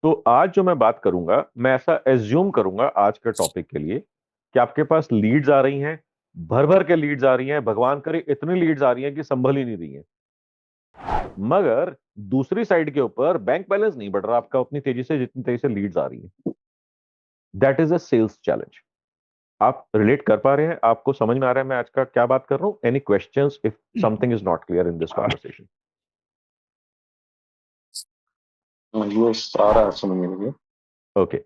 तो आज जो मैं बात करूंगा, मैं ऐसा एज्यूम करूंगा आज के टॉपिक के लिए कि आपके पास लीड्स आ रही हैं, भर भर के लीड्स आ रही हैं, भगवान करे इतनी लीड्स आ रही हैं कि संभल ही नहीं रही हैं। मगर दूसरी साइड के ऊपर बैंक बैलेंस नहीं बढ़ रहा आपका उतनी तेजी से जितनी तेजी से लीड्स आ रही हैं। That is a sales challenge. आप रिलेट कर पा रहे हैं? आपको समझ में आ रहा है मैं आज का क्या बात कर रहा हूं? Any questions if something is not clear in this conversation? ये सारा समझ में लगे। ओके।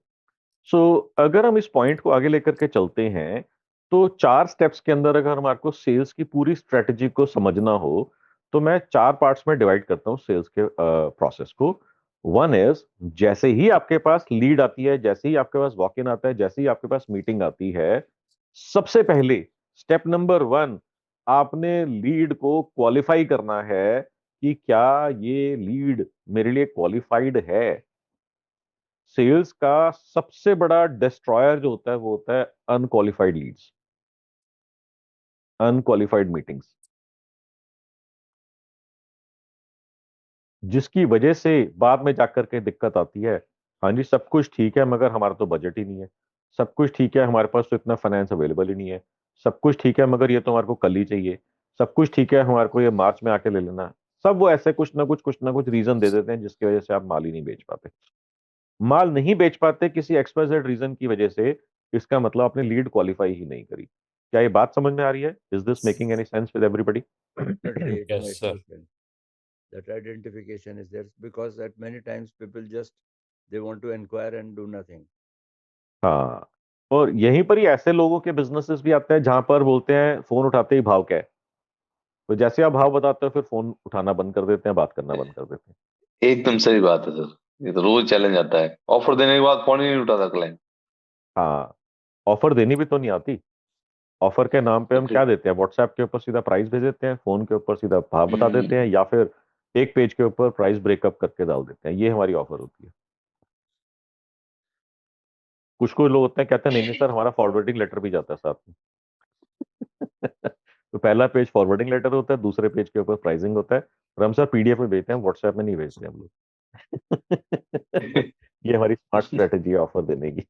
सो अगर हम इस पॉइंट को आगे लेकर के चलते हैं, तो 4 स्टेप्स के अंदर अगर हमारे को सेल्स की पूरी स्ट्रेटजी को समझना हो, तो मैं 4 पार्ट्स में डिवाइड करता हूँ सेल्स के प्रोसेस को। वन इज, जैसे ही आपके पास लीड आती है, जैसे ही आपके पास वॉक इन आता है, जैसे ही आपके पास मीटिंग आती है, सबसे पहले स्टेप नंबर 1, आपने लीड को क्वालिफाई करना है कि क्या ये लीड मेरे लिए क्वालिफाइड है। सेल्स का सबसे बड़ा डिस्ट्रॉयर जो होता है वो होता है अनक्वालिफाइड लीड्स, अनक्वालिफाइड मीटिंग्स, जिसकी वजह से बाद में जाकर के दिक्कत आती है। हाँ जी, सब कुछ ठीक है मगर हमारा तो बजट ही नहीं है। सब कुछ ठीक है, हमारे पास तो इतना फाइनेंस अवेलेबल ही नहीं है। सब कुछ ठीक है मगर ये तो हमारे को कल ही चाहिए। सब कुछ ठीक है, हमारे को ये मार्च में आके ले लेना। सब वो ऐसे कुछ ना कुछ रीजन दे देते हैं जिसकी वजह से आप माल ही नहीं बेच पाते। माल नहीं बेच पाते किसी एक्सवाइजेड रीजन की वजह से, इसका मतलब आपने लीड क्वालिफाई ही नहीं करी। क्या ये बात समझ में आ रही है? Is this making any sense with everybody? Certainly, it Yes, makes sir. full sense. That identification is there because at many times people just they want to inquire and do nothing. हाँ, और यहीं पर ही ऐसे लोगों के businesses भी आते हैं जहां पर बोलते हैं फोन उठाते ही भाव क्या है। तो जैसे आप भाव बताते हो फिर फोन उठाना बंद कर देते हैं, बात करना बंद कर देते हैं। एकदम सही बात है सर, ये तो रोज चैलेंज आता है। ऑफर देने के बाद फोन ही नहीं उठाता क्लाइंट। हाँ, ऑफर देनी भी तो नहीं आती। ऑफर के नाम पे हम क्या देते हैं? व्हाट्सएप के ऊपर सीधा प्राइस भेज देते हैं, फोन के ऊपर सीधा भाव बता देते हैं, या फिर एक पेज के ऊपर प्राइस ब्रेकअप करके डाल देते हैं। ये हमारी ऑफर होती है। कुछ कुछ लोग होते हैं कहते हैं नहीं नहीं सर, हमारा फॉरवर्डिंग लेटर भी जाता है साथ में। तो पहला पेज फॉरवर्डिंग लेटर होता है, दूसरे पेज के ऊपर प्राइसिंग होता है, और हम सर पीडीएफ में भेजते हैं, व्हाट्सएप में नहीं भेजते हम लोग। ये हमारी स्मार्ट स्ट्रेटेजी है ऑफर देने की।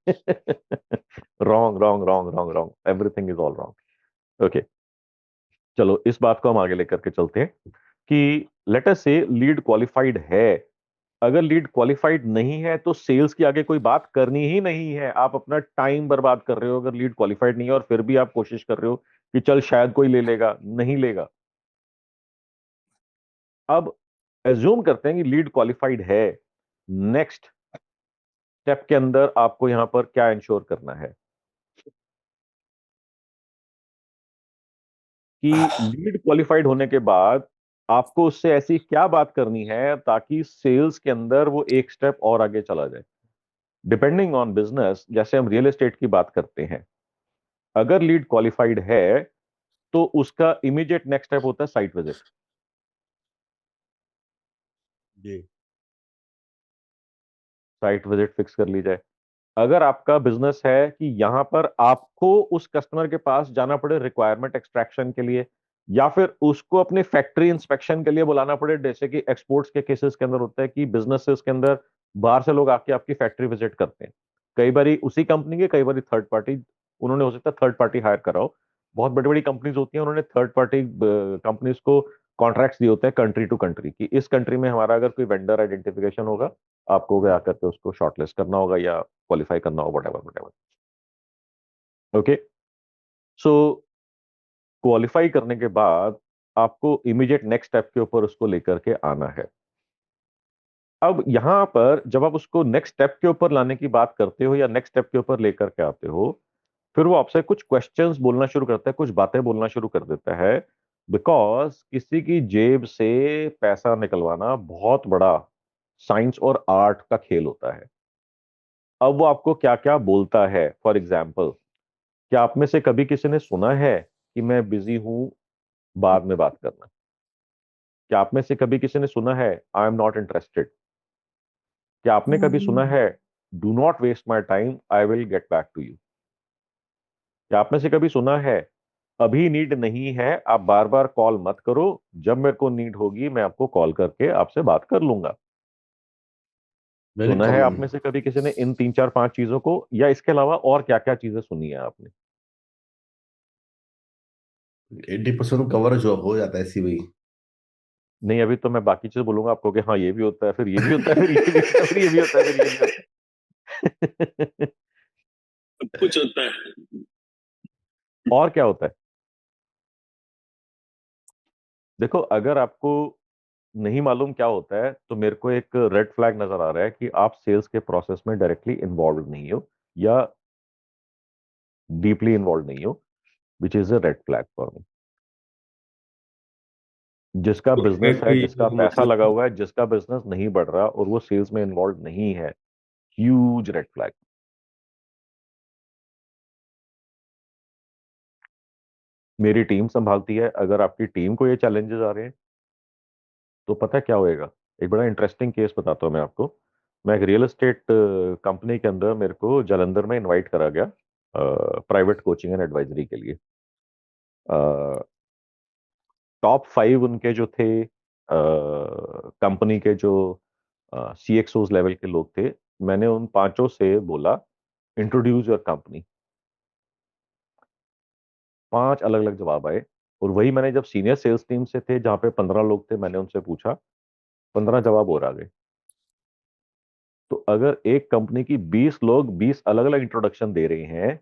Wrong wrong wrong wrong wrong, everything is all wrong. Okay, चलो इस बात को हम आगे लेकर के चलते हैं कि लेट अस से लीड क्वालिफाइड है। अगर लीड क्वालिफाइड नहीं है तो सेल्स की आगे कोई बात करनी ही नहीं है। आप अपना टाइम बर्बाद कर रहे हो अगर लीड क्वालिफाइड नहीं है, और फिर भी आप कोशिश कर रहे हो कि चल शायद कोई ले लेगा, नहीं लेगा। अब एज्यूम करते हैं कि लीड क्वालिफाइड है। नेक्स्ट स्टेप के अंदर आपको यहां पर क्या इंश्योर करना है कि लीड क्वालिफाइड होने के बाद आपको उससे ऐसी क्या बात करनी है ताकि सेल्स के अंदर वो एक स्टेप और आगे चला जाए। डिपेंडिंग ऑन बिजनेस, जैसे हम रियल एस्टेट की बात करते हैं, अगर लीड क्वालिफाइड है तो उसका इमीडिएट नेक्स्ट स्टेप होता है साइट विजिट। जी। साइट विजिट फिक्स कर ली जाए। अगर आपका बिजनेस है कि यहां पर आपको उस कस्टमर के पास जाना पड़े रिक्वायरमेंट एक्सट्रैक्शन के लिए, या फिर उसको अपनी फैक्ट्री इंस्पेक्शन के लिए बुलाना पड़े, जैसे कि एक्सपोर्ट्स के केसेस के अंदर होता है कि बिजनेसेस के अंदर बाहर से लोग आके आपकी फैक्ट्री विजिट करते हैं। कई बार उसी कंपनी के, कई बार थर्ड पार्टी, उन्होंने हो सकता है थर्ड पार्टी हायर कराओ। बहुत बड़ी बड़ी कंपनीज होती हैं, उन्होंने थर्ड पार्टी कंपनीज को कॉन्ट्रैक्ट्स दिए होते हैं कंट्री टू कंट्री, कि इस कंट्री में हमारा अगर कोई वेंडर आइडेंटिफिकेशन होगा, आपको गया करके उसको शॉर्टलिस्ट करना होगा या क्वालिफाई करना होगा, व्हाटएवर व्हाटएवर। ओके, सो क्वालिफाई करने के बाद आपको इमीडिएट नेक्स्ट स्टेप के ऊपर उसको लेकर के आना है। अब यहां पर जब आप उसको नेक्स्ट स्टेप के ऊपर लाने की बात करते हो या नेक्स्ट स्टेप के ऊपर लेकर के आते हो, फिर वो आपसे कुछ क्वेश्चंस बोलना शुरू करता है, कुछ बातें बोलना शुरू कर देता है। बिकॉज किसी की जेब से पैसा निकलवाना बहुत बड़ा साइंस और आर्ट का खेल होता है। अब वो आपको क्या क्या बोलता है, फॉर एग्जाम्पल, क्या आप में से कभी किसी ने सुना है कि मैं बिजी हूं, बाद में बात करना? क्या आप में से कभी किसी ने सुना है आई एम नॉट इंटरेस्टेड? क्या आपने कभी सुना है do not waste my time, I will get back to you? क्या आप में से कभी सुना है अभी नीड नहीं है, आप बार बार कॉल मत करो, जब मेरे को नीड होगी मैं आपको कॉल करके आपसे बात कर लूंगा? वेरी सुना है आप कॉमन। में से कभी किसी ने इन 3 4 5 चीजों को, या इसके अलावा और क्या क्या चीजें सुनी है आपने? 80% कवर जो हो जाता है ऐसी वही। नहीं, अभी तो मैं बाकी चीज बोलूंगा आपको कि हाँ ये भी होता है, फिर ये भी होता है, फिर ये भी होता है, फिर ये भी होता है, फिर ये भी होता है। सब कुछ होता है। और क्या होता है? देखो, अगर आपको नहीं मालूम क्या होता है तो मेरे को एक रेड फ्लैग नजर आ रहा है कि आप सेल्स के प्रोसेस में डायरेक्टली इन्वॉल्व नहीं हो, या डीपली इन्वॉल्व नहीं हो, which is a red flag for me. जिसका बिजनेस फीडबैक है, भी जिसका पैसा लगा मतलब। हुआ है, जिसका बिजनेस नहीं बढ़ रहा और वो सेल्स में इन्वॉल्व नहीं है, ह्यूज रेड फ्लैग। मेरी टीम संभालती है, अगर आपकी टीम को ये चैलेंजेस आ रहे हैं तो पता है क्या होएगा। एक बड़ा इंटरेस्टिंग केस बताता हूँ मैं आपको। मैं एक रियल एस्टेट कंपनी के अंदर, मेरे को जालंधर में इनवाइट करा गया प्राइवेट कोचिंग एंड एडवाइजरी के लिए। टॉप 5 उनके जो थे कंपनी के जो CXOs लेवल के लोग थे, मैंने उन पांचों से बोला इंट्रोड्यूस योर कंपनी। 5 अलग अलग जवाब आए। और वही मैंने जब सीनियर सेल्स टीम से थे, जहाँ पे 15 लोग थे, मैंने उनसे पूछा, 15 जवाब और आ गए। तो अगर एक कंपनी की 20 लोग 20 अलग अलग इंट्रोडक्शन दे रहे हैं,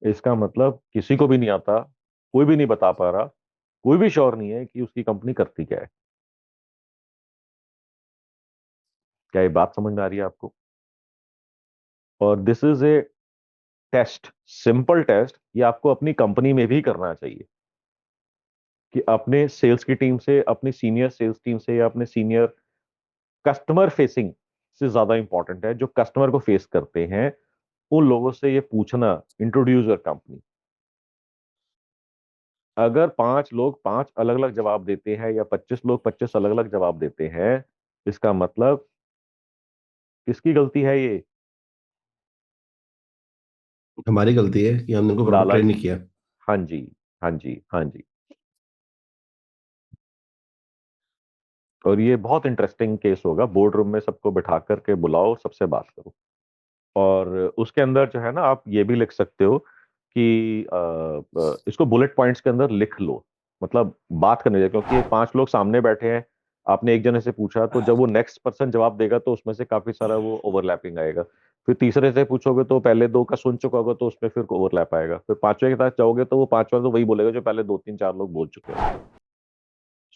इसका मतलब किसी को भी नहीं आता, कोई भी नहीं बता पा रहा, कोई भी श्योर नहीं है कि उसकी कंपनी करती क्या है। क्या ये बात समझ में आ रही है आपको? और this is a test, simple test, ये आपको अपनी कंपनी में भी करना चाहिए कि अपने सेल्स की टीम से, अपनी सीनियर सेल्स टीम से, या अपने सीनियर कस्टमर फेसिंग से ज्यादा इंपॉर्टेंट है, जो कस्टमर को फेस करते हैं, उन लोगों से ये पूछना, इंट्रोड्यूस योर कंपनी। अगर 5 लोग 5 अलग अलग जवाब देते हैं, या 25 लोग 25 अलग अलग जवाब देते हैं, इसका मतलब किसकी गलती है ये? हमारी गलती है कि हमने उनको प्रॉपर लाला ट्रेन जी। नहीं किया। हाँ जी, हाँ जी, हाँ जी। और ये बहुत इंटरेस्टिंग केस होगा, बोर्ड रूम में सबको बिठा करके बुलाओ, सबसे बात करो। और उसके अंदर जो है ना, आप ये भी लिख सकते हो कि इसको बुलेट पॉइंट्स के अंदर लिख लो, मतलब बात करने जाए, क्योंकि 5 लोग सामने बैठे हैं, आपने एक जने से पूछा, तो जब वो नेक्स्ट पर्सन जवाब देगा तो उसमें से काफी सारा वो ओवरलैपिंग आएगा। फिर तीसरे से पूछोगे तो पहले 2 का सुन चुका होगा, तो उसमें फिर ओवरलैप आएगा। फिर पांचवे के साथ जाओगे तो वो पांचवा तो वही बोलेगा जो पहले 2 3 4 लोग बोल चुके हैं।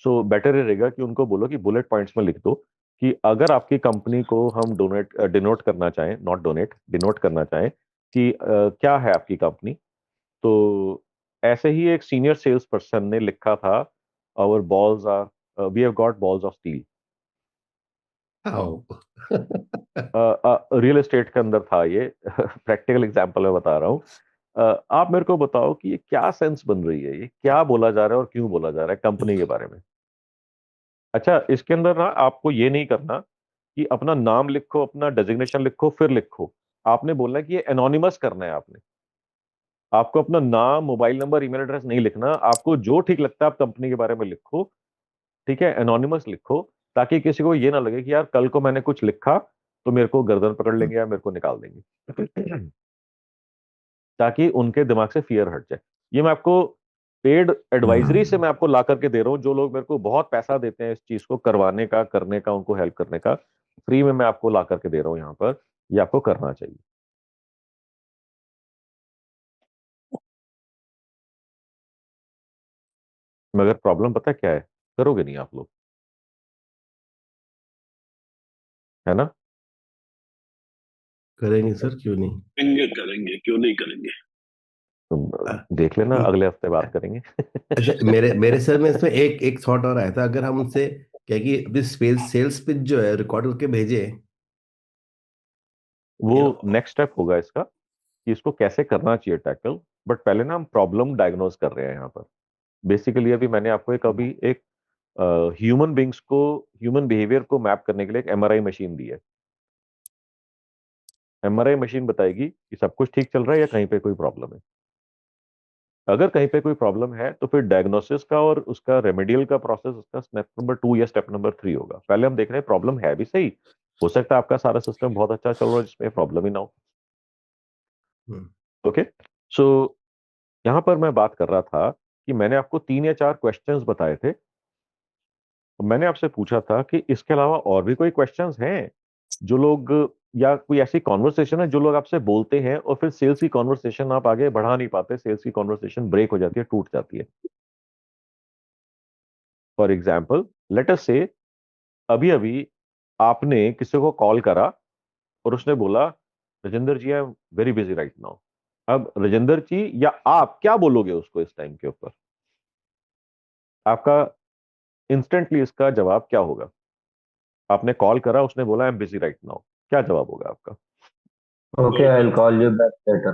सो बेटर रहेगा कि उनको बोलो कि बुलेट पॉइंट्स में लिख दो कि अगर आपकी कंपनी को हम डोनेट डिनोट करना चाहें, नॉट डोनेट, डिनोट करना चाहें कि क्या है आपकी कंपनी, तो ऐसे ही एक सीनियर सेल्स पर्सन ने लिखा था, our balls are, we have got balls of steel. आओ। रियल एस्टेट के अंदर था ये। प्रैक्टिकल एग्जांपल मैं बता रहा हूँ। आप मेरे को बताओ कि ये क्या सेंस बन रही है, ये क्या बोला जा रहा है और क्यों बोला जा रहा है कंपनी के बारे में। अच्छा, इसके अंदर ना आपको ये नहीं करना कि अपना नाम लिखो, अपना डेजिग्नेशन लिखो, फिर लिखो। आपने बोलना है कि ये एनोनिमस करना है आपने। आपको अपना नाम, मोबाइल नंबर, ईमेल एड्रेस नहीं लिखना, आपको जो ठीक लगता है आप कंपनी के बारे में लिखो। ठीक है, एनोनिमस लिखो, ताकि किसी को ये ना लगे कि यार कल को मैंने कुछ लिखा तो मेरे को गर्दन पकड़ लेंगे या मेरे को निकाल देंगे। ताकि उनके दिमाग से फियर हट जाए। ये मैं आपको पेड एडवाइजरी से मैं आपको ला करके दे रहा हूँ। जो लोग मेरे को बहुत पैसा देते हैं इस चीज को करवाने का, करने का, उनको हेल्प करने का, फ्री में मैं आपको ला करके दे रहा हूँ यहाँ पर। ये आपको करना चाहिए। मगर प्रॉब्लम पता है क्या है? करोगे नहीं आप लोग, है ना? करेंगे सर, क्यों नहीं। करेंगे करेंगे, क्यों नहीं करेंगे। तुम अ, देख लेना, म- अगले हफ्ते बात करेंगे। अच्छा, मेरे मेरे सर में इसमें एक एक थॉट और आया था। अगर हम उनसे क्या कि अभी सेल्स सेल्स पिच जो है रिकॉर्ड करके भेजे, वो यू नो। नेक्स्ट स्टेप होगा इसका, कि इसको कैसे करना चाहिए टैकल। बट पहले ना हम प्रॉब्लम डायग्नोज कर रहे हैं यहाँ पर। बेसिकली अभी मैंने आपको एक ह्यूमन बींग्स को, ह्यूमन बिहेवियर को मैप करने के लिए एक MRI मशीन दी है। MRI मशीन बताएगी कि सब कुछ ठीक चल रहा है या कहीं पे कोई प्रॉब्लम है। अगर कहीं पे कोई प्रॉब्लम है तो फिर डायग्नोसिस का और उसका रेमेडियल का प्रोसेस, उसका स्टेप नंबर 2 या स्टेप नंबर 3 होगा। पहले हम देख रहे हैं प्रॉब्लम है भी सही, हो सकता है आपका सारा सिस्टम बहुत अच्छा चल रहा है जिसमें प्रॉब्लम ही ना हो। ओके, सो यहां पर मैं बात कर रहा था कि मैंने आपको 3 या 4 क्वेश्चंस बताए थे। मैंने आपसे पूछा था कि इसके अलावा और भी कोई क्वेश्चंस हैं जो लोग, या कोई ऐसी कॉन्वर्सेशन है जो लोग आपसे बोलते हैं और फिर सेल्स की कॉन्वर्सेशन आप आगे बढ़ा नहीं पाते, सेल्स की कॉन्वर्सेशन ब्रेक हो जाती है, टूट जाती है। फॉर एग्जाम्पल, लेट अस से अभी अभी आपने किसी को कॉल करा और उसने बोला, Rajendra ji I am very busy right now. अब राजेंद्र जी या आप क्या बोलोगे उसको इस टाइम के ऊपर? आपका इंस्टेंटली इसका जवाब क्या होगा? आपने कॉल करा, उसने बोला I am busy right now, क्या जवाब होगा आपका? Okay, I'll call you back later.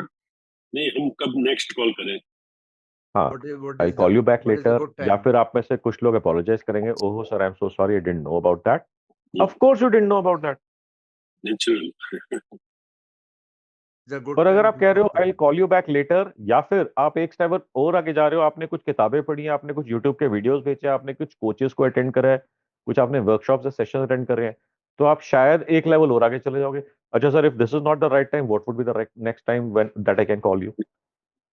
नहीं, हम कब नेक्स्ट कॉल करें? हाँ, What I is call the you back what is the later, good या time? फिर आप में से कुछ लोग अपोलोजाइज करेंगे, ओहो sir I am so sorry I didn't know about that. Of course you didn't know about that. Natural. It's a good और अगर time आप to कह रहे हो talk to I him. Call you back later, या फिर आप एक स्टेप और आगे जा रहे हो, आपने कुछ किताबें पढ़ी हैं, आपने कुछ यूट्यूब के वीडियोस देखे हैं, आपने कुछ कोचेस को अटेंड करा है, कुछ आपने वर्कशॉप से सेशन अटेंड करे हैं, तो आप शायद एक लेवल और आगे चले जाओगे। अच्छा sir, if this is not the right time, what would be the next time when that I can call you?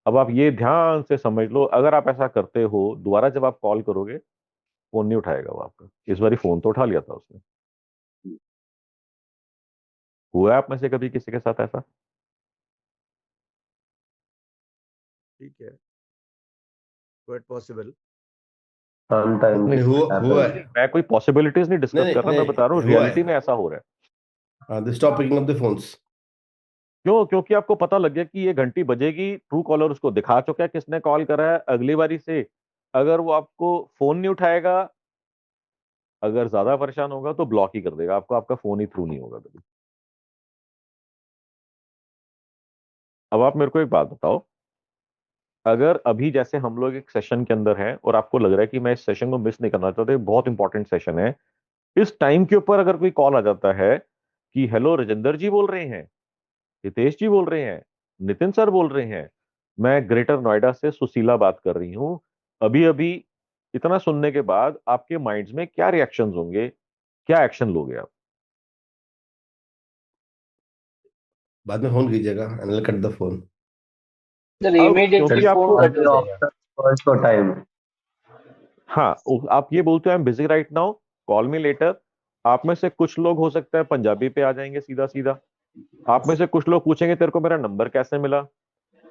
अब आप ये ध्यान से समझ लो, अगर आप ऐसा करते हो, दोबारा जब आप कॉल करोगे फोन नहीं उठाएगा वो आपका। इस बार फोन तो उठा लिया था उसने। हुआ है आप में से कभी किसी के साथ ऐसा? ठीक है, quite possible. Sometimes नहीं, it हुआ happens. है। मैं कोई पॉसिबिलिटीज नहीं नहीं डिस्कस नहीं कर रहा, मैं बता रहा नहीं, हूँ हुआ रियलिटी है। में ऐसा हो रहा है। They stop picking up the phones. क्यों? क्योंकि आपको पता लग गया कि ये घंटी बजेगी, ट्रू कॉलर उसको दिखा चुका है किसने कॉल करा है। अगली बारी से अगर वो आपको फोन नहीं उठाएगा, अगर ज्यादा परेशान होगा तो ब्लॉक ही कर देगा आपको, आपका फोन ही थ्रू नहीं होगा कभी। अब आप मेरे को एक बात बताओ, अगर अभी जैसे हम लोग एक सेशन के अंदर हैं और आपको लग रहा है कि मैं इस सेशन को मिस नहीं करना चाहता, ये बहुत इंपॉर्टेंट सेशन है, इस टाइम के ऊपर अगर कोई कॉल आ जाता है कि हेलो राजेंद्र जी बोल रहे हैं, हितेश जी बोल रहे हैं, नितिन सर बोल रहे हैं, मैं ग्रेटर नोएडा से सुशीला बात कर रही हूं, अभी अभी, इतना सुनने के बाद आपके माइंड्स में क्या रिएक्शंस होंगे, क्या एक्शन लोगे आप? बाद में फोन कीजिएगा and I cut the phone. Sir, अब immediately क्योंकि That's phone आपको, cut only हो जाएगा. after also time. हाँ, आप ये बोलते हो I am busy right now, call me later. आप में से कुछ लोग हो सकता है पंजाबी पे आ जाएंगे सीधा सीधा। आप में से कुछ लोग पूछेंगे तेरे को मेरा नंबर कैसे मिला।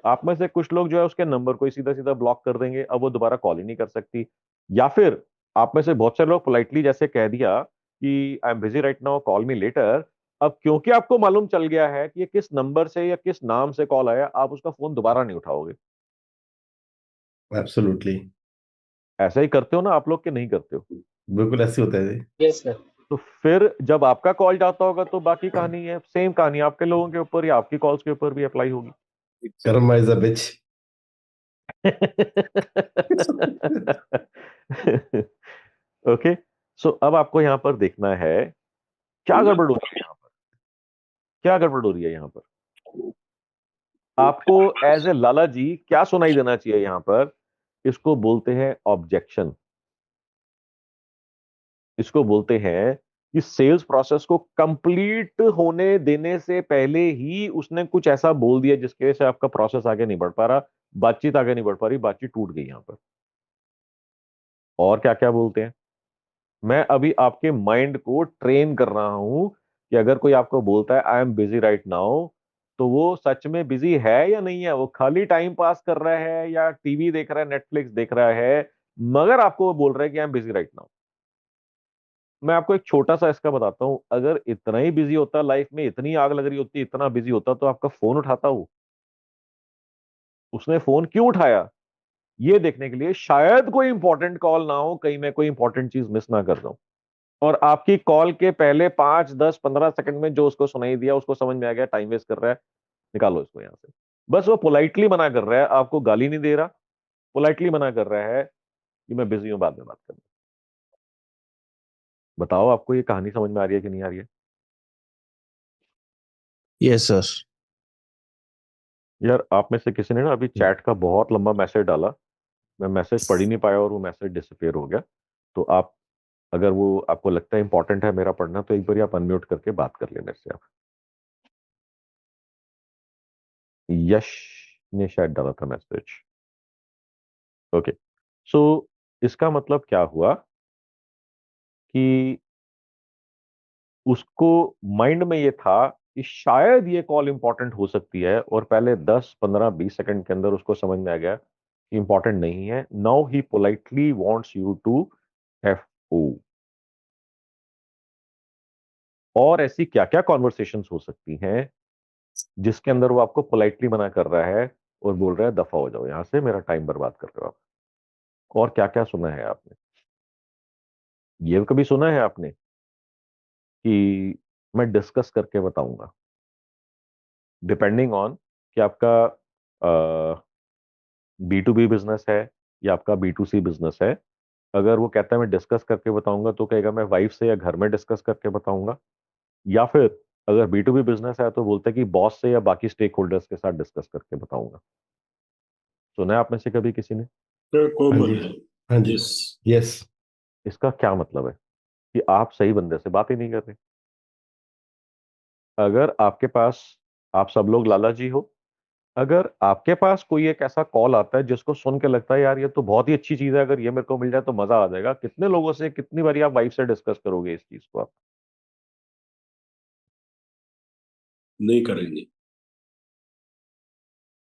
आप में से कुछ लोग जो है उसके नंबर को ही सीधा सीधा ब्लॉक कर देंगे, अब वो दोबारा कॉल ही नहीं कर सकती। या फिर आप में से बहुत सारे लोग पोलाइटली जैसे कह दिया कि I am busy right now, call me later. अब क्योंकि आपको मालूम चल गया है कि ये किस नंबर से या किस नाम से कॉल आया, आप उसका फोन दोबारा नहीं उठाओगे। एब्सोल्युटली, ऐसा ही करते हो ना आप लोग, के नहीं करते हो? बिल्कुल ऐसे होता है जी। Yes, sir. तो फिर जब आपका कॉल जाता होगा तो बाकी कहानी है, सेम कहानी आपके लोगों के ऊपर या आपकी कॉल्स के ऊपर भी अप्लाई होगी। Karma is a bitch. Okay, so अब आपको यहां पर देखना है क्या गड़बड़ हो रही है यहाँ पर, क्या गड़बड़ हो रही है यहाँ पर। आपको एज ए लाला जी क्या सुनाई देना चाहिए यहाँ पर? इसको बोलते हैं ऑब्जेक्शन। इसको बोलते हैं कि सेल्स प्रोसेस को कंप्लीट होने देने से पहले ही उसने कुछ ऐसा बोल दिया जिसके वजह से आपका प्रोसेस आगे नहीं बढ़ पा रहा, बातचीत आगे नहीं बढ़ पा रही, बातचीत टूट गई यहां पर। और क्या क्या बोलते हैं? मैं अभी आपके माइंड को ट्रेन कर रहा हूं कि अगर कोई आपको बोलता है I am busy right now, तो वो सच में बिजी है या नहीं है, वो खाली टाइम पास कर रहा है या टीवी देख रहा है, नेटफ्लिक्स देख रहा है, मगर आपको वो बोल रहा है कि I am busy right now. मैं आपको एक छोटा सा इसका बताता हूं, अगर इतना ही बिजी होता, लाइफ में इतनी आग लग रही होती, इतना बिजी होता, तो आपका फोन उठाता हो? उसने फोन क्यों उठाया? ये देखने के लिए शायद कोई इंपॉर्टेंट कॉल ना हो, कहीं मैं कोई इंपॉर्टेंट चीज मिस ना कर दूं। और आपकी कॉल के पहले 5, 10, 15 सेकंड में जो उसको सुनाई दिया, उसको समझ में आ गया टाइम वेस्ट कर रहा है, निकालो इसको यहां से। बस वो पोलाइटली मना कर रहा है, आपको गाली नहीं दे रहा, पोलाइटली मना कर रहा है कि मैं बिजी हूं, बाद में बात करूं। बताओ आपको ये कहानी समझ में आ रही है कि नहीं आ रही है? Yes sir. यार, आप में से किसी ने ना अभी चैट का बहुत लंबा मैसेज डाला, मैं मैसेज पढ़ ही नहीं पाया और वो मैसेज डिसअपीयर हो गया। तो आप अगर वो आपको लगता है इंपॉर्टेंट है मेरा पढ़ना, तो एक बार आप अनम्यूट करके बात कर लें मेरे से। आप यश ने शायद डाला था मैसेज। ओके, सो इसका मतलब क्या हुआ कि उसको माइंड में ये था कि शायद ये कॉल इंपॉर्टेंट हो सकती है, और पहले 10 15 20 सेकंड के अंदर उसको समझ में आ गया कि इंपॉर्टेंट नहीं है। Now he politely wants you to F O. और ऐसी क्या क्या कॉन्वर्सेशंस हो सकती हैं जिसके अंदर वो आपको पोलाइटली मना कर रहा है और बोल रहा है दफा हो जाओ यहां से, मेरा टाइम बर्बाद कर रहे हो आप। और क्या क्या सुना है आपने? ये कभी सुना है आपने कि मैं डिस्कस करके बताऊंगा? डिपेंडिंग ऑन कि आपका B2B बिजनेस है या आपका B2C बिजनेस है। अगर वो कहता है मैं डिस्कस करके बताऊंगा, तो कहेगा मैं वाइफ से या घर में डिस्कस करके बताऊंगा। या फिर अगर B2B बिजनेस है तो बोलते हैं कि बॉस से या बाकी स्टेक होल्डर्स के साथ डिस्कस करके बताऊंगा। सुना है आप में से कभी किसी ने? हाँ कॉमन जी, है। हाँ जी, यस। यस। इसका क्या मतलब है? कि आप सही बंदे से बात ही नहीं कर रहे। अगर आपके पास, आप सब लोग लाला जी हो, अगर आपके पास कोई एक ऐसा कॉल आता है जिसको सुन के लगता है यार ये तो बहुत ही अच्छी चीज है, अगर ये मेरे को मिल जाए तो मजा आ जाएगा, कितने लोगों से, कितनी बारी आप वाइफ से डिस्कस करोगे इस चीज को? आप नहीं करेंगे।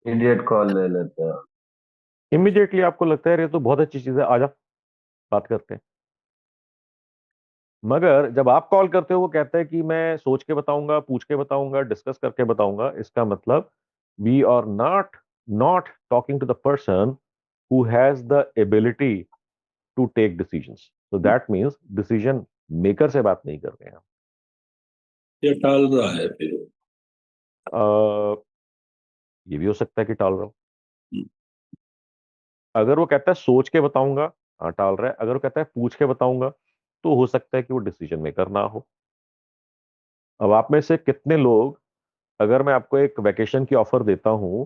इडियट कॉल ले लेते हैं। इमीडिएटली आपको लगता है यार ये तो बहुत अच्छी चीज है, आजा बात करते हैं। मगर जब आप कॉल करते हो वो कहता है कि मैं सोच के बताऊंगा, पूछ के बताऊंगा, डिस्कस करके बताऊंगा, इसका मतलब we are not not talking to the person who has the ability to take decisions. so that means decision maker से बात नहीं कर रहे हैं या टाल रहा है फिर वो। हम। ये भी हो सकता है कि टाल रहा हूं। हम्म, अगर वो कहता है सोच के बताऊंगा, हाँ टाल रहा है। अगर वो कहता है पूछ के बताऊंगा, तो हो सकता है कि वो डिसीजन मेकर ना हो। अब आप में से कितने लोग, अगर मैं आपको एक वैकेशन की ऑफर देता हूं,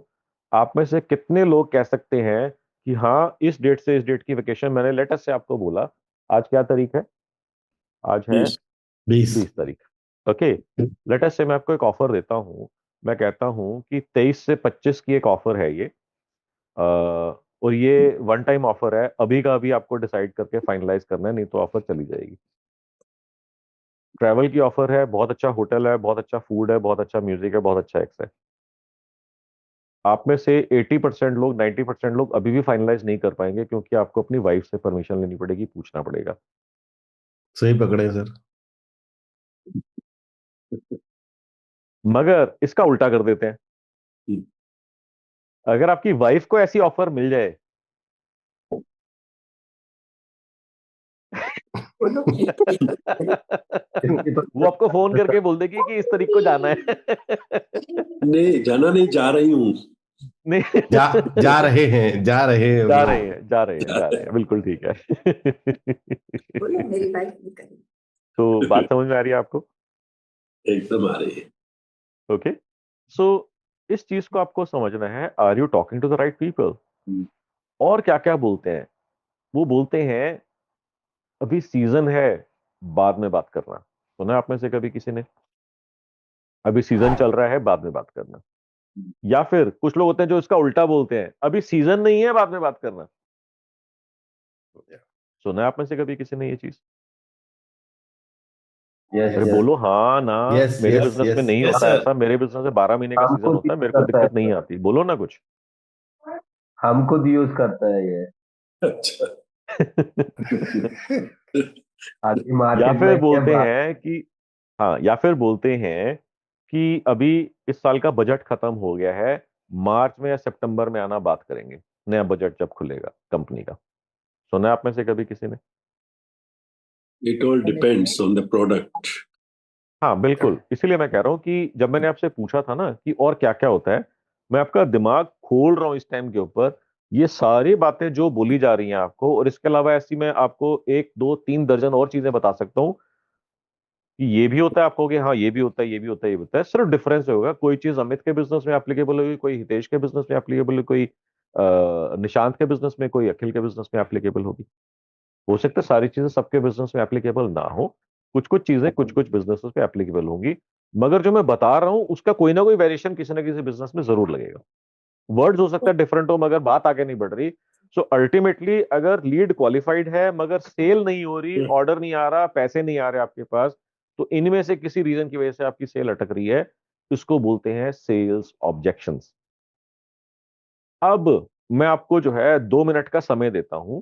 आप में से कितने लोग कह सकते हैं कि हाँ इस डेट से इस डेट की वैकेशन, मैंने लेटेस्ट से आपको बोला, आज क्या तारीख है? आज है 20। 20। 20 तारीख। ओके, लेटेस्ट से मैं आपको एक ऑफर देता हूँ। मैं कहता हूँ कि 23 से 25 की एक ऑफर है ये, और ये वन टाइम ऑफर है, अभी का अभी आपको डिसाइड करके फाइनलाइज करना है, नहीं तो ऑफर चली जाएगी। ट्रैवल की ऑफर है, बहुत अच्छा होटल है, बहुत अच्छा फूड है, बहुत अच्छा म्यूजिक है, बहुत अच्छा एक्स है। आप में से 80% लोग, 90% लोग अभी भी फाइनलाइज नहीं कर पाएंगे, क्योंकि आपको अपनी वाइफ से परमिशन लेनी पड़ेगी, पूछना पड़ेगा। सही पकड़े सर। मगर इसका उल्टा कर देते हैं। हम्म, अगर आपकी वाइफ को ऐसी ऑफर मिल जाए फिफ्टी वो आपको फोन करके बोल देगी कि इस तारीख को जाना है। नहीं जाना, नहीं जा रही हूँ। नहीं, जा जा रहे हैं, जा रहे हैं जा वो। रहे हैं, जा रहे हैं, जा रहे हैं, बिल्कुल ठीक है। बोलो मेरी वाइफ भी करेगी। तो बात समझ में आ रही है आपको? एकदम आ रही है। ओके, सो इस चीज को आपको समझना है, are you talking to the right people? Hmm, और क्या क्या बोलते हैं? वो बोलते हैं अभी सीजन है, बाद में बात करना। सुना है आप में से कभी किसी ने? अभी सीजन चल रहा है, बाद में बात करना। या फिर कुछ लोग होते हैं जो इसका उल्टा बोलते हैं, अभी सीजन नहीं है, बाद में बात करना। सुना है आप में से कभी किसी ने ये चीज? यस अरे यस। बोलो हाँ ना। यस, मेरे यस, बिजनेस में यस, नहीं यस होता सर। ऐसा, मेरे बिजनेस में 12 महीने का हम सीजन खुद होता है, यूज मेरे को करता है दिक्कत नहीं सर। आती। बोलो ना कुछ। हम खुद यूज करते हैं ये। अच्छा। अभी या मार्केट में फिर क्या बोलते बात। हैं कि, हाँ, या फिर बोलते हैं कि अभी इस साल का बजट खत्म हो गया है, मार्च में या सितंबर में आना, बात करेंगे, नया बजट जब खुलेगा कंपनी का। सुना है आप में से कभी किसी ने? It all depends on the product. हाँ बिल्कुल, इसीलिए मैं कह रहा हूँ कि जब मैंने आपसे पूछा था ना कि और क्या क्या होता है, मैं आपका दिमाग खोल रहा हूँ इस टाइम के ऊपर। ये सारी बातें जो बोली जा रही हैं आपको, और इसके अलावा ऐसी मैं आपको 1 2 3 दर्जन और चीजें बता सकता हूँ कि ये भी होता है। आप कहोगे हाँ ये भी होता है, ये भी होता है, ये भी होता है। सिर्फ डिफरेंस होगा, कोई चीज अमित के बिजनेस में एप्लीकेबल होगी, कोई हितेश के बिजनेस में एप्लीकेबल होगी, कोई निशांत के बिजनेस में, कोई अखिल के बिजनेस में एप्लीकेबल होगी। हो सकता है सारी चीजें सबके बिजनेस में एप्लीकेबल ना हो, कुछ कुछ चीजें कुछ कुछ बिजनेसेस पे एप्लीकेबल होंगी, मगर जो मैं बता रहा हूं उसका कोई ना कोई वेरिएशन किसी ना किसी बिजनेस में जरूर लगेगा। वर्ड्स हो सकता है डिफरेंट हो, मगर बात आगे नहीं बढ़ रही। सो अल्टीमेटली अगर लीड क्वालिफाइड है मगर सेल नहीं हो रही, ऑर्डर नहीं आ रहा, पैसे नहीं आ रहे आपके पास, तो इनमें से किसी रीजन की वजह से आपकी सेल अटक रही है। इसको बोलते हैं सेल्स ऑब्जेक्शंस। अब मैं आपको जो है 2 मिनट का समय देता हूं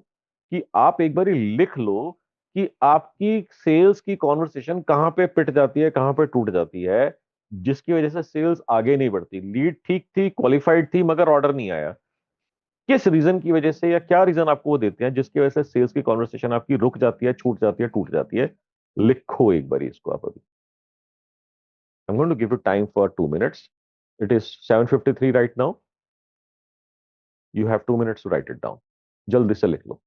कि आप एक बार लिख लो कि आपकी सेल्स की कॉन्वर्सेशन कहां पे पिट जाती है, कहां पे टूट जाती है, जिसकी वजह से सेल्स आगे नहीं बढ़ती। लीड ठीक थी, क्वालिफाइड थी, मगर ऑर्डर नहीं आया। किस रीजन की वजह से या क्या रीजन आपको वो देते हैं जिसकी वजह से सेल्स की कॉन्वर्सेशन आपकी रुक जाती है, छूट जाती है, टूट जाती है? लिखो एक बार इसको आप अभी। I am going to give you time for 2 minutes. It is 7:53 right now. You have 2 minutes to write it down. जल्दी से लिख लो।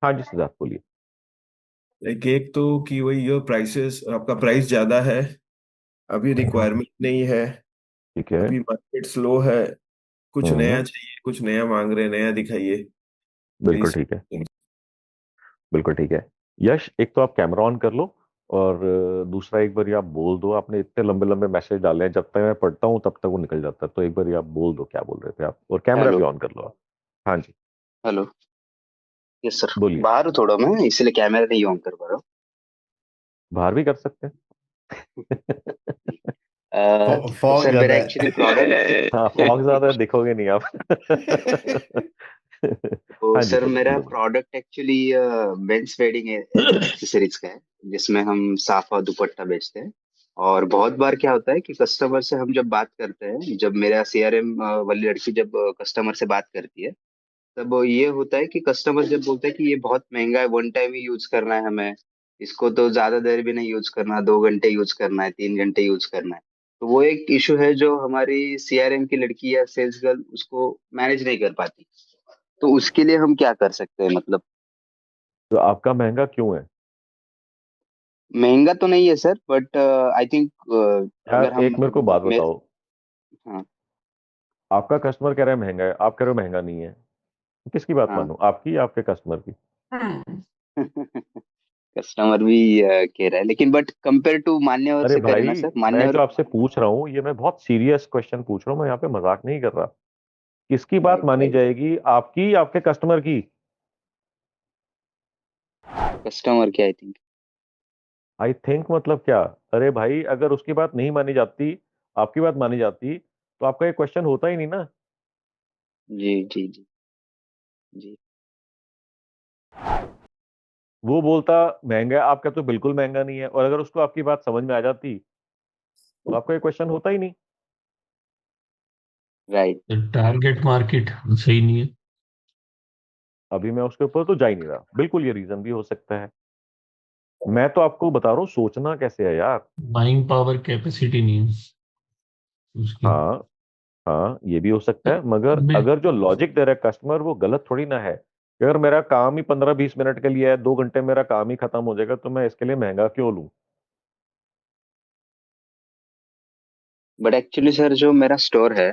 हाँ जी सिद्धार्थ बोलिए। लाइक एक तो कि वही ये प्राइसेस, आपका प्राइस ज्यादा है, अभी रिक्वायरमेंट नहीं है, ठीक है। अभी मार्केट स्लो है, कुछ हम्म। नया चाहिए, कुछ नया मांग रहे हैं, नया दिखाइए। बिल्कुल इस ठीक है। बिल्कुल ठीक है। यश, एक तो आप कैमरा ऑन कर लो, और दूसरा एक बार ये आप बोल दो। आपने इतने लंबे लंबे मैसेज डाले हैं, जब तक मैं पढ़ता हूँ तब तक वो निकल जाता है, तो एक बार ये आप बोल दो क्या बोल रहे थे आप, और कैमरा हेलो। भी ऑन कर लो आप। हाँ जी हेलो। Yes sir. बोलिए। बाहर हूँ थोड़ा मैं, इसलिए कैमरा नहीं ऑन कर पा रहा बाहर भी कर सकते हैं। हूँ। तो फॉग सर मेरा ज्यादा एक्चुअली प्रोडक्ट हाँ फॉग ज्यादा है, दिखोगे नहीं आप। तो हाँ जी सर बोलो मेरा बोलो बोलो। Product actually men's wedding accessories का है, जिसमें हम साफा दुपट्टा बेचते हैं। और बहुत बार क्या होता है कि कस्टमर से हम जब बात करते हैं, जब मेरा सीआरएम वाली लड़की जब कस्टमर से बात करती है, तब ये होता है कि कस्टमर जब बोलता है कि ये बहुत महंगा है, वन टाइम ही यूज करना है हमें, इसको तो ज्यादा देर भी नहीं यूज करना, 2 घंटे यूज करना है, 3 घंटे यूज करना है। तो वो एक इशू है जो हमारी सीआरएम की लड़की या सेल्स गर्ल उसको मैनेज नहीं कर पाती। तो उसके लिए हम क्या कर सकते हैं मतलब? तो आपका महंगा क्यों है? महंगा तो नहीं है सर, बट आई थिंक यार अगर हम एक मेरे को बात मेरे, बताओ। हाँ आपका कस्टमर कह रहा है महंगा है, आप कह रहे हो महंगा नहीं है। किसकी बात हाँ। मानो, आपकी या आपके कस्टमर की? कस्टमर भी कह रहा है, लेकिन बट कंपेयर टू मान्यवर अरे से करें ना भाई, सर, मैं मान्यवर। जो आपसे पूछ रहा हूँ ये मैं बहुत सीरियस क्वेश्चन पूछ रहा हूँ, मैं यहाँ पे मजाक नहीं कर रहा। किसकी बात राइट मानी राइट। जाएगी, आपकी या आपके कस्टमर की? कस्टमर की आई थिंक। आई थिंक मतलब क्या? अरे भाई, अगर उसकी बात नहीं मानी जाती, आपकी बात मानी जाती, तो आपका ये क्वेश्चन होता ही नहीं ना। जी जी जी जी। वो बोलता महंगा है, आप कहते हो बिल्कुल महंगा नहीं है, और अगर उसको आपकी बात समझ में आ जाती तो आपका ये क्वेश्चन होता ही नहीं। राइट। टारगेट मार्केट सही नहीं है। अभी मैं उसके ऊपर तो जा ही नहीं रहा, बिल्कुल ये रीजन भी हो सकता है। मैं तो आपको बता रहा हूँ सोचना कैसे है यार। बाइंग पावर कैपेसिटी नहीं है उसकी। हाँ हाँ, ये भी हो सकता है, मगर मैं अगर जो लॉजिक दे रहा है कस्टमर वो गलत थोड़ी ना है कि अगर मेरा काम ही 15-20 मिनट के लिए है, 2 घंटे मेरा काम ही खत्म हो जाएगा, तो मैं इसके लिए महंगा क्यों लूं? बट एक्चुअली सर जो मेरा स्टोर है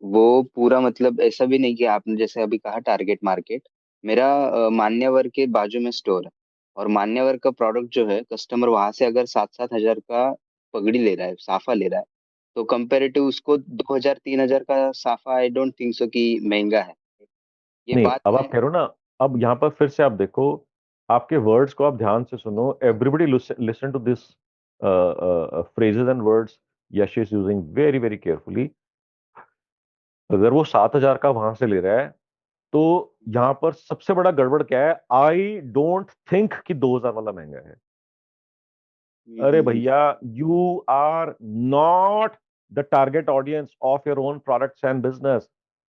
वो पूरा, मतलब ऐसा भी नहीं कि आपने जैसे अभी कहा टारगेट मार्केट, मेरा मान्यवर के बाजू में स्टोर है। और मान्यवर का प्रोडक्ट जो है, कस्टमर वहां से अगर 7-7 हजार का पगड़ी ले रहा है, साफा ले रहा है, तो कंपेरेटिव उसको 2,000-3,000 का साफा आई डोंट थिंक सो कि महंगा है। ये नहीं, बात अब है। आप कह रहे हो ना। अब यहाँ पर फिर से आप देखो, आपके वर्ड्स को आप ध्यान से सुनो। Everybody listen to this phrases and words Yash is using very very carefully. अगर वो 7,000 का वहां से ले रहा है, तो यहाँ पर सबसे बड़ा गड़बड़ क्या है? आई डोंट थिंक कि 2,000 वाला महंगा है। अरे हम्म। भैया, you are not the target audience of your own products and business.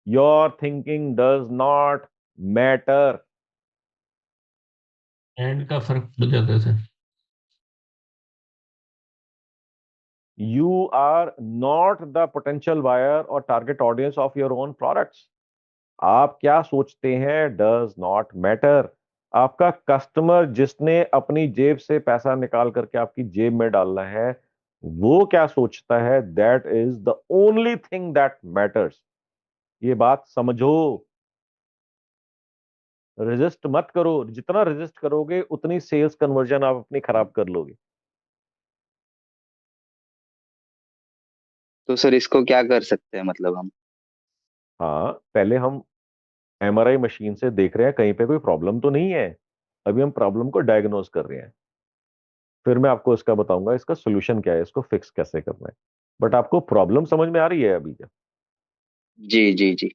Your thinking does not matter. Brand का फर्क पड़ जाता है sir. You are not the potential buyer or target audience of your own products. आप क्या सोचते हैं does not matter. आपका कस्टमर जिसने अपनी जेब से पैसा निकाल करके आपकी जेब में डालना है, वो क्या सोचता है, that is the only thing that matters. ये बात समझो। रेजिस्ट मत करो, जितना रेजिस्ट करोगे उतनी सेल्स कन्वर्जन आप अपनी खराब कर लोगे। तो सर इसको क्या कर सकते हैं मतलब हम? हाँ, पहले हम एमआरआई मशीन से देख रहे हैं कहीं पे कोई प्रॉब्लम तो नहीं है। अभी हम प्रॉब्लम को डायग्नोज कर रहे हैं, फिर मैं आपको इसका बताऊंगा इसका सोल्यूशन क्या है, इसको फिक्स कैसे करना है। बट आपको प्रॉब्लम समझ में आ रही है अभी क्या? जी जी जी।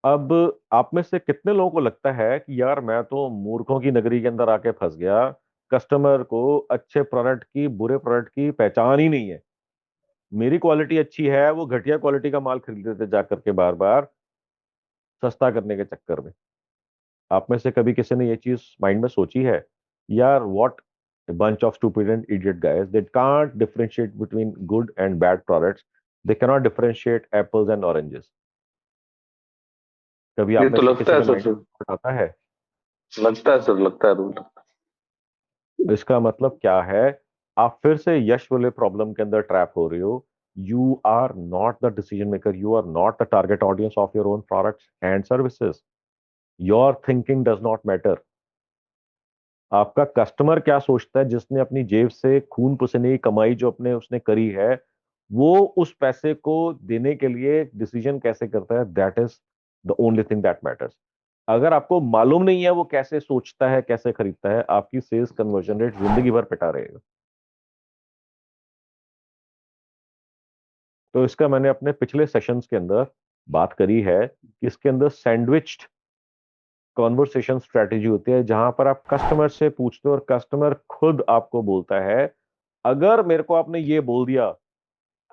अब आप में से कितने लोगों को लगता है कि यार मैं तो मूर्खों की नगरी के अंदर आके फंस गया, कस्टमर को अच्छे प्रोडक्ट की बुरे प्रोडक्ट की पहचान ही नहीं है, मेरी क्वालिटी अच्छी है, वो घटिया क्वालिटी का माल खरीद लेते जा करके बार बार सस्ता करने के चक्कर में। आप में से कभी किसी ने ये चीज माइंड में सोची है? यार what bunch of stupid and idiot guys, they can't differentiate between good and bad products, they cannot differentiate apples and oranges। कभी ये आप में तो से लगता किसी है के सर, माइंड में आता है? लगता है सर, लगता है रूल। इसका मतलब क्या है? आप फिर से यश वाले प्रॉब्लम के अंदर ट्रैप हो रहे हो। You are not the decision maker, you are not the target audience of your own products and services. Your thinking does not matter. आपका कस्टमर क्या सोचता है, जिसने अपनी जेब से खून पसीने की कमाई जो अपने उसने करी है, वो उस पैसे को देने के लिए डिसीजन कैसे करता है, that is the only thing that matters. अगर आपको मालूम नहीं है वो कैसे सोचता है कैसे खरीदता है, आपकी सेल्स कन्वर्जन रेट जिंदगी भर पिटा रहेगा। तो इसका मैंने अपने पिछले सेशंस के अंदर बात करी है कि इसके अंदर सैंडविच्ड कॉन्वर्सेशन स्ट्रेटेजी होती है, जहां पर आप कस्टमर से पूछते हो और कस्टमर खुद आपको बोलता है, अगर मेरे को आपने ये बोल दिया,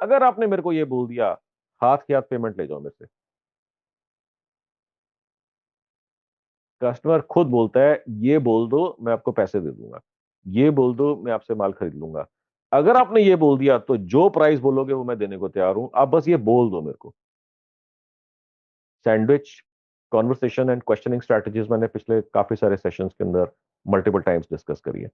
अगर आपने मेरे को ये बोल दिया, हाथ के हाथ पेमेंट ले जाओ मेरे से। कस्टमर खुद बोलता है, ये बोल दो मैं आपको पैसे दे दूंगा, ये बोल दो मैं आपसे माल खरीद लूंगा। अगर आपने ये बोल दिया तो जो प्राइस बोलोगे वो मैं देने को तैयार हूं, आप बस ये बोल दो मेरे को। Sandwich conversation and questioning strategies मैंने पिछले काफी सारे सेशंस के अंदर मल्टीपल टाइम्स डिस्कस करी है।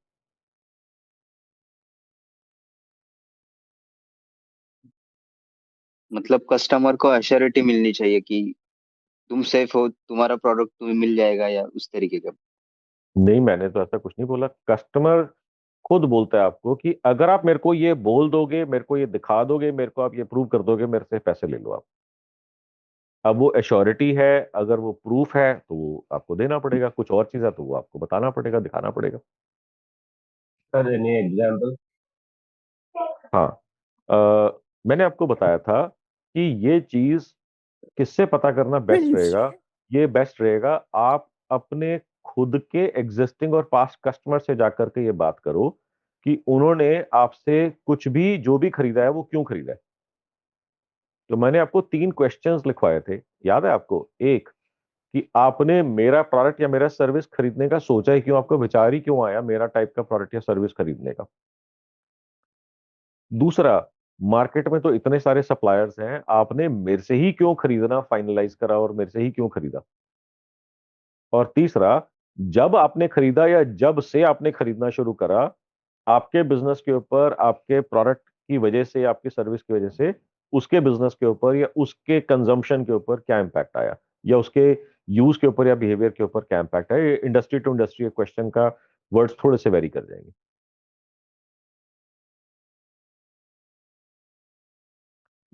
मतलब कस्टमर को अश्योरिटी मिलनी चाहिए कि तुम सेफ हो, तुम्हारा प्रोडक्ट तुम्हें मिल जाएगा, या उस तरीके का? नहीं, मैंने तो ऐसा कुछ नहीं बोला। कस्टमर खुद बोलता है आपको कि अगर आप मेरे को ये बोल दोगे, मेरे को ये दिखा दोगे, मेरे को आप ये प्रूव कर दोगे, मेरे से पैसे ले लो आप। अब वो एश्योरिटी है, अगर वो प्रूफ है तो वो आपको देना पड़ेगा, कुछ और चीज है तो वो आपको बताना पड़ेगा, दिखाना पड़ेगा। Sir any example? हाँ, मैंने आपको बताया था कि ये चीज किससे पता करना बेस्ट रहेगा। ये बेस्ट रहेगा आप अपने खुद के एग्जिस्टिंग और पास्ट कस्टमर से जाकर के ये बात करो कि उन्होंने आपसे कुछ भी जो भी खरीदा है वो क्यों खरीदा है। तो मैंने आपको 3 क्वेश्चंस लिखवाए थे, याद है आपको? एक, कि आपने मेरा प्रोडक्ट या मेरा सर्विस खरीदने का सोचा ही क्यों, आपको विचार ही क्यों आया मेरा टाइप का प्रोडक्ट या सर्विस खरीदने का। दूसरा, मार्केट में तो इतने सारे सप्लायर्स हैं, आपने मेरे से ही क्यों खरीदना फाइनलाइज करा और मेरे से ही क्यों खरीदा। और तीसरा, जब आपने खरीदा या जब से आपने खरीदना शुरू करा, आपके बिजनेस के ऊपर, आपके प्रोडक्ट की वजह से, आपकी सर्विस की वजह से उसके बिजनेस के ऊपर या उसके कंजम्पशन के ऊपर क्या इंपैक्ट आया, या उसके यूज के ऊपर या बिहेवियर के ऊपर क्या इंपैक्ट आया। इंडस्ट्री टू इंडस्ट्री क्वेश्चन का वर्ड्स थोड़े से वेरी कर जाएंगे।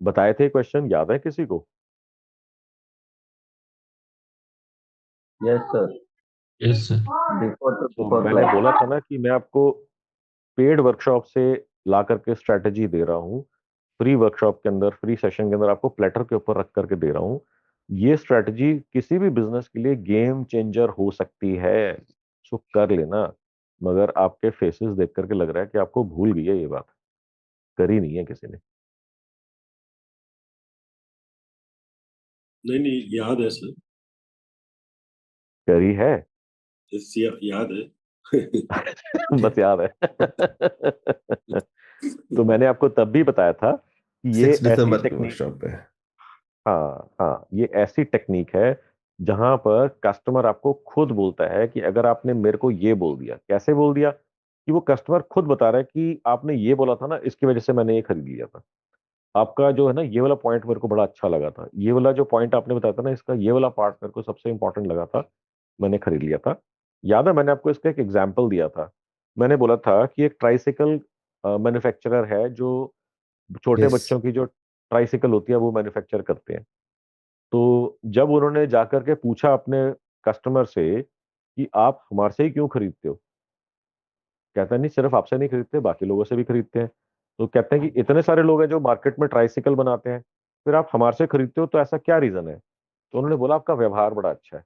बताए थे क्वेश्चन, याद है किसी को? Yes sir. Yes sir. Before two तो बिफोर मैंने क्लास। बोला था ना कि मैं आपको पेड वर्कशॉप से ला करके स्ट्रेटेजी दे रहा हूँ, फ्री वर्कशॉप के अंदर, फ्री सेशन के अंदर आपको प्लेटर के ऊपर रख करके दे रहा हूँ। ये स्ट्रेटजी किसी भी बिजनेस के लिए गेम चेंजर हो सकती है, सो कर लेना। मगर आपके फेसेस देख करके लग रहा है कि आपको भूल गई है ये बात, करी नहीं है किसी ने। नहीं नहीं, याद है सर। करी है? याद है। बस याद है। तो मैंने आपको तब भी बताया था कि ये 6 ऐसी दिसंबर की टेक्निक, वर्कशॉप पे। हाँ हाँ, ये ऐसी टेक्निक है जहां पर कस्टमर आपको खुद बोलता है कि अगर आपने मेरे को ये बोल दिया। कैसे बोल दिया? कि वो कस्टमर खुद बता रहा है कि आपने ये बोला था ना, इसकी वजह से मैंने ये खरीद लिया था। आपका जो है ना ये वाला पॉइंट मेरे को बड़ा अच्छा लगा था, ये वाला जो पॉइंट आपने बताया था ना, इसका ये वाला पार्ट मेरे को सबसे इंपॉर्टेंट लगा था। मैंने खरीद लिया था। याद है मैंने आपको इसका एक एग्जाम्पल दिया था। मैंने बोला था कि एक ट्राइसिकल मैन्युफैक्चरर है जो छोटे यस बच्चों की जो ट्राइसिकल होती है वो मैन्युफैक्चर करते हैं। तो जब उन्होंने जाकर के पूछा अपने कस्टमर से कि आप हमारे से ही क्यों खरीदते हो, कहता है नहीं सिर्फ आपसे नहीं खरीदते, बाकी लोगों से भी खरीदते हैं। तो कहते हैं कि इतने सारे लोग हैं जो मार्केट में ट्राइसिकल बनाते हैं, फिर आप हमारे से खरीदते हो, तो ऐसा क्या रीजन है? तो उन्होंने बोला आपका व्यवहार बड़ा अच्छा है।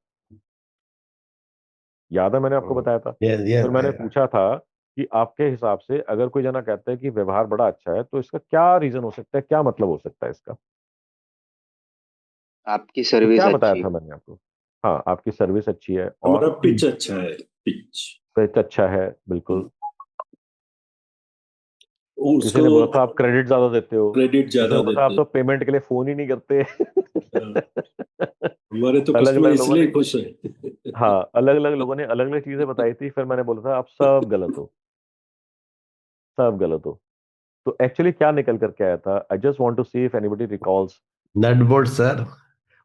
याद है मैंने आपको बताया था। यस फिर मैंने यस पूछा था कि आपके हिसाब से अगर कोई जना कहता है कि व्यवहार बड़ा अच्छा है, तो इसका क्या रीजन हो सकता है, क्या मतलब हो सकता है इसका? आपकी तो सर्विस क्या बताया अच्छी था है। मैंने आपको? हाँ, आपकी सर्विस अच्छी है हमारा और पिच अच्छा है, पिच। पिच अच्छा है, बिल्कुल। किसी उसको ने बोला था आप क्रेडिट ज्यादा देते हो। क्रेडिट किसी ज्यादा ने बोला था आप देते तो पेमेंट के लिए फोन ही नहीं करते। हैं। हमारे तो अलग कस्टमर अलग लोगों इसलिए ने, ही खुश है। हाँ अलग अलग लोगों ने अलग अलग चीजें बताई थी। फिर मैंने बोला था आप सब गलत हो, सब गलत हो। तो एक्चुअली क्या निकल करके आया था, I just want to see if anybody recalls. Nut bolt sir,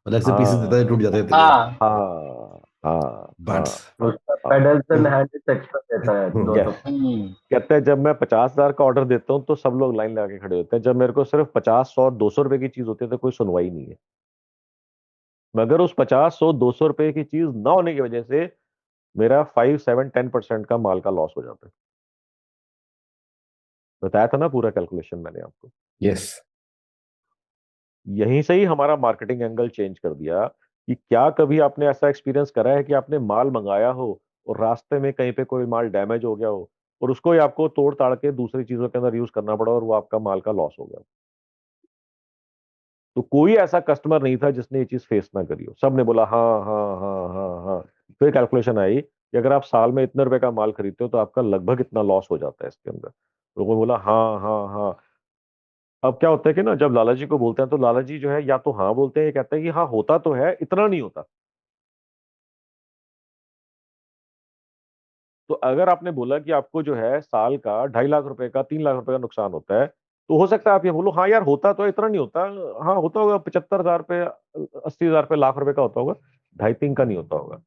अलग से पीसेस देता है, हाँ टूट जाते थे वो हाँ, हाँ हाँ बट्स। हाँ उसका हाँ। पेडल्स एंड हैंडल्स एक्स्ट्रा देता है दो यस, तो। कहते हैं जब मैं 50,000 का ऑर्डर देता हूँ तो सब लोग लाइन लगा के खड़े होते हैं, जब मेरे को सिर्फ 50, 100, 200 रुपए की चीज होती है तो कोई सुनवाई नहीं है। मगर उस 50, 100, 200 रुपए की चीज ना होने की वजह से मेरा 5, 7, 10% का माल का लॉस हो जाता है। बताया था ना पूरा कैलकुलेशन मैंने आपको। यस यहीं से ही हमारा मार्केटिंग एंगल चेंज कर दिया कि क्या कभी आपने ऐसा एक्सपीरियंस करा है कि आपने माल मंगाया हो और रास्ते में कहीं पे कोई माल डैमेज हो गया हो और उसको ही आपको तोड़ ताड़ के दूसरी चीजों के अंदर यूज करना पड़ा और वो आपका माल का लॉस हो गया? तो कोई ऐसा कस्टमर नहीं था जिसने ये चीज फेस ना करी हो, सब ने बोला हाँ हाँ हाँ हाँ हाँ। फिर कैलकुलेशन आई कि अगर आप साल में इतने रुपए का माल खरीदते हो तो आपका लगभग इतना लॉस हो जाता है इसके अंदर। लोगों ने बोला हाँ हाँ हाँ। अब क्या होता है कि ना जब लाला जी को बोलते हैं तो लाला जी जो है या तो हाँ बोलते हैं, ये कहते हैं कि हाँ होता तो है, इतना नहीं होता। तो अगर आपने बोला कि आपको जो है साल का 2.5 लाख रुपए का, 3 लाख रुपए का नुकसान होता है, तो हो सकता है आप ये बोलो हाँ यार होता तो है, इतना नहीं होता। हाँ होता होगा 75,000 रुपये, 80,000 रुपये, लाख रुपए का होता होगा, ढाई तीन का नहीं होता होगा।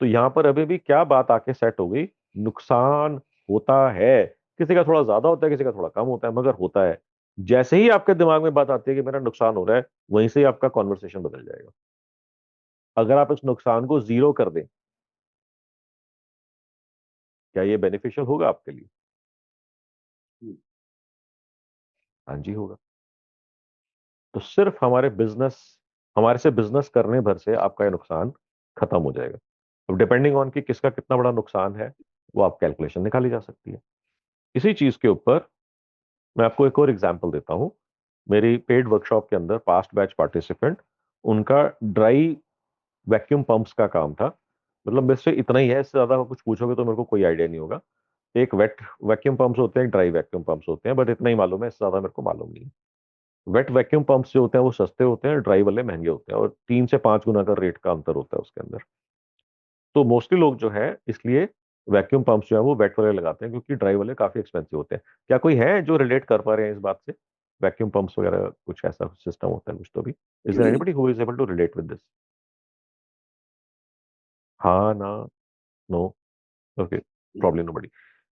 तो यहाँ पर अभी भी क्या बात आके सेट हो गई, नुकसान होता है। किसी का थोड़ा ज्यादा होता है, किसी का थोड़ा कम होता है, मगर होता है। जैसे ही आपके दिमाग में बात आती है कि मेरा नुकसान हो रहा है, वहीं से ही आपका कॉन्वर्सेशन बदल जाएगा। अगर आप इस नुकसान को जीरो कर दें, क्या ये बेनिफिशियल होगा आपके लिए? हाँ जी होगा। तो सिर्फ हमारे से बिजनेस करने भर से आपका ये नुकसान खत्म हो जाएगा। अब डिपेंडिंग ऑन कि किसका कितना बड़ा नुकसान है, वो आप कैलकुलेशन निकाली जा सकती है। इसी चीज के ऊपर मैं आपको एक और एग्जांपल देता हूं। मेरी पेड वर्कशॉप के अंदर पास्ट बैच पार्टिसिपेंट, उनका ड्राई वैक्यूम पंप्स का काम था। मतलब मेरे से इतना ही है, इससे ज्यादा कुछ पूछोगे तो मेरे को कोई आइडिया नहीं होगा। एक वेट वैक्यूम पंप्स होते हैं, ड्राई वैक्यूम पंप्स होते हैं, बट इतना ही मालूम है, इससे ज्यादा मेरे को मालूम नहीं है। वेट वैक्यूम पंप्स जो होते हैं वो सस्ते होते हैं, ड्राई वाले महंगे होते हैं, और 3 से 5 गुना का रेट का अंतर होता है उसके अंदर। तो मोस्टली लोग जो है इसलिए वैक्यूम पंप्स जो है वो वेट वाले लगाते हैं, क्योंकि ड्राई वाले काफी एक्सपेंसिव होते हैं। क्या कोई है जो रिलेट कर पा रहे हैं इस बात से? वैक्यूम पंप्स वगैरह कुछ ऐसा सिस्टम होता है कुछ तो भी। Is there anybody who is able to relate with this? हाँ ना? नो? Okay, problem nobody.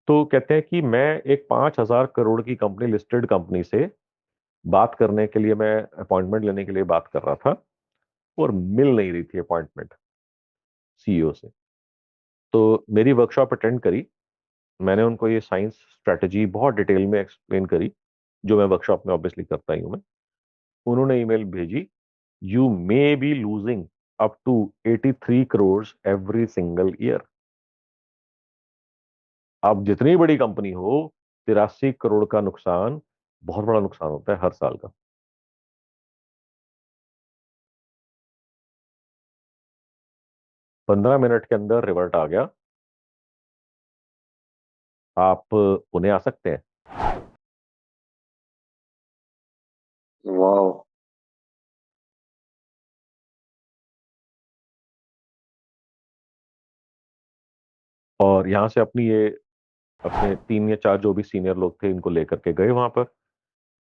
तो कहते हैं कि मैं एक 5,000 करोड़ की कंपनी, लिस्टेड कंपनी से बात करने के लिए, मैं अपॉइंटमेंट लेने के लिए बात कर रहा था और मिल नहीं रही थी अपॉइंटमेंट सीईओ से। तो मेरी वर्कशॉप अटेंड करी, मैंने उनको ये साइंस स्ट्रेटजी बहुत डिटेल में एक्सप्लेन करी, जो मैं वर्कशॉप में ऑब्वियसली करता ही हूं मैं। उन्होंने ईमेल भेजी, you may be losing up to 83 crore every single year. आप जितनी बड़ी कंपनी हो, 83 करोड़ का नुकसान बहुत बड़ा नुकसान होता है हर साल का। 15 मिनट के अंदर रिवर्ट आ गया। आप उन्हें आ सकते हैं। वाह। और यहाँ से अपने 3 या 4 जो भी सीनियर लोग थे, इनको लेकर के गए वहां पर।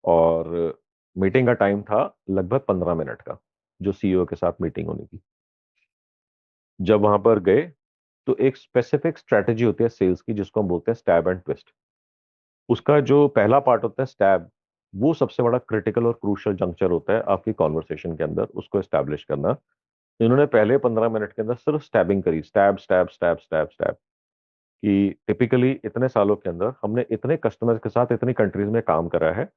और मीटिंग का टाइम था लगभग 15 मिनट का, जो सीईओ के साथ मीटिंग होनी थी। जब वहां पर गए तो एक स्पेसिफिक स्ट्रेटेजी होती है सेल्स की, जिसको हम बोलते हैं स्टैब एंड ट्विस्ट। उसका जो पहला पार्ट होता है स्टैब, वो सबसे बड़ा क्रिटिकल और क्रूशियल जंक्चर होता है आपकी कॉन्वर्सेशन के अंदर, उसको एस्टैब्लिश करना। इन्होंने पहले 15 मिनट के अंदर सिर्फ स्टैबिंग करी, stab stab stab stab stab. कि टिपिकली इतने सालों के अंदर हमने इतने कस्टमर्स के साथ इतनी कंट्रीज में काम करा है,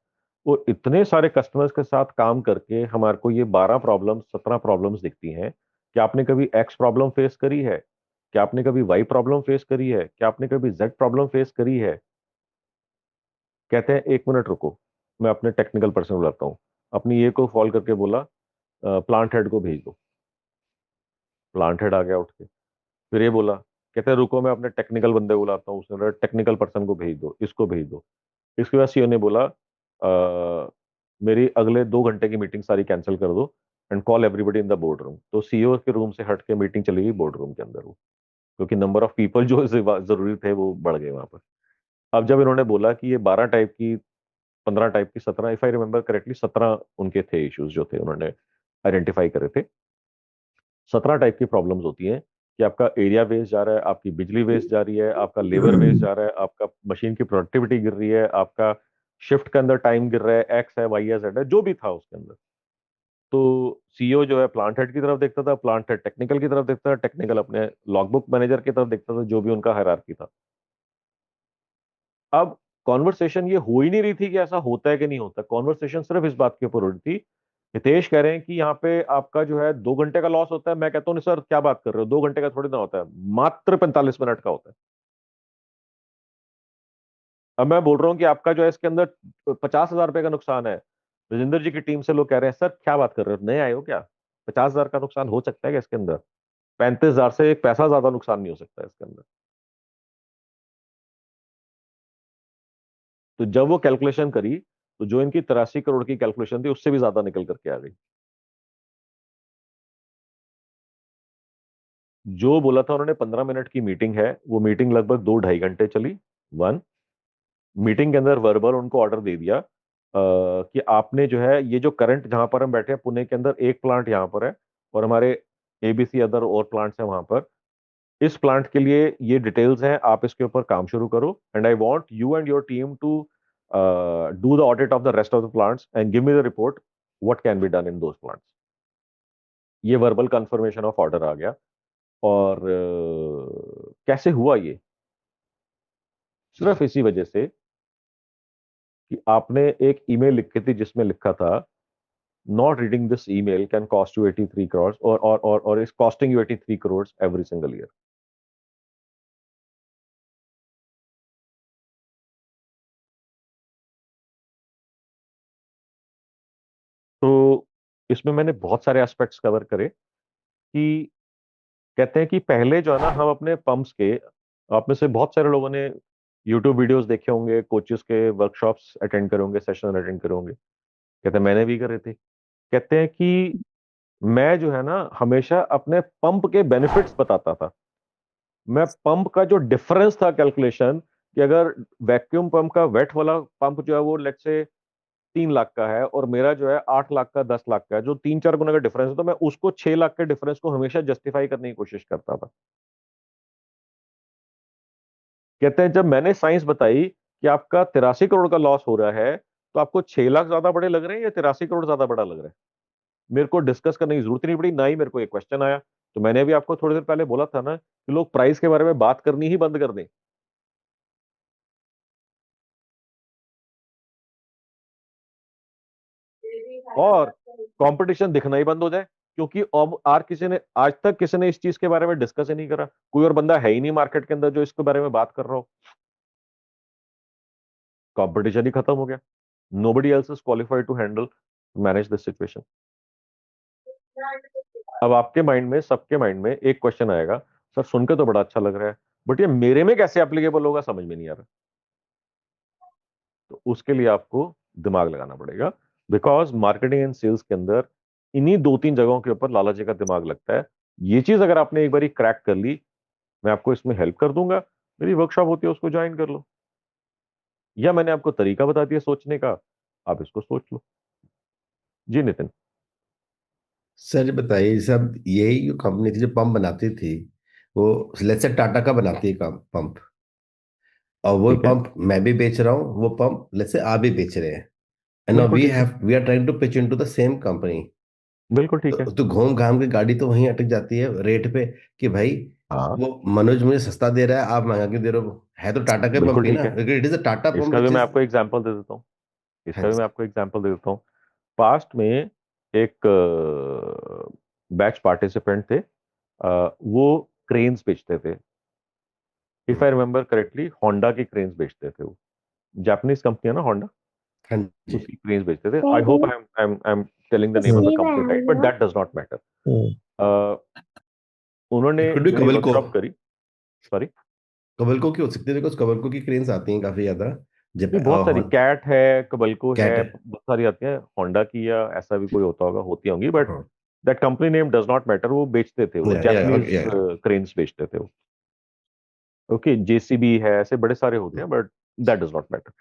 और इतने सारे कस्टमर्स के साथ काम करके हमारे को ये 12 प्रॉब्लम्स 17 प्रॉब्लम्स दिखती हैं। क्या आपने कभी एक्स प्रॉब्लम फेस करी है? क्या आपने कभी वाई प्रॉब्लम फेस करी है? क्या आपने कभी जेड प्रॉब्लम फेस करी है? कहते हैं 1 मिनट रुको, मैं अपने टेक्निकल पर्सन बुलाता हूँ। अपनी ये को कॉल करके बोला प्लांट हेड को भेज दो। प्लांट हेड आ गया उठ के। फिर ये बोला, कहते हैं रुको मैं अपने टेक्निकल बंदे बुलाता हूँ। उसने बोला टेक्निकल पर्सन को भेज दो, इसको भेज दो। इसके बाद सीईओ ने बोला मेरी अगले 2 घंटे की मीटिंग सारी कैंसिल कर दो and call everybody in the board room. तो सीईओ के रूम से हट के मीटिंग चली गई बोर्ड रूम के अंदर वो, क्योंकि नंबर ऑफ पीपल जो जरूरी थे वो बढ़ गए वहां पर। अब जब इन्होंने बोला कि ये 12 टाइप की, 15 टाइप की, 17, इफ आई रिमेंबर करेक्टली 17 उनके थे इश्यूज जो थे उन्होंने आइडेंटिफाई करे थे। 17 टाइप की प्रॉब्लम्स होती हैं कि आपका एरिया वेस्ट जा रहा है, आपकी बिजली वेस्ट जा रही है, आपका लेबर वेस्ट जा रहा है, आपका मशीन की प्रोडक्टिविटी गिर रही है, आपका शिफ्ट के अंदर टाइम गिर रहा है, एक्स है वाई है जेड है, जो भी था उसके अंदर। तो सीईओ जो है प्लांट हेड की तरफ देखता था, प्लांट हेड टेक्निकल की तरफ देखता था, टेक्निकल अपने लॉगबुक मैनेजर की तरफ देखता था, जो भी उनका हायरार्की था। अब कॉन्वर्सेशन ये हो ही नहीं रही थी कि ऐसा होता है कि नहीं होता। कॉन्वर्सेशन सिर्फ इस बात के ऊपर हो रही थी, हितेश कह रहे हैं कि यहाँ पे आपका जो है 2 घंटे का लॉस होता है। मैं कहता हूँ नहीं सर, क्या बात कर रहे हो, 2 घंटे का थोड़ी ना होता है, मात्र 45 मिनट का होता है। अब मैं बोल रहा हूँ कि आपका जो है इसके अंदर 50,000 रुपए का नुकसान है। राजेंद्र जी की टीम से लोग कह रहे हैं सर क्या बात कर रहे हो, नए आए हो क्या? 50,000 का नुकसान हो सकता है क्या इसके अंदर? 35,000 से एक पैसा ज्यादा नुकसान नहीं हो सकता है इसके अंदर। तो जब वो कैलकुलेशन करी, तो जो इनकी 83 करोड़ की कैलकुलेशन थी उससे भी ज्यादा निकल करके आ गई। जो बोला था उन्होंने 15 मिनट की मीटिंग है, वो मीटिंग लगभग 2 ढाई घंटे चली। वन, मीटिंग के अंदर वर्बल उनको ऑर्डर दे दिया कि आपने जो है ये जो करंट जहां पर हम बैठे हैं पुणे के अंदर, एक प्लांट यहाँ पर है और हमारे एबीसी अदर और प्लांट्स हैं वहां पर। इस प्लांट के लिए ये डिटेल्स हैं, आप इसके ऊपर काम शुरू करो and I want you and your team to do the audit of the rest of the plants and give me the report what can be done in those plants. ये वर्बल कंफर्मेशन ऑफ ऑर्डर आ गया। और कैसे हुआ ये? सिर्फ इसी वजह से कि आपने एक ईमेल लिखी थी जिसमें लिखा था not reading this email can cost you 83 crore, और is costing you 83 crore every single year. तो इसमें मैंने बहुत सारे एस्पेक्ट्स कवर करे कि कहते हैं कि पहले जो है ना हम अपने पंप्स के, आप में से बहुत सारे लोगों ने यूट्यूब वीडियोस देखे होंगे, कोचेस के वर्कशॉप्स अटेंड करे होंगे, सेशन अटेंड करे होंगे। कहते हैं मैंने भी करे थे। कहते हैं कि मैं जो है ना हमेशा अपने पंप के बेनिफिट्स बताता था। मैं पंप का जो डिफरेंस था कैलकुलेशन, कि अगर वैक्यूम पंप का वेट वाला पंप जो है वो लेट से 3 लाख का है और मेरा जो है 8 लाख का 10 लाख का है, जो 3-4 गुना का डिफरेंस है, तो मैं उसको 6 लाख के डिफरेंस को हमेशा जस्टिफाई करने की कोशिश करता था। कहते हैं जब मैंने साइंस बताई कि आपका 83 करोड़ का लॉस हो रहा है, तो आपको 6 लाख ज्यादा बड़े लग रहे हैं या 83 करोड़ ज्यादा बड़ा लग रहा है? मेरे को डिस्कस करने की जरूरत ही नहीं पड़ी, ना ही मेरे को एक क्वेश्चन आया। तो मैंने अभी आपको थोड़ी देर पहले बोला था ना कि लोग प्राइस के बारे में बात करनी ही बंद कर दें। और कंपटीशन दिखना ही बंद हो जाए, क्योंकि अब आर किसी ने आज तक किसी ने इस चीज के बारे में डिस्कस ही नहीं करा। कोई और बंदा है ही नहीं मार्केट के अंदर जो इसके बारे में बात कर रहा हो। कंपटीशन ही खत्म हो गया। Nobody else is qualified to handle manage this situation. अब आपके माइंड में, सबके माइंड में एक क्वेश्चन आएगा, सर सुनकर तो बड़ा अच्छा लग रहा है, बट ये मेरे में कैसे एप्लीकेबल होगा, समझ में नहीं आ रहा। तो उसके लिए आपको दिमाग लगाना पड़ेगा, बिकॉज मार्केटिंग एंड सेल्स के अंदर इन्हीं 2-3 जगहों के ऊपर लाला जी का दिमाग लगता है। ये चीज अगर आपने एक बार क्रैक कर ली, मैं आपको इसमें हेल्प कर दूंगा। मेरी वर्कशॉप होती है, उसको ज्वाइन कर लो, या मैंने आपको तरीका बता दिया सोचने का, आप इसको सोच लो। जी नितिन। सर ये बताइए, सब यही जो कंपनी थी जो पंप बनाती थी, वो लेट्स से टाटा का बनाती है काम पंप, और वो ठीक है, पंप मैं भी बेच रहा हूँ, वो पंप लेट्स से आप भी बेच रहे हैं, एंड नाउ बिल्कुल ठीक है, we are trying to pitch into the same company. बिल्कुल ठीक है। तो घूम घाम के गाड़ी तो वहीं अटक जाती है रेट पे, कि भाई हाँ, वो मनोज मुझे सस्ता दे रहा है, आप महंगा क्यों दे रहे हो? है तो टाटा के बिल्कुल पंप ही ठीक ना, है। It is a Tata pump इसका भी विच मैं इज। आपको एग्जांपल दे देता हूँ। हाँ इसका भी जी। मैं आपको एग्जांपल दे देता हूँ। पास्ट में एक बैच पार्टिसिपेंट थे, वो क्रेन्स बेचते थे। If I remember correctly, Honda की क्रेन्स बेचते थे वो। जापानीज कंपनी है ना होंडा, हाँ जी। उसकी क्रेन्स बेचते थे। I hope I am telling the name of the company right, but that does not matter. उन्होंने इट कुड बी मेरी कबल्को। वर्कशॉप करी। सॉरी। कबल्को की हो सकती है, बिकॉज कबल्को की क्रेन्स आती हैं काफी ज्यादा। जब नहीं, बहुत सारी कैट है, कबल्को है, कैट है। बहुत सारी आती है। होंडा की या ऐसा भी कोई होता होगा, होती होंगी, बट हाँ। That company name does not matter. वो बेचते थे, वो जापानीज या क्रेन्स बेचते थे वो। ओके, जेसीबी है, ऐसे बड़े सारे होते हैं, but that does not matter.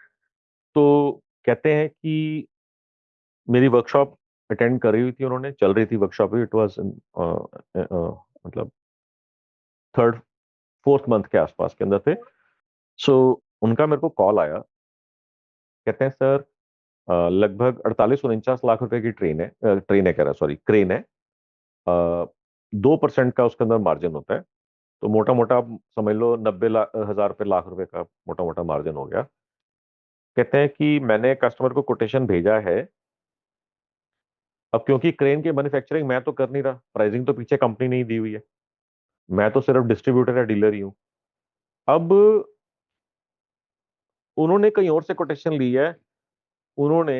तो कहते हैं कि मेरी वर्कशॉप अटेंड कर रही हुई थी उन्होंने, चल रही थी वर्कशॉप। इट वाज मतलब थर्ड फोर्थ मंथ के आसपास के अंदर थे। सो उनका मेरे को कॉल आया। कहते हैं सर, लगभग 48-49 लाख रुपए की ट्रेन है कह रहा, सॉरी, क्रेन है। 2% का उसके अंदर मार्जिन होता है। तो मोटा मोटा आप समझ लो 90 हजार रुपये, लाख रुपए का मोटा मोटा मार्जिन हो गया। कहते हैं कि मैंने कस्टमर को कोटेशन भेजा है। अब क्योंकि क्रेन की मैन्युफैक्चरिंग मैं तो कर नहीं रहा, प्राइसिंग तो पीछे कंपनी ने ही दी हुई है, मैं तो सिर्फ डिस्ट्रीब्यूटर या डीलर ही हूं। अब उन्होंने कहीं और से कोटेशन ली है। उन्होंने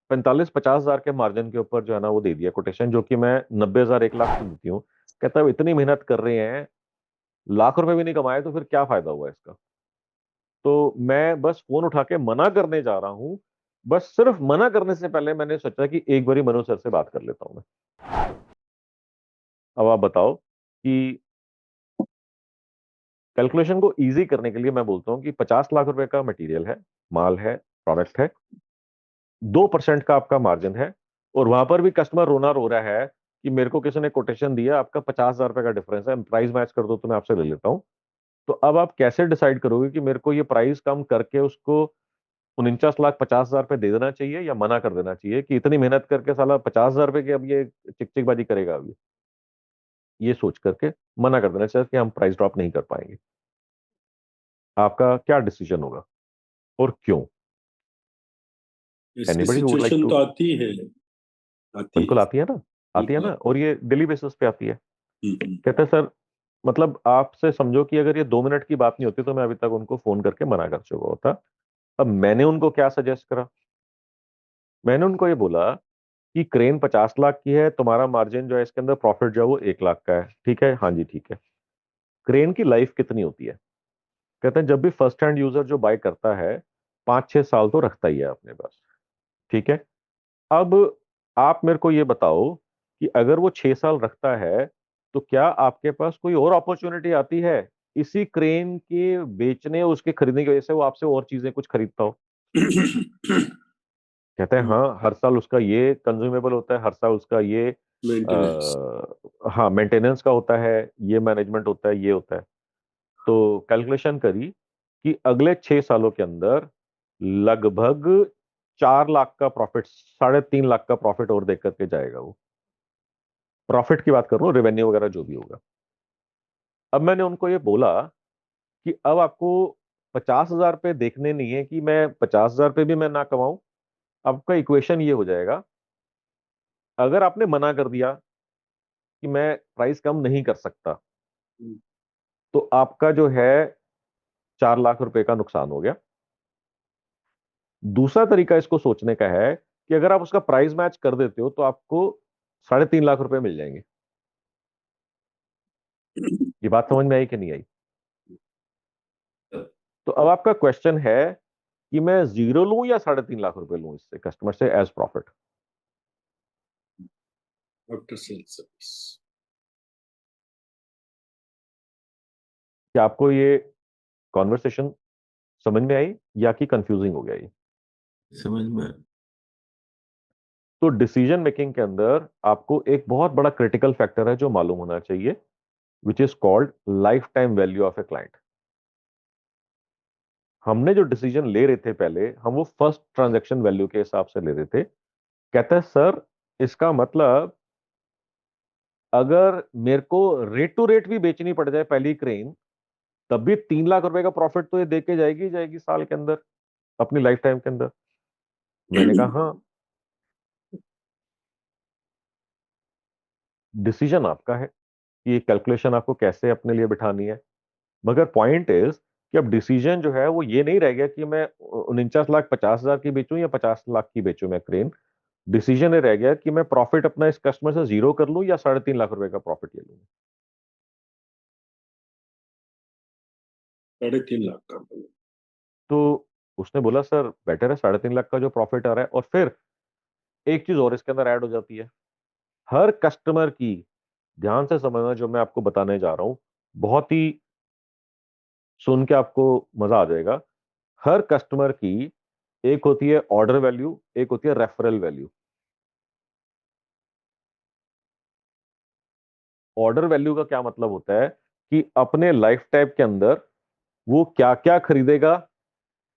45-50 हजार के मार्जिन के ऊपर जो है ना वो दे दिया कोटेशन, जो कि मैं 90 हजार 1 लाख की देती हूँ। कहता है इतनी मेहनत कर रहे हैं, लाख रुपए भी नहीं कमाए, तो फिर क्या फायदा हुआ इसका। तो मैं बस फोन उठा के मना करने जा रहा हूँ। बस सिर्फ मना करने से पहले मैंने सोचा कि एक बारी मनोज सर से बात कर लेता हूँ मैं। अब आप बताओ कि कैलकुलेशन को इजी करने के लिए मैं बोलता हूँ कि 50 लाख रुपए का मटेरियल है, माल है, प्रोडक्ट है, 2% का आपका मार्जिन है, और वहां पर भी कस्टमर रोना रो रहा है कि मेरे को किसी ने कोटेशन दिया, आपका 50 हजार रुपए का डिफरेंस है, प्राइस मैच कर दो तो मैं आपसे ले लेता हूँ। तो अब आप कैसे डिसाइड करोगे कि मेरे को ये प्राइस कम करके उसको 49,50,000 रुपए दे देना चाहिए या मना कर देना चाहिए, कि इतनी मेहनत करके साला 50 हजार रुपए की अब ये चिकचिकबाजी करेगा। अब ये सोच करके मना कर देना चाहिए कि हम प्राइस ड्रॉप नहीं कर पाएंगे। आपका क्या डिसीजन होगा और क्यों? इसकी anybody who would like situation to? तो आती है, आती बिल्कुल है। आती है ना, आती है बिल्कुल ना, आती और ये डेली बेसिस पे आती है। है। कहते हैं सर, मतलब आपसे समझो कि अगर ये 2 मिनट की बात नहीं होती तो मैं अभी तक उनको फोन करके मना कर चुका होता। अब मैंने उनको क्या सजेस्ट करा? मैंने उनको ये बोला कि क्रेन 50 लाख की है, तुम्हारा मार्जिन जो है इसके अंदर प्रॉफिट जो है वो 1 लाख का है, ठीक है? हाँ जी ठीक है। क्रेन की लाइफ कितनी होती है? कहते हैं जब भी फर्स्ट हैंड यूजर जो बाय करता है, 5-6 साल तो रखता ही है अपने पास, ठीक है? अब आप मेरे को ये बताओ कि अगर वो 6 साल रखता है, तो क्या आपके पास कोई और अपॉर्चुनिटी आती है इसी क्रेन के बेचने और उसके खरीदने की वजह से वो आपसे और चीजें कुछ खरीदता हो? कहते हैं हाँ, हर साल उसका ये कंज्यूमेबल होता है, हर साल उसका ये मेंटेनेंस। हाँ मेंटेनेंस का होता है, ये मैनेजमेंट होता है, ये होता है। तो कैलकुलेशन करी कि अगले 6 सालों के अंदर लगभग 4 लाख का प्रॉफिट, 3.5 लाख का प्रॉफिट और देख करके जाएगा वो। प्रॉफिट की बात कर रहा हूँ, रेवेन्यू वगैरह जो भी होगा। अब मैंने उनको ये बोला कि अब आपको 50 हजार रुपये देखने नहीं है कि मैं 50 हजार रुपये भी मैं ना कमाऊं। आपका इक्वेशन ये हो जाएगा, अगर आपने मना कर दिया कि मैं प्राइस कम नहीं कर सकता, तो आपका जो है 4 लाख रुपए का नुकसान हो गया। दूसरा तरीका इसको सोचने का है कि अगर आप उसका प्राइस मैच कर देते हो तो आपको 3.5 लाख रुपए मिल जाएंगे। ये बात समझ में आई कि नहीं आई? तो अब आपका क्वेश्चन है कि मैं जीरो लूं या 3.5 लाख रुपए लूं इससे कस्टमर से as profit. After sale service. क्या आपको ये कॉन्वर्सेशन समझ में आई या कि कंफ्यूजिंग हो गया ये? समझ में। तो डिसीजन मेकिंग के अंदर आपको एक बहुत बड़ा क्रिटिकल फैक्टर है जो मालूम होना चाहिए, which is called life time value of a client. हमने जो डिसीजन ले रहे थे पहले, हम वो फर्स्ट ट्रांजैक्शन वैल्यू के हिसाब से ले रहे थे। कहता है सर इसका मतलब अगर मेरे को रेट टू रेट भी बेचनी पड़ जाए पहली क्रेन, तब भी 3 लाख रुपए का प्रॉफिट तो ये दे के जाएगी साल के अंदर, अपनी लाइफ टाइम के अंदर। मैंने कहा हाँ, डिसीजन आपका है कि ये कैलकुलेशन आपको कैसे अपने लिए बिठानी है, मगर पॉइंट इज कि अब डिसीजन जो है वो ये नहीं रह गया कि मैं 49,50,000 की बेचूं या 50 लाख की बेचूं मैं क्रेन। डिसीजन ये रह गया कि मैं प्रॉफिट अपना इस कस्टमर से 0 कर लूं या 3.5 लाख रुपए का प्रॉफिट ले लूं। 3.5 लाख का। तो उसने बोला सर बेटर है 3.5 लाख का जो प्रॉफिट आ रहा है। और फिर एक चीज और इसके अंदर ऐड हो जाती है, हर कस्टमर की, ध्यान से समझना जो मैं आपको बताने जा रहा हूं, बहुत ही सुन के आपको मजा आ जाएगा। हर कस्टमर की एक होती है ऑर्डर वैल्यू, एक होती है रेफरल वैल्यू। ऑर्डर वैल्यू का क्या मतलब होता है कि अपने लाइफ टाइम के अंदर वो क्या क्या खरीदेगा,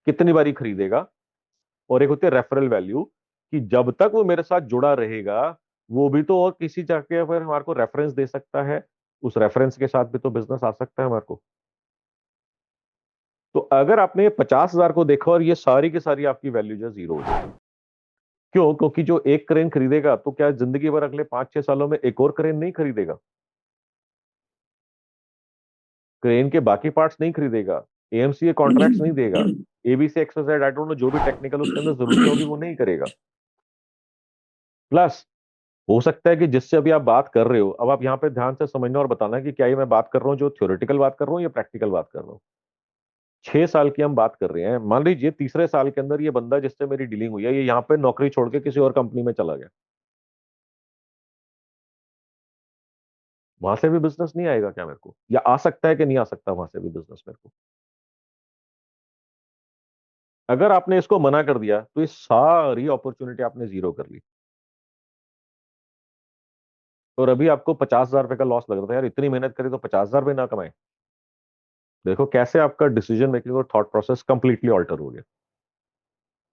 कितनी बारी खरीदेगा। और एक होती है रेफरल वैल्यू कि जब तक वो मेरे साथ जुड़ा रहेगा, वो भी तो और किसी जगह पर हमारे को रेफरेंस दे सकता है, उस रेफरेंस के साथ भी तो बिजनेस आ सकता है हमारे को। तो अगर आपने 50,000 को देखा और ये सारी की सारी आपकी वैल्यू जो 0 हो जाएगी। क्यों? क्योंकि जो एक क्रेन खरीदेगा तो क्या जिंदगी भर अगले 5-6 सालों में एक और क्रेन नहीं खरीदेगा? क्रेन के बाकी पार्ट्स नहीं खरीदेगा, एएमसीए कॉन्ट्रैक्ट्स नहीं देगा, ABC exercise I don't know जो भी टेक्निकल उसके अंदर जरूरतें होगी वो नहीं करेगा। प्लस हो सकता है कि जिससे अभी आप बात कर रहे हो, अब आप यहाँ पे ध्यान से समझना और बताना कि क्या ये मैं बात कर रहा हूँ जो थ्योरेटिकल बात कर रहा हूँ या प्रैक्टिकल बात कर रहा हूँ। 6 साल की हम बात कर रहे हैं, मान लीजिए तीसरे साल के अंदर ये बंदा जिससे मेरी डीलिंग हुई है, ये यहाँ पे नौकरी छोड़ के किसी और कंपनी में चला गया, वहां से भी बिजनेस नहीं आएगा क्या मेरे को? या आ सकता है कि नहीं आ सकता वहां से भी बिजनेस मेरे को? अगर आपने इसको मना कर दिया तो ये सारी अपॉर्चुनिटी आपने 0 कर ली। और अभी आपको 50,000 रुपए का लॉस लग रहा था, यार इतनी मेहनत करी तो 50,000 रुपए ना कमाए। देखो कैसे आपका डिसीजन मेकिंग और थॉट प्रोसेस कंप्लीटली ऑल्टर हो गया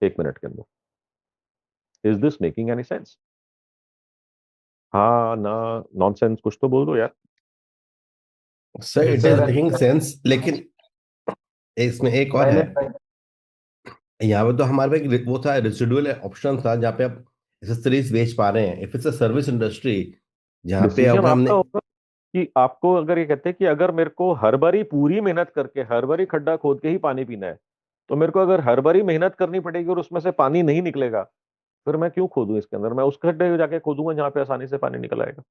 1 मिनट के अंदर। Is this making any sense? हाँ ना, नॉनसेंस कुछ तो बोल दो यार। Sir it is making sense, लेकिन इसमें एक और है। यहाँ पे तो हमारे पे वो था, रेसिडुअल ऑप्शन था जहाँ पे आप एक्सेसरीज बेच पा रहे हैं। If it's a service industry जहाँ पे डिसीजन अगर हमने आपका होगा कि आपको अगर ये कहते हैं कि अगर मेरे को हर बारी पूरी मेहनत करके हर बारी खड्डा खोद के ही पानी पीना है, तो मेरे को अगर हर बारी मेहनत करनी पड़ेगी और उसमें से पानी नहीं निकलेगा, फिर मैं क्यों खोदूं इसके अंदर? मैं उस खड्डे में जाके खोदूंगा जहां पे आसानी से पानी निकल आएगा,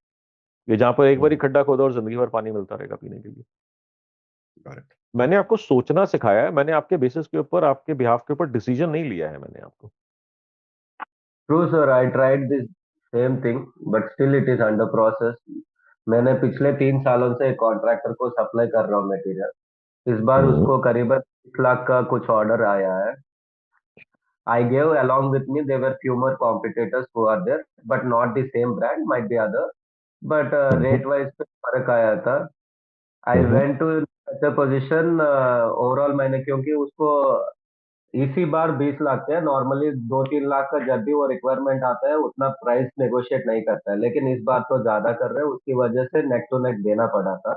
ये जहां पर एक बारी खड्डा खोदा और जिंदगी भर पानी मिलता रहेगा पीने के लिए। मैंने आपको सोचना सिखाया है, मैंने आपके बेसिस के ऊपर, आपके बिहाफ के ऊपर डिसीजन नहीं लिया है मैंने आपको। True, sir. I tried this same thing, but still it is under process. मैंने पिछले 3 सालों से एक कॉन्ट्रैक्टर को सप्लाई कर रहा हूँ मटेरियल। इस बार उसको करीबन 1 लाख का कुछ ऑर्डर आया है। I gave along with me there were few more competitors who are there, but not the same brand, might be other. But rate wise पे फर्क आया था। I went to such a position, overall मैंने, क्योंकि उसको इसी बार 20 लाख है, normally 2-3 lakh का जब भी वो रिक्वायरमेंट आता है उतना प्राइस नेगोशिएट नहीं करता है, लेकिन इस बार तो ज्यादा कर रहे हैं, उसकी वजह से नेक टू नेक देना पड़ा था।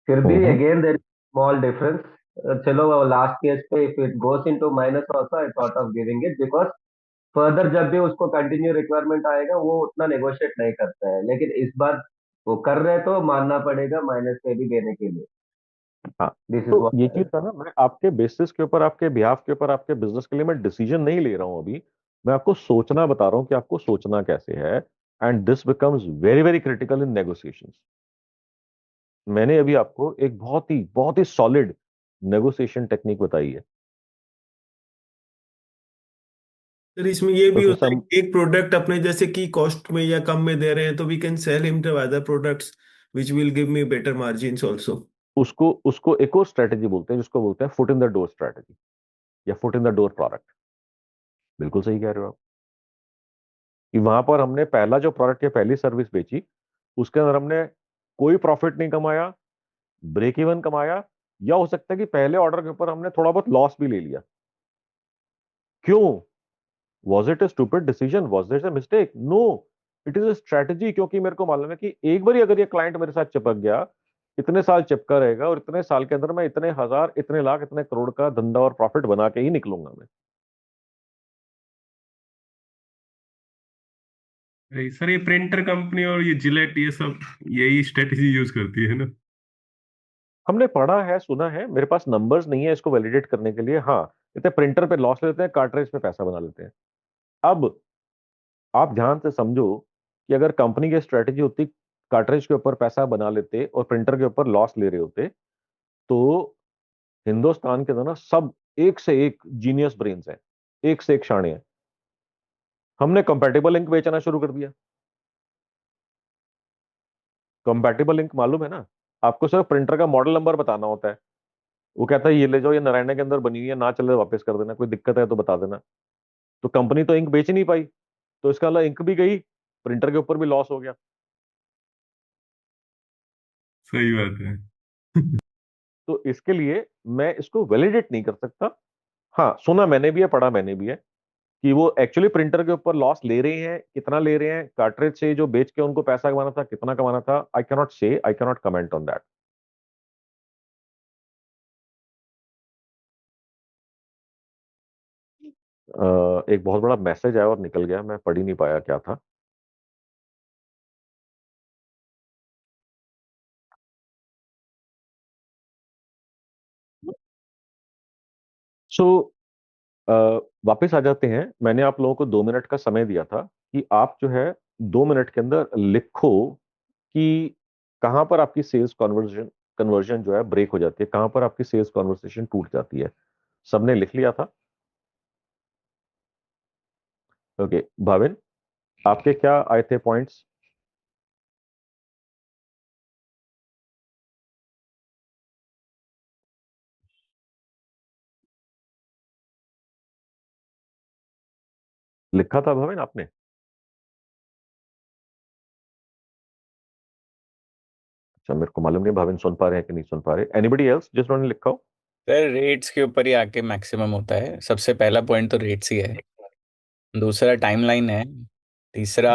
फिर भी अगेन देयर स्मॉल डिफरेंस। चलो लास्ट केस पे if it goes into minus also I thought of giving it, because further जब भी उसको कंटिन्यू रिक्वायरमेंट आएगा वो उतना नेगोशिएट नहीं करता है, लेकिन इस बार वो कर रहे तो मानना पड़ेगा माइनस पे भी देने के लिए। हाँ, दिस इज तो व्हाट ये चीज था ना, मैं आपके बेसिस के ऊपर, आपके बिहाफ के ऊपर, आपके बिजनेस के लिए मैं डिसीजन नहीं ले रहा हूं अभी। मैं आपको सोचना बता रहा हूं कि आपको सोचना कैसे है। And this becomes very very critical in negotiations. मैंने अभी आपको एक बहुत ही सॉलिड नेगोशिएशन टेक्निक बताई है। सर इसमें ये तो भी जैसे होता है हम कि एक प्रोडक्ट अपने जैसे कि कॉस्ट में या कम में दे रहे हैं तो we can sell him to other products which will give me better margins also. उसको उसको एक और स्ट्रेटेजी बोलते हैं जिसको बोलते हैं foot in the door strategy या foot in the door product. बिल्कुल सही कह रहे हो आप। कि वहां पर हमने पहला जो प्रोडक्ट या पहली सर्विस बेची, उसके अंदर हमने कोई प्रॉफिट नहीं कमाया, ब्रेक इवन कमाया, या हो सकता है कि पहले ऑर्डर के ऊपर हमने थोड़ा बहुत लॉस भी ले लिया। क्यों? Was it a stupid decision? Was it a mistake? No, it is a strategy. क्योंकि मेरे को मालूम है कि एक बार अगर ये क्लाइंट मेरे साथ चिपक गया, इतने साल चिपका रहेगा, और इतने साल के अंदर मैं इतने हजार, इतने लाख, इतने करोड़ का धंधा और प्रॉफिट बना के ही निकलूंगा मैं। सर ये प्रिंटर कंपनी और ये जिलेट ये सब यही स्ट्रेटेजी यूज करती है ना? हमने पढ़ा है, सुना है, मेरे पास नंबर्स नहीं है इसको वैलिडेट करने के लिए। हाँ, कहते प्रिंटर पे लॉस लेते हैं, कार्ट्रिज पे पैसा बना लेते हैं। अब आप ध्यान से समझो कि अगर कंपनी की स्ट्रेटेजी होती कार्ट्रिज के ऊपर पैसा बना लेते और प्रिंटर के ऊपर लॉस ले रहे होते, तो हिंदुस्तान के अंदर ना सब एक से एक जीनियस ब्रेन्स हैं, एक से एक शाणे हैं। हमने कंपैटिबल इंक बेचना शुरू कर दिया। कंपैटिबल इंक मालूम है ना आपको? सिर्फ प्रिंटर का मॉडल नंबर बताना होता है। वो कहता है ये ले जाओ, ये नारायणा के अंदर बनी हुई है, ना चले वापस कर देना, कोई दिक्कत है तो बता देना। तो कंपनी तो इंक बेच नहीं पाई, तो इसका अलावा इंक भी गई, प्रिंटर के ऊपर भी लॉस हो गया। सही बात है। तो इसके लिए मैं इसको वैलिडेट नहीं कर सकता। हाँ, सुना मैंने भी है, पढ़ा मैंने भी है कि वो एक्चुअली प्रिंटर के ऊपर लॉस ले रहे हैं, कितना ले रहे हैं, कार्ट्रिज से जो बेच के उनको पैसा कमाना था, कितना कमाना था। I cannot say, I cannot comment on that. एक बहुत बड़ा मैसेज आया और निकल गया, मैं पढ़ ही नहीं पाया क्या था। सो वापस आ जाते हैं। मैंने आप लोगों को 2 मिनट का समय दिया था कि आप जो है 2 मिनट के अंदर लिखो कि कहां पर आपकी सेल्स कन्वर्जन कन्वर्जन जो है ब्रेक हो जाती है, कहां पर आपकी सेल्स कॉन्वर्सेशन टूट जाती है। सबने लिख लिया था? ओके भाविन, आपके क्या आए थे पॉइंट्स? लिखा था भाविन आपने? अच्छा, मेरे को मालूम नहीं भाविन सुन पा रहे हैं कि नहीं सुन पा रहे। एनीबडी एल्स जिन्होंने लिखा हो? सर रेट्स के ऊपर ही आके मैक्सिमम होता है। सबसे पहला पॉइंट तो रेट्स ही है, दूसरा टाइमलाइन है, तीसरा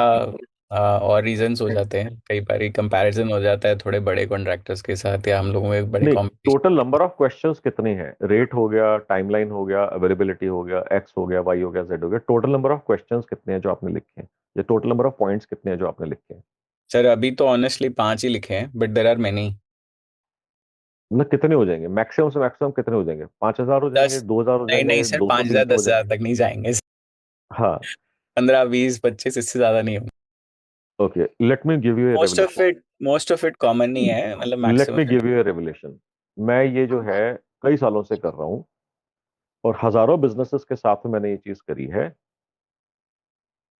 और रीजंस हो जाते हैं। कई बार कंपैरिजन हो जाता है थोड़े बड़े कॉन्ट्रैक्टर्स के साथ, या हम लोगों में बड़े नहीं, competition. Total number of questions कितने हैं? रेट हो गया, टाइमलाइन हो गया, अवेलेबिलिटी हो गया, एक्स हो गया, वाई हो गया, जेड हो गया। टोटल नंबर ऑफ क्वेश्चंस कितने हैं जो आपने लिखे हैं? या टोटल नंबर ऑफ पॉइंट्स कितने हैं जो आपने लिखे हैं? सर अभी तो ऑनेस्टली 5 ही लिखे हैं, बट देर आर मेनी। मतलब कितने हो जाएंगे? मैक्सिमम से मैक्सिमम कितने हो जाएंगे? 5,000 हो जाएंगे, 10। 2,000 हो नहीं नहीं जाएंगे, सर, 200, 5,000 300 हो 10,000 जाएंगे? तक नहीं जाएंगे। हाँ, 15 20 25 इससे ज्यादा नहीं होंगे। Okay, let me give U A revelation. Most of it common नहीं है, मतलब let me maximum. Give U A revelation. मैं ये जो है कई सालों से कर रहा हूं, और हजारों बिजनेसेस के साथ में मैंने ये चीज करी है।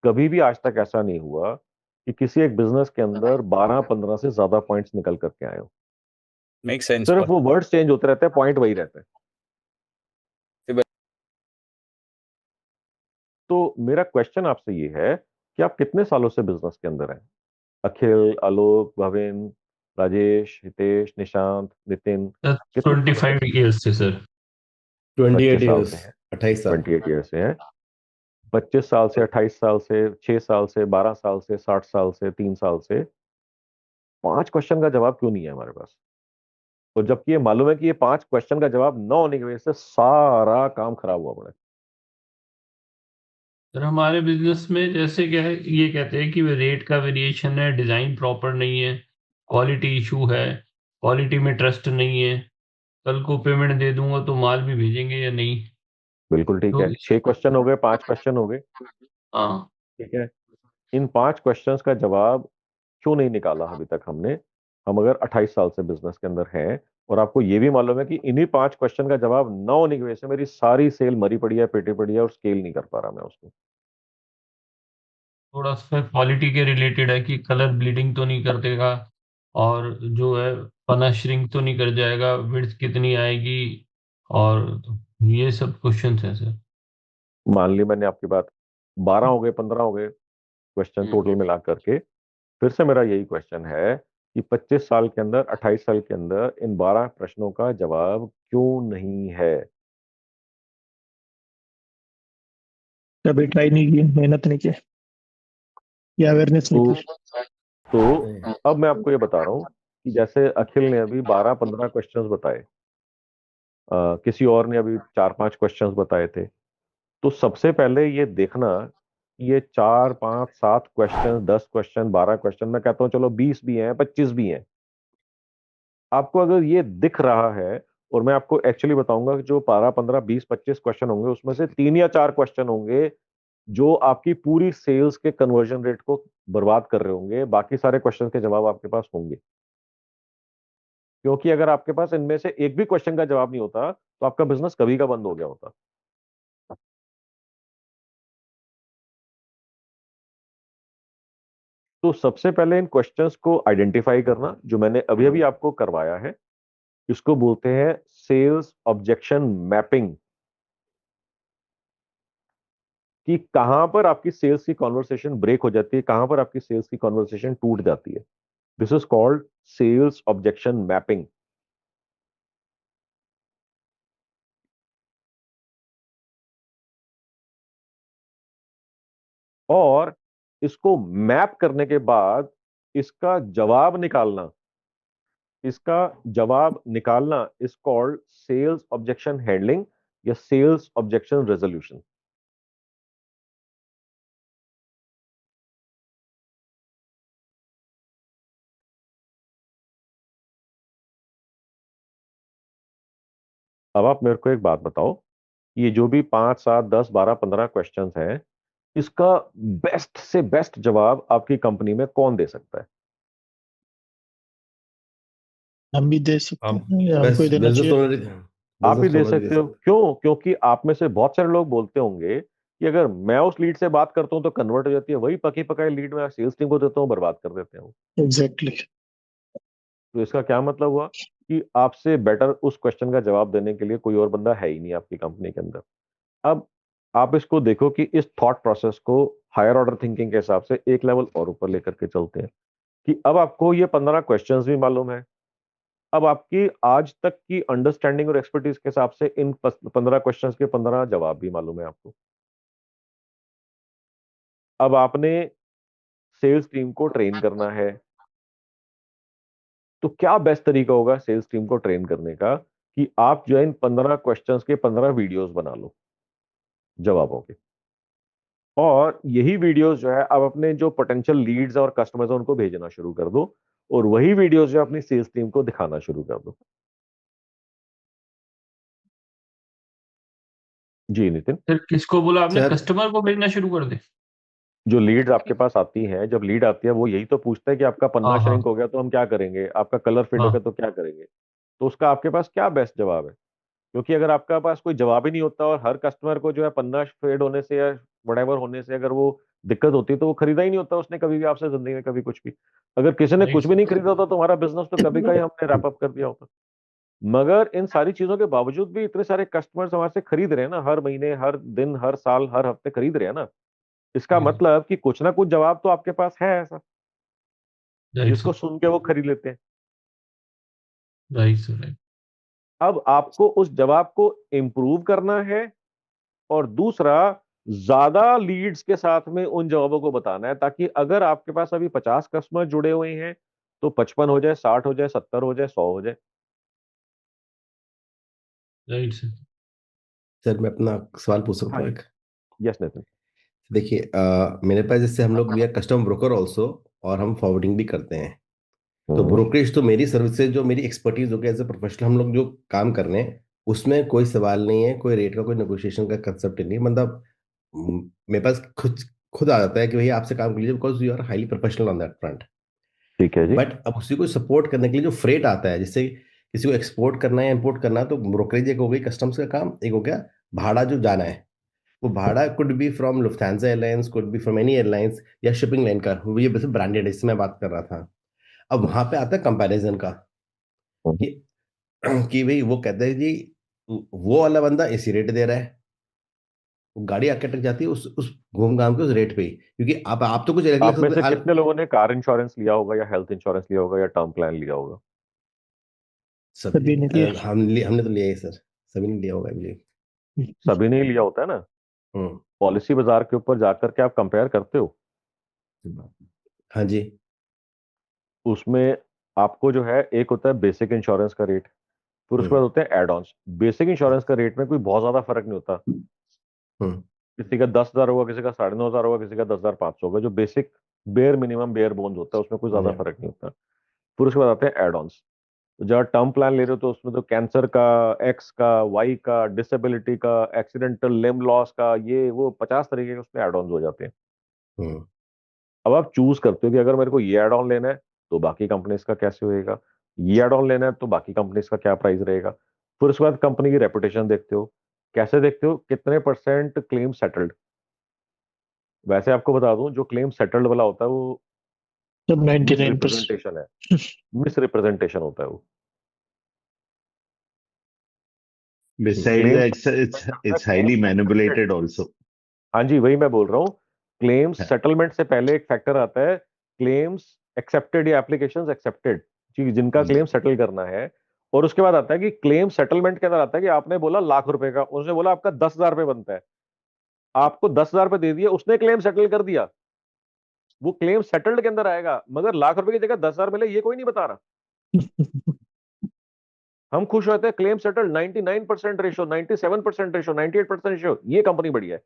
कभी भी आज तक ऐसा नहीं हुआ कि किसी एक बिजनेस के अंदर 12-15 से ज्यादा पॉइंट्स निकल करके आए हो। Make sense. सिर्फ वो वर्ड्स चेंज होते रहते हैं, पॉइंट वही रहता है। तो मेरा क्वेश्चन आपसे ये है कि आप कितने सालों से बिजनेस के अंदर हैं? अखिल, आलोक, भविन, राजेश, हितेश, निशांत, नितिन, कितने सालों से? 25 years से सर। 28 25 साल ईयर्स से हैं? 28 साल 28 ईयर से हैं? 25 साल से, 28 साल से, 6 साल से, 12 साल से, 60 साल से, 3 साल से 5 क्वेश्चन का जवाब क्यों नहीं है हमारे पास? और जबकि ये मालूम है कि ये 5 क्वेश्चन का जवाब न होने की वजह से सारा काम खराब हुआ पड़ा है। सर हमारे बिजनेस में जैसे क्या है, ये कहते हैं कि रेट का वेरिएशन है, डिजाइन प्रॉपर नहीं है, क्वालिटी इशू है, क्वालिटी में ट्रस्ट नहीं है, कल को पेमेंट दे दूंगा तो माल भी भेजेंगे या नहीं। बिल्कुल ठीक तो है, 6 क्वेश्चन हो गए, 5 क्वेश्चन हो गए, हाँ ठीक है। इन 5 क्वेश्चंस का जवाब क्यों नहीं निकाला अभी तक हमने? हम अगर 28 साल से बिजनेस के अंदर हैं, और आपको ये भी मालूम है कि इन्हीं 5 क्वेश्चन का जवाब न होने की वजह से मेरी सारी सेल मरी पड़ी है, पेटी पड़ी है, और स्केल नहीं कर पा रहा मैं उसको। थोड़ा सा क्वालिटी के रिलेटेड है कि कलर ब्लीडिंग तो नहीं कर देगा, और जो है पना श्रिंक तो नहीं कर जाएगा, विड्थ कितनी आएगी, और ये सब क्वेश्चंस हैं सर। मान ली मैंने आपकी बात, 12 हो गए, 15 हो गए, क्वेश्चन टोटल मिला करके। फिर से मेरा यही क्वेश्चन है कि 25 साल के अंदर, 28 साल के अंदर इन 12 प्रश्नों का जवाब क्यों नहीं है? कभी ट्राई नहीं किया, मेहनत नहीं किया या अवेयरनेस नहीं तो की। तो अब मैं आपको ये बता रहा हूँ कि जैसे अखिल ने अभी 12-15 क्वेश्चंस बताए, किसी और ने अभी 4-5 क्वेश्चंस बताए थे। तो सबसे पहले ये देखना, ये 4-5-7 क्वेश्चन, 10 क्वेश्चन, 12 क्वेश्चन, मैं कहता हूँ चलो 20 भी हैं, 25 भी हैं, आपको अगर ये दिख रहा है, और मैं आपको एक्चुअली बताऊंगा कि जो 12-15-20-25 क्वेश्चन होंगे उसमें से 3 या 4 क्वेश्चन होंगे जो आपकी पूरी सेल्स के कन्वर्जन रेट को बर्बाद कर रहे होंगे, बाकी सारे क्वेश्चन के जवाब आपके पास होंगे। क्योंकि अगर आपके पास इनमें से एक भी क्वेश्चन का जवाब नहीं होता तो आपका बिजनेस कभी का बंद हो गया होता। तो सबसे पहले इन क्वेश्चंस को आइडेंटिफाई करना, जो मैंने अभी अभी आपको करवाया है, इसको बोलते हैं सेल्स ऑब्जेक्शन मैपिंग। कि कहां पर आपकी सेल्स की कॉन्वर्सेशन ब्रेक हो जाती है, कहां पर आपकी सेल्स की कॉन्वर्सेशन टूट जाती है। This is called sales objection mapping. और इसको मैप करने के बाद इसका जवाब निकालना is called sales objection handling या सेल्स ऑब्जेक्शन रेजोल्यूशन। अब आप मेरे को एक बात बताओ, ये जो भी 5, 7, 10, 12, 15 क्वेश्चंस हैं, इसका बेस्ट से बेस्ट जवाब आपकी कंपनी में कौन दे सकता है? हम भी दे सकते हम हैं या हमको ही देना बिजनेस चाहिए। ओनर आप ही बिजनेस दे ओनर दे सकते हो। सकते क्यों? क्योंकि आप में से बहुत सारे लोग बोलते होंगे कि अगर मैं उस लीड से बात करता हूं तो कन्वर्ट हो जाती है, वही पकी पकाई लीड मैं सेल्स टीम को देता हूँ, बर्बाद कर देते हैं। एग्जैक्टली। तो इसका क्या मतलब हुआ कि आपसे बेटर उस क्वेश्चन का जवाब देने के लिए कोई और बंदा है ही नहीं आपकी कंपनी के अंदर। अब आप इसको देखो कि इस थॉट प्रोसेस को हायर ऑर्डर थिंकिंग के हिसाब से एक लेवल और ऊपर लेकर के चलते हैं कि अब आपको ये 15 क्वेश्चंस भी मालूम है। अब आपकी आज तक की अंडरस्टैंडिंग और एक्सपर्टीज के हिसाब से इन 15 क्वेश्चंस के 15 जवाब भी मालूम है आपको। अब आपने सेल्स टीम को ट्रेन करना है, तो क्या बेस्ट तरीका होगा सेल्स टीम को ट्रेन करने का कि आप जो है इन 15 क्वेश्चंस के 15 वीडियोस बना लो जवाबों के। और यही वीडियोस जो है आप अपने जो पोटेंशियल लीड्स और कस्टमर्स हैं उनको भेजना शुरू कर दो, और वही वीडियोस जो है अपनी सेल्स टीम को दिखाना शुरू कर दो। जी नितिन। फिर किसको बोला आपने? सर कस्टमर को भेजना शुरू कर दे? जो लीड्स आपके पास आती हैं, जब लीड आती है वो यही तो पूछता है कि आपका पन्ना हाँ हाँ श्रिंक हो गया तो हम क्या करेंगे, आपका कलर फेड हो हाँ। गया तो क्या करेंगे। तो उसका आपके पास क्या बेस्ट जवाब है? क्योंकि अगर आपके पास कोई जवाब ही नहीं होता और हर कस्टमर को जो है पन्ना फेड होने से या वटेवर होने से अगर वो दिक्कत होती है तो वो खरीदा ही नहीं होता उसने कभी भी आपसे जिंदगी में कभी कुछ भी। अगर किसी ने राइट कुछ भी नहीं खरीदा होता तो हमारा बिजनेस तो कभी का ही हमने रैप अप कर दिया होता। मगर इन सारी चीजों के बावजूद भी इतने सारे कस्टमर्स हमारे से खरीद रहे हैं ना, हर महीने, हर दिन, हर साल, हर हफ्ते खरीद रहे हैं ना। इसका राइट मतलब कि कुछ ना कुछ जवाब तो आपके पास है ऐसा राइट जिसको सर। सुन के वो खरीद लेते हैं। Right sir. राइट। अब आपको उस जवाब को इम्प्रूव करना है, और दूसरा ज्यादा लीड्स के साथ में उन जवाबों को बताना है, ताकि अगर आपके पास अभी 50 कस्टमर जुड़े हुए हैं तो 55 हो जाए, 60 हो जाए, 70 हो जाए, 100 हो जाए। Right sir. सर मैं अपना सवाल पूछ सकता हाँ हूँ जी। एक? यस नितिन। देखिए मेरे पास जैसे हम लोग we are customer broker also, और हम फॉरवर्डिंग भी करते हैं। तो हम्म। ब्रोकरेज तो मेरी सर्विसेज जो मेरी एक्सपर्टीज हो गया एज ए प्रोफेशनल, हम लोग जो काम कर रहे हैं उसमें कोई सवाल नहीं है, कोई रेट का कोई नेगोशिएशन का कंसेप्ट नहीं है। मतलब मेरे पास खुद खुद आ जाता है कि भैया आपसे काम कर लीजिए, because you are highly professional on that front. ठीक है जी। बट अब उसी को सपोर्ट करने के लिए जो फ्रेट आता है, जैसे किसी को एक्सपोर्ट करना है, इंपोर्ट करना है, तो ब्रोकरेज एक हो गई कस्टम्स का काम, एक हो गया भाड़ा जो जाना है। वो भाड़ा could be from Lufthansa airlines, could be from any airlines या शिपिंग लाइन का, वो ये बस ब्रांडेड, इससे मैं बात कर रहा था। अब वहां पे आता है कंपैरिजन का हम्म। कि कि भाई वो कहते हैं जी वो वाला बंदा इसी रेट दे रहा है, वो गाड़ी आके अटक जाती है उस घूम घाम के उस रेट पे ही, क्योंकि आप तो कुछ अलग आप में अलग से कितने लोगों ने कार इंश्योरेंस लिया होगा या हेल्थ इंश्योरेंस लिया होगा या टर्म प्लान लिया होगा? सभी ने लिया। हमने तो लिया है सर, सभी ने लिया होगा मुझे। सभी ने ही लिया होता है ना। हम्म। पॉलिसी बाजार के ऊपर जाकर के आप कंपेयर करते हो, हाँ जी। उसमें आपको जो है एक होता है बेसिक इंश्योरेंस का रेट, फिर उसके बाद होते हैं एड ऑन्स। बेसिक इंश्योरेंस का रेट में कोई बहुत ज्यादा फर्क नहीं होता, हम्म। किसी का 10,000 होगा, किसी का 9,500 होगा, किसी का 10,500 होगा। जो basic bare minimum bare bones होता है उसमें कोई ज्यादा फर्क नहीं होता। फिर उसके बाद आते हैं एड ऑन्स। जब टर्म प्लान ले रहे हो तो उसमें तो कैंसर का, एक्स का, वाई का, डिसेबिलिटी का, एक्सीडेंटल लिम्ब लॉस का, ये वो 50 तरीके के उसमें एड ऑन्स हो जाते हैं। हम्म। अब आप चूज करते हो कि अगर मेरे को ये एड ऑन लेना है तो बाकी कंपनीज का कैसे होएगा, ये एड ऑन लेना है तो बाकी कंपनीज का क्या प्राइस रहेगा। फिर उसके बाद कंपनी की रेपुटेशन देखते हो, कैसे देखते हो, कितने परसेंट क्लेम सेटल्ड। वैसे आपको बता दूं, जो क्लेम सेटल्ड वाला होता है वो सब मिस 99%। रिप्रेजेंटेशन है, मिस रिप्रेजेंटेशन होता है वो। Besides claim that, it's highly manipulated also. हाँ जी, वही मैं बोल रहा हूँ। क्लेम्स सेटलमेंट से पहले एक फैक्टर आता है, क्लेम्स एक्सेप्टेड या एप्लीकेशंस एक्सेप्टेड, जिनका क्लेम सेटल करना है। और उसके बाद आता है कि क्लेम सेटलमेंट के अंदर आता है कि आपने बोला ₹1,00,000 का, उसने बोला आपका ₹10,000 बनता है, आपको ₹10,000 दे दिए, उसने क्लेम सेटल कर दिया, वो क्लेम सेटल्ड के अंदर आएगा, मगर ₹1,00,000 की जगह 10,000 मिले ये कोई नहीं बता रहा। हम खुश होते हैं claim settled 99% ratio, 97% ratio, 98% ratio, ये कंपनी बढ़िया है।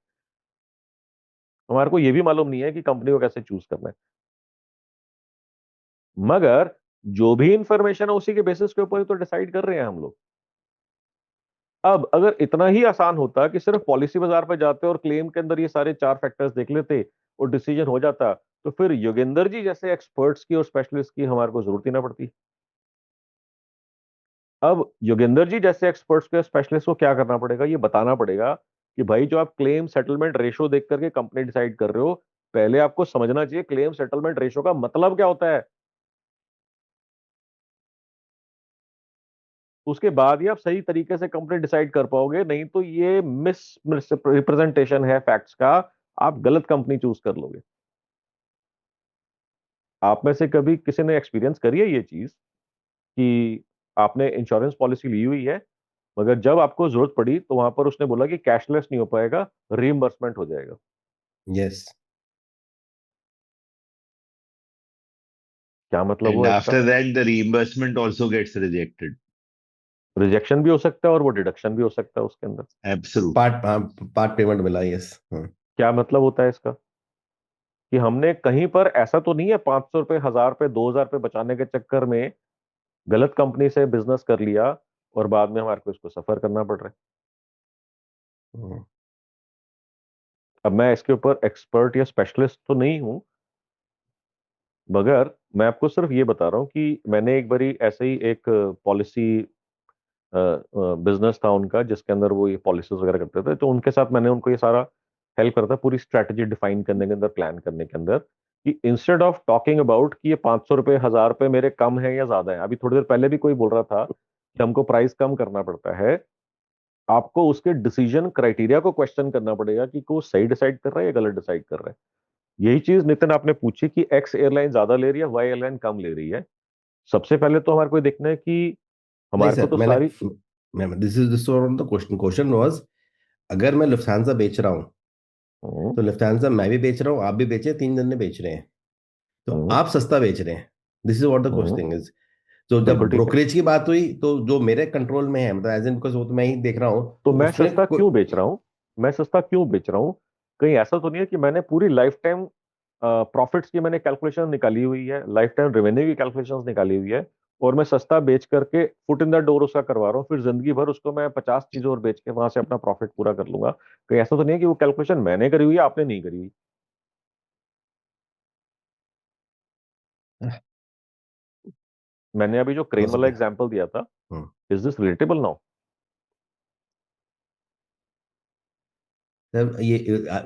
हमारे को ये भी मालूम नहीं है कि कंपनी को कैसे चूज करना है, मगर जो भी इंफॉर्मेशन है उसी के बेसिस के ऊपर ही तो डिसाइड कर रहे हैं हम लोग। अब अगर इतना ही आसान होता कि सिर्फ पॉलिसी बाजार पर जाते और क्लेम के अंदर ये सारे 4 फैक्टर्स देख लेते और डिसीजन हो जाता, तो फिर योगेंद्र जी जैसे एक्सपर्ट्स की और स्पेशलिस्ट की हमारे को जरूरत ही ना पड़ती। अब योगेंद्र जी जैसे एक्सपर्ट्स के स्पेशलिस्ट को क्या करना पड़ेगा, ये बताना पड़ेगा कि भाई जो आप क्लेम सेटलमेंट रेशो देख करके कंपनी डिसाइड कर रहे हो, पहले आपको समझना चाहिए क्लेम सेटलमेंट रेशो का मतलब क्या होता है, उसके बाद ही आप सही तरीके से कंपनी डिसाइड कर पाओगे। नहीं तो ये मिस रिप्रेजेंटेशन है फैक्ट्स का, आप गलत कंपनी चूज कर लोगे। आप में से कभी किसी ने एक्सपीरियंस करी है ये चीज कि आपने इंश्योरेंस पॉलिसी ली हुई है, मगर जब आपको जरूरत पड़ी तो वहां पर उसने बोला कि कैशलेस नहीं हो पाएगा, रीइंबर्समेंट हो जाएगा। यस। क्या मतलब And हुआ इसका? after that, the reimbursement also gets rejected. Rejection भी हो सकता है और वो डिडक्शन भी हो सकता है उसके अंदर। Absolutely. पार्ट पेमेंट मिला। यस। क्या मतलब होता है इसका कि हमने कहीं पर ऐसा तो नहीं है 500 रुपए, 1,000 रुपए, 2,000 रुपए बचाने के चक्कर में गलत कंपनी से बिजनेस कर लिया और बाद में हमारे को इसको सफर करना पड़ रहा है। अब मैं इसके ऊपर एक्सपर्ट या स्पेशलिस्ट तो नहीं हूं, मगर मैं आपको सिर्फ ये बता रहा हूं कि मैंने एक बारी ऐसे ही एक पॉलिसी बिजनेस था उनका, जिसके अंदर वो ये पॉलिसीज वगैरह करते थे, तो उनके साथ मैंने उनको ये सारा हेल्प करता पूरी स्ट्रेटेजी डिफाइन करने के अंदर, प्लान करने के अंदर, कि इंस्टेड ऑफ टॉकिंग अबाउट कि ये 500 रुपए, 1,000 रुपए मेरे कम है या ज्यादा है, अभी थोड़ी देर पहले भी कोई बोल रहा था कि हमको प्राइस कम करना पड़ता है, आपको उसके डिसीजन क्राइटेरिया को क्वेश्चन करना पड़ेगा कि को सही डिसाइड कर रहा है या गलत डिसाइड कर रहा है। यही चीज नितिन आपने पूछी कि एक्स एयरलाइन ज्यादा ले रही है, वाई एयरलाइन कम ले रही है। सबसे पहले तो हमारे को देखना है कि नहीं हमारे को सर, तो सारी this one the question was, अगर मैं लुफ्थांसा बेच रहा हूँ तो लुफ्थांसा मैं भी बेच रहा हूँ, आप भी बेच रहे हैं, 3 जने बेच रहे हैं, तो आप सस्ता बेच रहे हैं। This is what the question is. तो जब बिल्कुल ठीक है। ब्रोकरेज की बात हुई तो जो मेरे कंट्रोल में है, मतलब एज इन, बिकॉज वो तो मैं ही देख रहा हूँ, तो तो मैं उसमें सस्ता क्यों बेच रहा हूँ, मैं सस्ता क्यों बेच रहा हूँ? कहीं ऐसा तो नहीं है कि मैंने पूरी लाइफ टाइम प्रॉफिट्स की मैंने कैलकुलेशन निकाली हुई है, लाइफ टाइम रेवेन्यू की कैलकुलेशन निकाली हुई है, और मैं सस्ता बेच करके फुट इन द डोर उसका करवा रहा हूँ, फिर जिंदगी भर उसको मैं 50 चीजें और बेच के वहां से अपना प्रॉफिट पूरा कर लूंगा। कहीं ऐसा तो नहीं है कि वो कैलकुलेशन मैंने करी हुई है, आपने नहीं करी हुई। मैंने अभी जो क्रेन वाला एग्जाम्पल दिया था, is this relatable now? Sir ये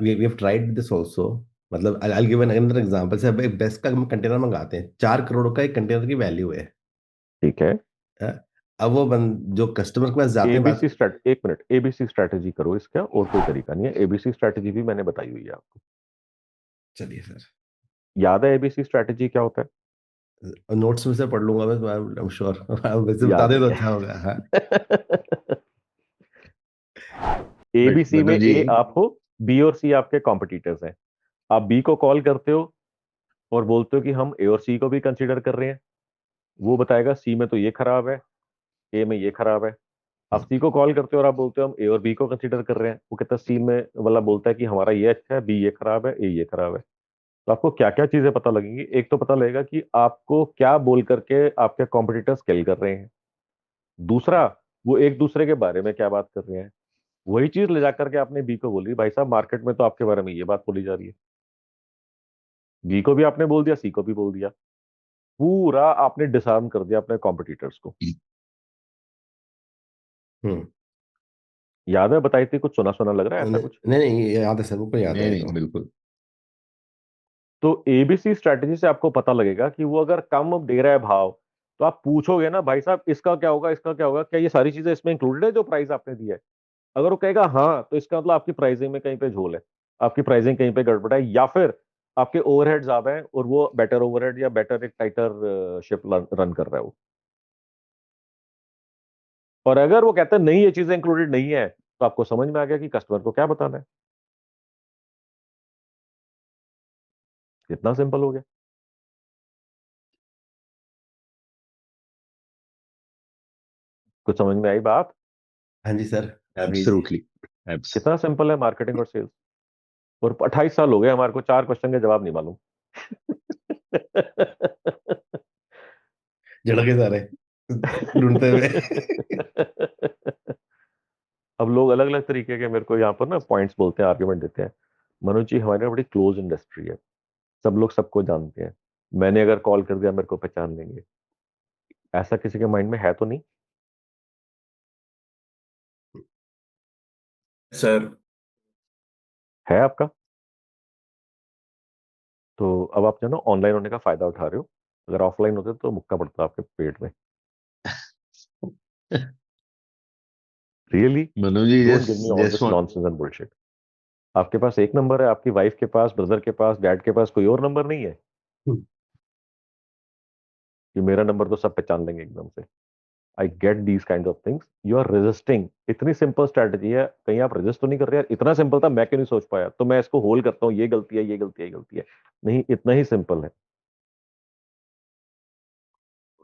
we have tried this also. मतलब I will give an another example. Sir एक बेस्ट का हम कंटेनर मंगाते हैं, 4 करोड़ का एक कंटेनर की वैल्यू है। ठीक है। अब जो कस्टमर के पास जाते हैं एबीसी स्ट्रेटजी, एक मिनट, एबीसी स्ट्रेटजी करो इसका, और कोई तरीका नहीं है। एबीसी स्ट्रेटजी भी मैंने बताई हुई है आपको। चलिए सर, याद है एबीसी स्ट्रेटजी क्या होता है? नोट्स में से पढ़ लूंगा मैं, आई एम श्योर। वैसे बता याद दे तो नहीं अच्छा होगा। हाँ है। बट एबीसी में मनु जी, ए आप हो, बी और सी आपके कॉम्पिटिटर्स हैं। आप बी को कॉल करते हो और बोलते हो कि हम ए और सी को भी कंसीडर कर रहे हैं। वो बताएगा सी में तो ये खराब है, ए में ये खराब है। आप सी को कॉल करते हो और आप बोलते हो हम ए और बी को कंसीडर कर रहे हैं। वो कहता है, सी में वाला बोलता है कि हमारा ये अच्छा है, बी ये खराब है, ए ये खराब है। तो आपको क्या क्या चीजें पता लगेंगी? एक तो पता लगेगा कि आपको क्या बोल करके आपके कॉम्पिटिटर्स किल कर रहे हैं। दूसरा, वो एक दूसरे के बारे में क्या बात कर रहे हैं। वही चीज ले जाकर के आपने बी को बोली, भाई साहब मार्केट में तो आपके बारे में ये बात बोली जा रही है। बी को भी आपने बोल दिया, सी को भी बोल दिया। पूरा आपने डिसआर्म कर दिया अपने कॉम्पिटिटर्स को। हम्म याद है बताई थी? कुछ सुना सुना लग रहा है ऐसा कुछ? नहीं नहीं, ये याद है सर, बिल्कुल याद है नहीं ये नहीं तो। बिल्कुल। तो एबीसी स्ट्रेटजी से आपको पता लगेगा कि वो अगर कम दे रहा है भाव, तो आप पूछोगे ना, भाई साहब इसका क्या होगा, इसका क्या होगा, क्या ये सारी चीजें इसमें इंक्लूडेड है जो प्राइस आपने दिया है? अगर वो कहेगा हाँ, तो इसका मतलब आपकी प्राइसिंग में कहीं पे झोल है, आपकी प्राइसिंग कहीं पे गड़बड़ है, या फिर आपके ओवरहेड ज्यादा है और वो बेटर ओवरहेड या बेटर एक टाइटर शिप रन कर रहा है वो। और अगर वो कहता है नहीं ये चीजें इंक्लूडेड नहीं है, तो आपको समझ में आ गया कि कस्टमर को क्या बताना है। कितना सिंपल हो गया। कुछ समझ में आई बात? हाँ जी सर, प्लीज। एब्सोल्युटली। कितना सिंपल है मार्केटिंग और सेल्स। और 28 साल हो गए हमारे को 4 क्वेश्चन के जवाब नहीं मालूम। जड़ के सारे ढूंढते हुए। अब लोग अलग अलग तरीके के मेरे को यहाँ पर ना पॉइंट्स बोलते हैं, आर्ग्यूमेंट देते हैं। मनोज जी, हमारे यहाँ बड़ी क्लोज इंडस्ट्री है, सब लोग सबको जानते हैं। मैंने अगर कॉल कर दिया मेरे को पहचान लेंगे। ऐसा किसी के माइंड में है तो नहीं? सर है आपका? तो अब आप जो है ना ऑनलाइन होने का फायदा उठा रहे हो। अगर ऑफलाइन होते तो मुक्का पड़ता आपके पेट में। Really, Manu ji, don't give me just all just this nonsense and bullshit. आपके पास एक नंबर है, आपकी वाइफ के पास, ब्रदर के पास, डैड के पास कोई और नंबर नहीं है कि मेरा नंबर तो सब पहचान लेंगे एकदम से। I get these kind of things, you are resisting. इतनी सिंपल स्ट्रेटजी है, कहीं आप रेजिस्ट तो नहीं कर रहे यार? इतना सिंपल था, मैं क्यों नहीं सोच पाया? तो मैं इसको होल्ड करता हूँ, ये गलती है, ये गलती है, ये गलती है। नहीं, इतना ही सिंपल है।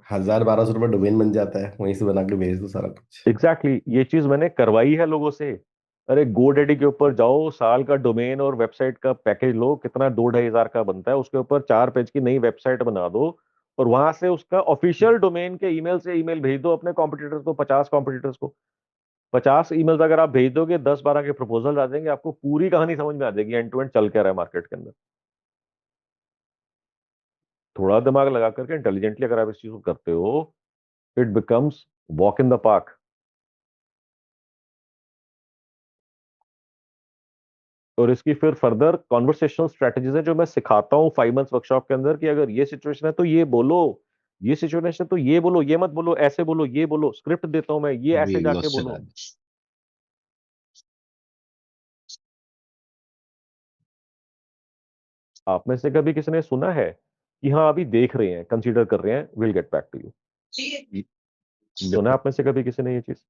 1000-1200 रुपये डोमेन बन जाता है, वहीं से बना के भेज दो सारा कुछ। एग्जैक्टली exactly, ये चीज मैंने करवाई है लोगों से। अरे GoDaddy के ऊपर जाओ, साल का डोमेन और वेबसाइट का पैकेज लो, कितना 2-2.5 हजार का बनता है, उसके ऊपर 4 पेज की नई वेबसाइट बना दो, और वहां से उसका ऑफिशियल डोमेन के ईमेल से ईमेल भेज दो अपने कॉम्पिटिटर्स को, 50 कॉम्पिटिटर्स को। 50 ईमेल्स अगर आप भेज दोगे, 10-12 के प्रपोजल आ जाएंगे, आपको पूरी कहानी समझ में आ जाएगी, एंड टू एंड चल क्या रहा है मार्केट के अंदर। थोड़ा दिमाग लगा करके इंटेलिजेंटली अगर आप इस चीज को करते हो, it becomes walk in the park. और इसकी फिर फर्दर कॉन्वर्सेशनल स्ट्रेटजीज है जो मैं सिखाता हूँ 5 मंथ्स वर्कशॉप के अंदर, कि अगर ये सिचुएशन है तो ये बोलो, ये सिचुएशन है तो ये बोलो, ये मत बोलो, ऐसे बोलो, ये बोलो। स्क्रिप्ट देता हूं मैं, ये वी ऐसे जाके लॉस्ट बोलो। राज। आप में से कभी किसी ने सुना है कि हाँ अभी देख रहे हैं, कंसीडर कर रहे हैं, will get back to you? सुना है आप में से कभी किसी ने ये चीज?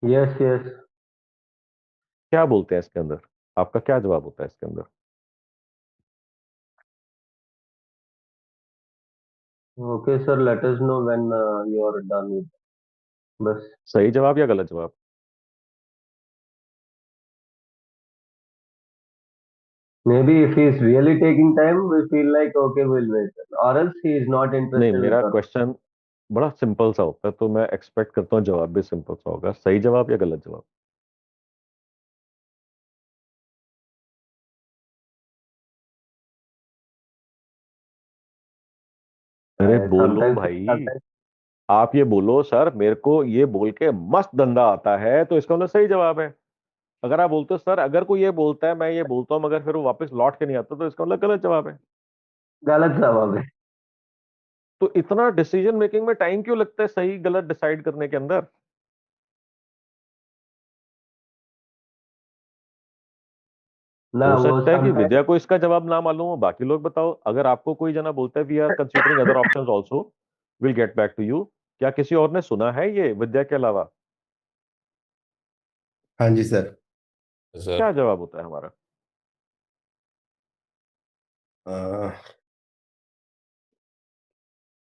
Yes yes. क्या बोलते हैं इसके अंदर? आपका क्या जवाब होता है इसके अंदर? Okay sir, let us know when you are done with, बस। सही जवाब या गलत जवाब? Maybe if he is really taking time, we feel like okay, we'll wait, or else he is not नहीं, interested मेरा with us. क्वेश्चन बड़ा simple सा होता है, तो मैं एक्सपेक्ट करता हूँ जवाब भी सिंपल सा होगा। सही जवाब या गलत जवाब? अरे बोलो Sometimes it भाई। happens. आप ये बोलो, सर मेरे को ये बोल के मस्त धंधा आता है, तो इसका मतलब सही जवाब है। अगर आप बोलते हो सर अगर कोई ये बोलता है, मैं ये बोलता हूँ मगर फिर वो वापस लौट के नहीं आता, तो इसका मतलब गलत जवाब है। गलत जवाब है। तो इतना डिसीजन मेकिंग में टाइम क्यों लगता है सही गलत डिसाइड करने के अंदर? ना हो वो सकता है कि समटाइम विद्या को इसका जवाब ना मालूम हो, बाकी लोग बताओ। अगर आपको कोई जना बोलता है we are considering other options also, will get back to you, क्या किसी और ने सुना है ये विद्या के अलावा? हाँ जी सर। सर क्या जवाब होता है हमारा?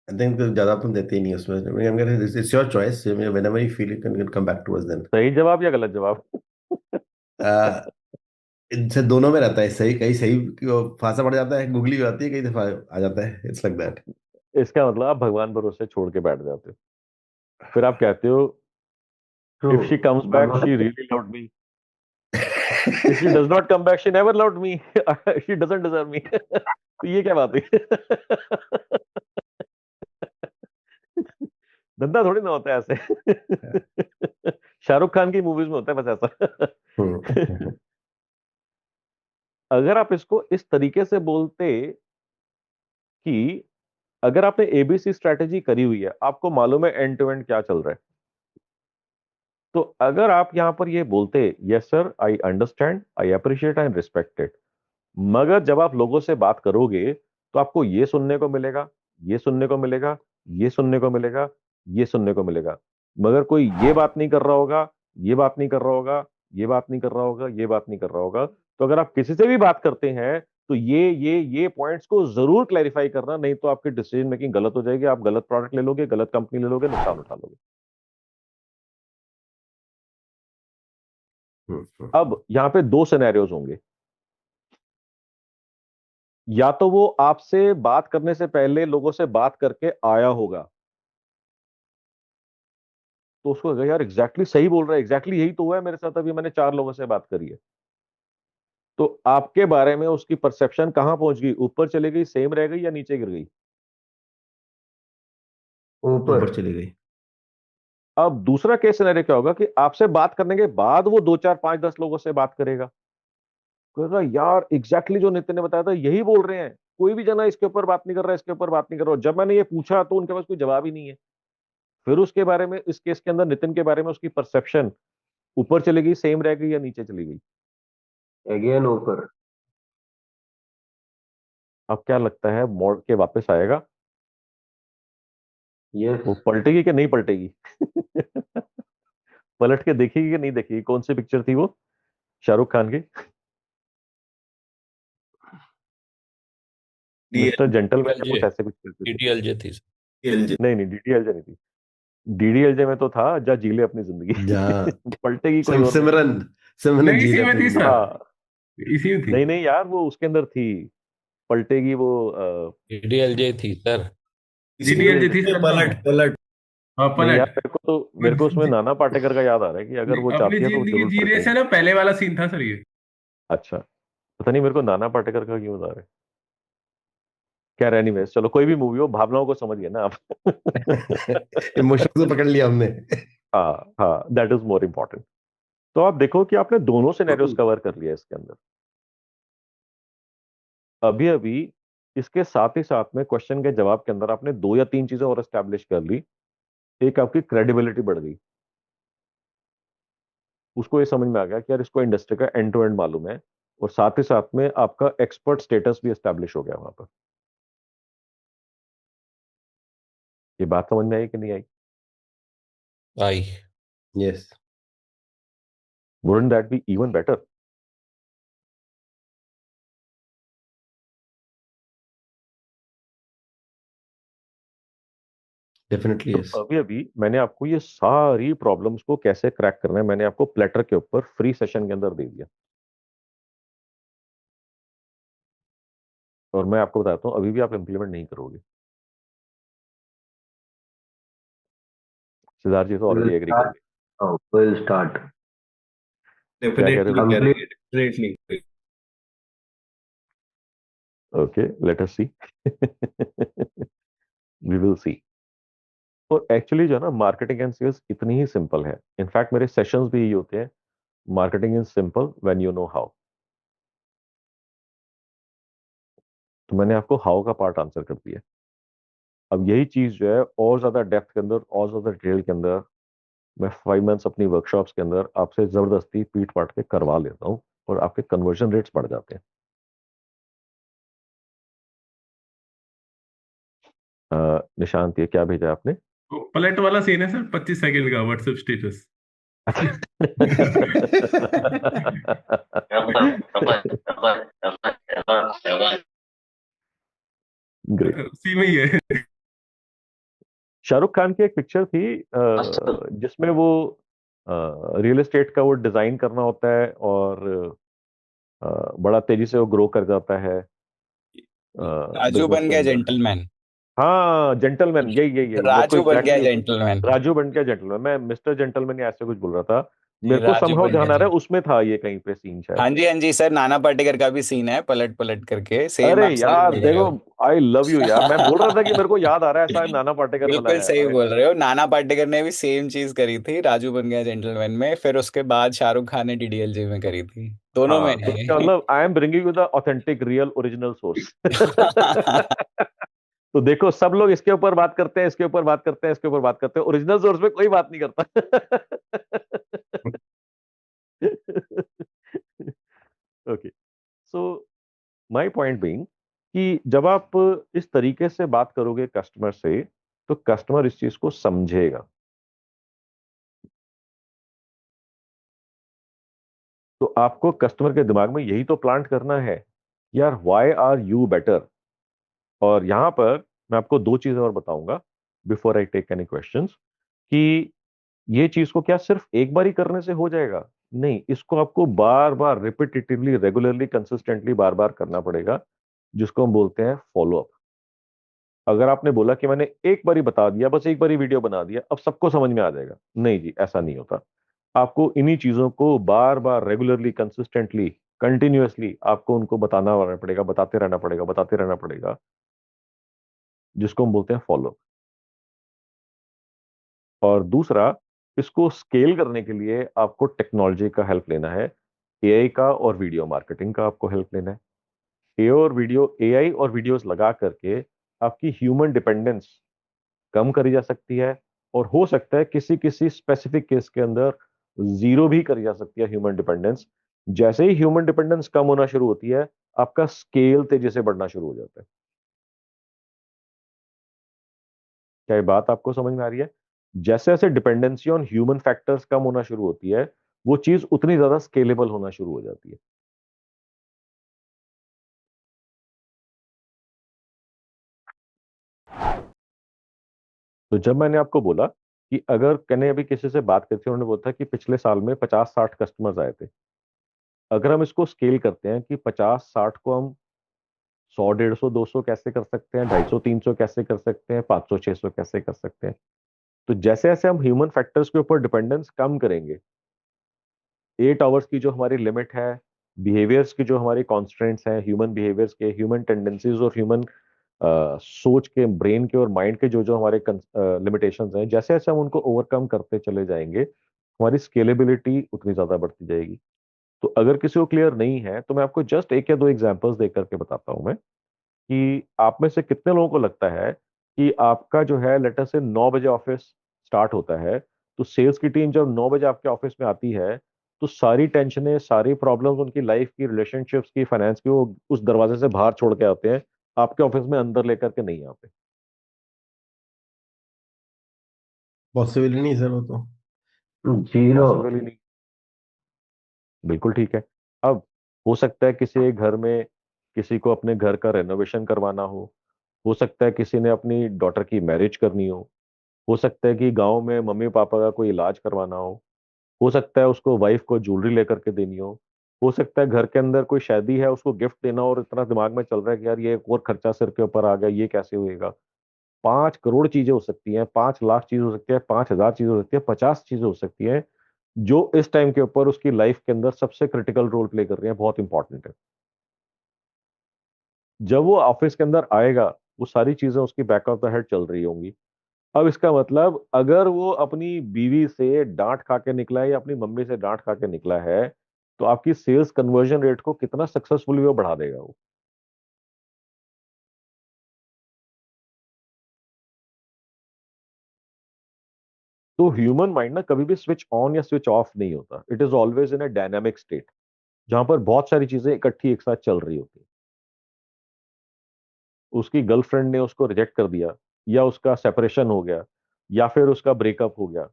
आई थिंक ज्यादा तुम देते ही नहीं उसमें। It's your choice, whenever you feel you can come back to us then. सही जवाब या गलत जवाब? इनसे दोनों में रहता है, सही कहीं सही फांसा पड़ जाता है, गुगली हो जाती है, कई दफा आ जाता है। It's like that. इसका मतलब आप भगवान भरोसे छोड़ के बैठ जाते हो। फिर आप कहते हो true if she comes back she really loved me, if she does not come back she never loved me, she doesn't deserve me। तो ये क्या बात है? धंधा थोड़ी ना होता है ऐसे। शाहरुख खान की मूवीज में होता है बस ऐसा। अगर आप इसको इस तरीके से बोलते कि अगर आपने एबीसी स्ट्रेटेजी करी हुई है, आपको मालूम है एंड टू एंड क्या चल रहा है, तो अगर आप यहां पर ये बोलते yes sir I understand I appreciate I respect it, मगर जब आप लोगों से बात करोगे तो आपको ये सुनने को मिलेगा, ये सुनने को मिलेगा, ये सुनने को मिलेगा, ये सुनने को मिलेगा, मगर कोई ये बात नहीं कर रहा होगा, ये बात नहीं कर रहा होगा, ये बात नहीं कर रहा होगा, ये बात नहीं कर रहा होगा। तो अगर आप किसी से भी बात करते हैं तो ये पॉइंट्स को जरूर क्लैरिफाई करना, नहीं तो आपकी डिसीजन मेकिंग गलत हो जाएगी, आप गलत प्रोडक्ट ले लोगे, गलत कंपनी ले लोगे, नुकसान उठा लोगे। अब यहां पे दो सिनेरियोज होंगे, या तो वो आपसे बात करने से पहले लोगों से बात करके आया होगा, तो उसको लगा यार एग्जैक्टली सही बोल रहा है, एग्जैक्टली यही तो हुआ है मेरे साथ, अभी मैंने 4 लोगों से बात करी है। तो आपके बारे में उसकी परसेप्शन कहां पहुंच गई, ऊपर चली गई, सेम रह गई, या नीचे गिर गई? ऊपर चली गई। अब दूसरा केस सिनेरियो क्या होगा कि आपसे बात करने के बाद वो 2 4 5 10 लोगों से बात करेगा, कहेगा यार एग्जैक्टली जो नितिन ने बताया था यही बोल रहे हैं, कोई भी जना इसके ऊपर बात नहीं कर रहा है, इसके ऊपर बात नहीं कर रहा। जब मैंने ये पूछा तो उनके पास कोई जवाब ही नहीं है। फिर उसके बारे में, इस केस के अंदर नितिन के बारे में उसकी परसेप्शन ऊपर चली गई, सेम रह गई, या नीचे चली गई? अगेन ऊपर। अब क्या लगता है, मोड़ के वापस आएगा? यस। वो पलटेगी कि नहीं पलटेगी? पलट के देखेगी कि नहीं देखेगी? कौन सी पिक्चर थी वो शाहरुख खान की? मिस्टर जेंटलमैन या कुछ ऐसे कुछ करती थी। डीडीएलजे थी। नहीं नहीं, डीडीएलजे नहीं थी। डीडीएलजे में तो था जा जी ले अपनी जिंदगी। पलटेगी कोई और सिमरन सिमरन नहीं, जी इसी ले में अपनी थी जिंदगी। सर, हाँ इसी में थी। नहीं नहीं यार, वो उसके अंदर थी, पलटेगी वो डीडीएलजे थी सर। डीडीएलजे थी सर। पलट हाँ नहीं यार, पलट। मेरे को उसमें नाना पाटेकर का याद आ रहा है कि अगर वो अपनी चाहती है तो वो जिंदगी जरूर जी रहे से पलटेगी। ना, पहले वाला सीन था सर ये। अच्छा, पता नहीं मेरे को नाना पाटेकर का क्यों याद आ रहा है। क्या एनीवेज, चलो कोई भी मूवी हो, भावनाओं को समझ गए ना आप। इमोशन को पकड़ लिया हमने। हाँ हाँ, दैट इज मोर इम्पोर्टेंट। तो आप देखो कि आपने दोनों सिनेरियोस कवर कर लिया इसके अंदर। अभी अभी इसके साथ ही साथ में क्वेश्चन के जवाब के अंदर आपने 2 या 3 चीजें और एस्टैब्लिश कर ली। एक, आपकी क्रेडिबिलिटी बढ़ गई, उसको ये समझ में आ गया कि यार इसको इंडस्ट्री का एंड टू एंड मालूम है, और साथ ही साथ में आपका एक्सपर्ट स्टेटस भी एस्टैब्लिश हो गया वहां पर। ये बात समझ में आई कि नहीं आई? आई। Yes. Wouldn't that be even better? Definitely तो यस। अभी अभी मैंने आपको ये सारी प्रॉब्लम्स को कैसे क्रैक करना है, मैंने आपको प्लेटर के ऊपर फ्री सेशन के अंदर दे दिया, और मैं आपको बताता हूं अभी भी आप इंप्लीमेंट नहीं करोगे। सिद्धार्थ जी तो We'll ऑलरेडी एग्री कर start. गए। Oh, we'll start. क्या कह रहे हो? Complete. Definitely. Okay, let us see. We will see. और एक्चुअली जो है ना, मार्केटिंग एंड सेल्स इतनी ही सिंपल है। इनफैक्ट मेरे सेशंस भी यही होते हैं, marketing is simple when you know how. तो मैंने आपको हाउ का पार्ट आंसर कर दिया। अब यही चीज जो है और ज्यादा डेप्थ के अंदर और ज्यादा डिटेल के अंदर मैं 5 मंथ्स अपनी वर्कशॉप्स के अंदर आपसे जबरदस्ती पीट पाट के करवा लेता हूँ और आपके कन्वर्जन रेट्स बढ़ जाते हैं। निशांत, ये क्या भेजा आपने? तो पलट वाला सीन है सर, 25 सेकंड का व्हाट्सएप स्टेटस। ग्रेट। उसी में ही है। शाहरुख खान की एक पिक्चर थी जिसमें वो रियल एस्टेट का वो डिजाइन करना होता है और बड़ा तेजी से वो ग्रो कर जाता है। राजू बिजनेस बन के गया अंदर। जेंटलमैन। हाँ, जेंटलमैन, यही मेरे को राजू बन गया एग्जैक्टली जेंटलमैन। राजू बन गया जेंटलमैन। मैं मिस्टर जेंटलमैन या ऐसे कुछ बोल रहा था। जी, मेरे को राजू समहाउ बन गया ध्यान आ रहा है जेंटलमैन। उसमें था ये कहीं पे सीन शायद। हाँ जी, हाँ जी सर, नाना पाटेकर का भी सीन है पलट पलट करके, सेम अरे आप सही यार बोल रहे देखो, हो। आई लव यू यार, मैं बोल रहा था कि मेरे को याद आ रहा है शायद नाना पाटेकर वाला बिल्कुल है। सही बोल रहे हो, नाना पाटेकर ने भी सेम चीज करी थी राजू बन गया जेंटलमैन में, फिर उसके बाद शाहरुख खान ने डीडीएलजे में करी थी, दोनों में हाँ, तो इसका है। मतलब I am bringing you the authentic real original source. तो देखो, सब लोग इसके ऊपर बात करते हैं, इसके ऊपर बात करते हैं, इसके ऊपर बात करते हैं, ओरिजिनल सोर्स पे कोई बात नहीं करता। Okay, so my point being कि जब आप इस तरीके से बात करोगे कस्टमर से, तो कस्टमर इस चीज को समझेगा। तो आपको कस्टमर के दिमाग में यही तो प्लांट करना है, यार व्हाई आर यू बेटर। और यहां पर मैं आपको दो चीजें और बताऊंगा before I take any questions, कि ये चीज को क्या सिर्फ एक बार ही करने से हो जाएगा? नहीं, इसको आपको बार बार रिपीटेटिवली, रेगुलरली, कंसिस्टेंटली बार बार करना पड़ेगा, जिसको हम बोलते हैं फॉलो अप। अगर आपने बोला कि मैंने एक बार ही बता दिया, बस एक बार ही वीडियो बना दिया, अब सबको समझ में आ जाएगा, नहीं जी, ऐसा नहीं होता। आपको इन्हीं चीजों को बार बार, रेगुलरली, कंसिस्टेंटली, कंटिन्यूअसली आपको उनको बताना रहना पड़ेगा, बताते रहना पड़ेगा, बताते रहना पड़ेगा, जिसको हम बोलते हैं फॉलो। और दूसरा, इसको स्केल करने के लिए आपको टेक्नोलॉजी का हेल्प लेना है, एआई का और वीडियो मार्केटिंग का आपको हेल्प लेना है। एआई और वीडियोस लगा करके आपकी ह्यूमन डिपेंडेंस कम करी जा सकती है, और हो सकता है किसी किसी स्पेसिफिक केस के अंदर जीरो भी करी जा सकती है ह्यूमन डिपेंडेंस। जैसे ही ह्यूमन डिपेंडेंस कम होना शुरू होती है, आपका स्केल तेजी से बढ़ना शुरू हो जाता है। क्या ये बात आपको समझ में आ रही है? जैसे जैसे डिपेंडेंसी ऑन ह्यूमन फैक्टर्स कम होना शुरू होती है, वो चीज उतनी ज्यादा स्केलेबल होना शुरू हो जाती है। तो जब मैंने आपको बोला कि अगर कहने अभी किसी से बात करती है, उन्होंने बोला था कि पिछले साल में 50-60 कस्टमर्स आए थे। अगर हम इसको स्केल करते हैं कि 50-60 को हम 100, 150, 200 कैसे कर सकते हैं, 250, 300 कैसे कर सकते हैं, 500, 600 कैसे कर सकते हैं, तो जैसे जैसे हम ह्यूमन फैक्टर्स के ऊपर डिपेंडेंस कम करेंगे, 8 आवर्स की जो हमारी लिमिट है, बिहेवियर्स की जो हमारी कॉन्स्ट्रेंट्स हैं, ह्यूमन बिहेवियर्स के, ह्यूमन टेंडेंसीज और ह्यूमन सोच के, ब्रेन के और माइंड के जो जो हमारे लिमिटेशंस हैं, जैसे जैसे हम उनको ओवरकम करते चले जाएंगे, हमारी स्केलेबिलिटी उतनी ज्यादा बढ़ती जाएगी। तो अगर किसी को क्लियर नहीं है, तो मैं आपको जस्ट एक या दो एग्जांपल्स देकर के बताता हूं मैं, कि आप में से कितने लोगों को लगता है कि आपका जो है, लेटर से 9 बजे ऑफिस स्टार्ट होता है, तो सेल्स की टीम जब 9 बजे आपके ऑफिस में आती है, तो सारी टेंशनें, सारी प्रॉब्लम्स उनकी लाइफ की, रिलेशनशिप्स की, फाइनेंस की, वो उस दरवाजे से बाहर छोड़ के आते हैं, आपके ऑफिस में अंदर लेकर के नहीं आते। पॉसिबल नहीं सर, वो तो जीरो। पॉसिबल ही नहीं। बिल्कुल ठीक है। अब हो सकता है किसी एक घर में किसी को अपने घर का रेनोवेशन करवाना हो सकता है किसी ने अपनी डॉटर की मैरिज करनी हो सकता है कि गांव में मम्मी पापा का कोई इलाज करवाना हो सकता है उसको वाइफ को ज्वेलरी लेकर के देनी हो सकता है घर के अंदर कोई शादी है, उसको गिफ्ट देना, और इतना दिमाग में चल रहा है कि यार ये एक और खर्चा सिर के ऊपर आ गया, ये कैसे होएगा। 5 करोड़ चीजें हो सकती हैं, 5 लाख चीज हो सकती है, 5,000 चीज हो सकती है, 50 चीजें हो सकती हैं, जो इस टाइम के ऊपर उसकी लाइफ के अंदर सबसे क्रिटिकल रोल प्ले कर रही हैं, बहुत इंपॉर्टेंट है। जब वो ऑफिस के अंदर आएगा, वो सारी चीजें उसकी बैक ऑफ द हेड चल रही होंगी। अब इसका मतलब, अगर वो अपनी बीवी से डांट खा के निकला है या अपनी मम्मी से डांट खा के निकला है, तो आपकी सेल्स कन्वर्जन रेट को कितना सक्सेसफुली वो बढ़ा देगा वो। तो ह्यूमन माइंड ना कभी भी स्विच ऑन या स्विच ऑफ नहीं होता, it is always in a dynamic state, जहां पर बहुत सारी चीजें इकट्ठी एक साथ चल रही होती है। उसकी गर्लफ्रेंड ने उसको रिजेक्ट कर दिया, या उसका सेपरेशन हो गया, या फिर उसका ब्रेकअप हो गया,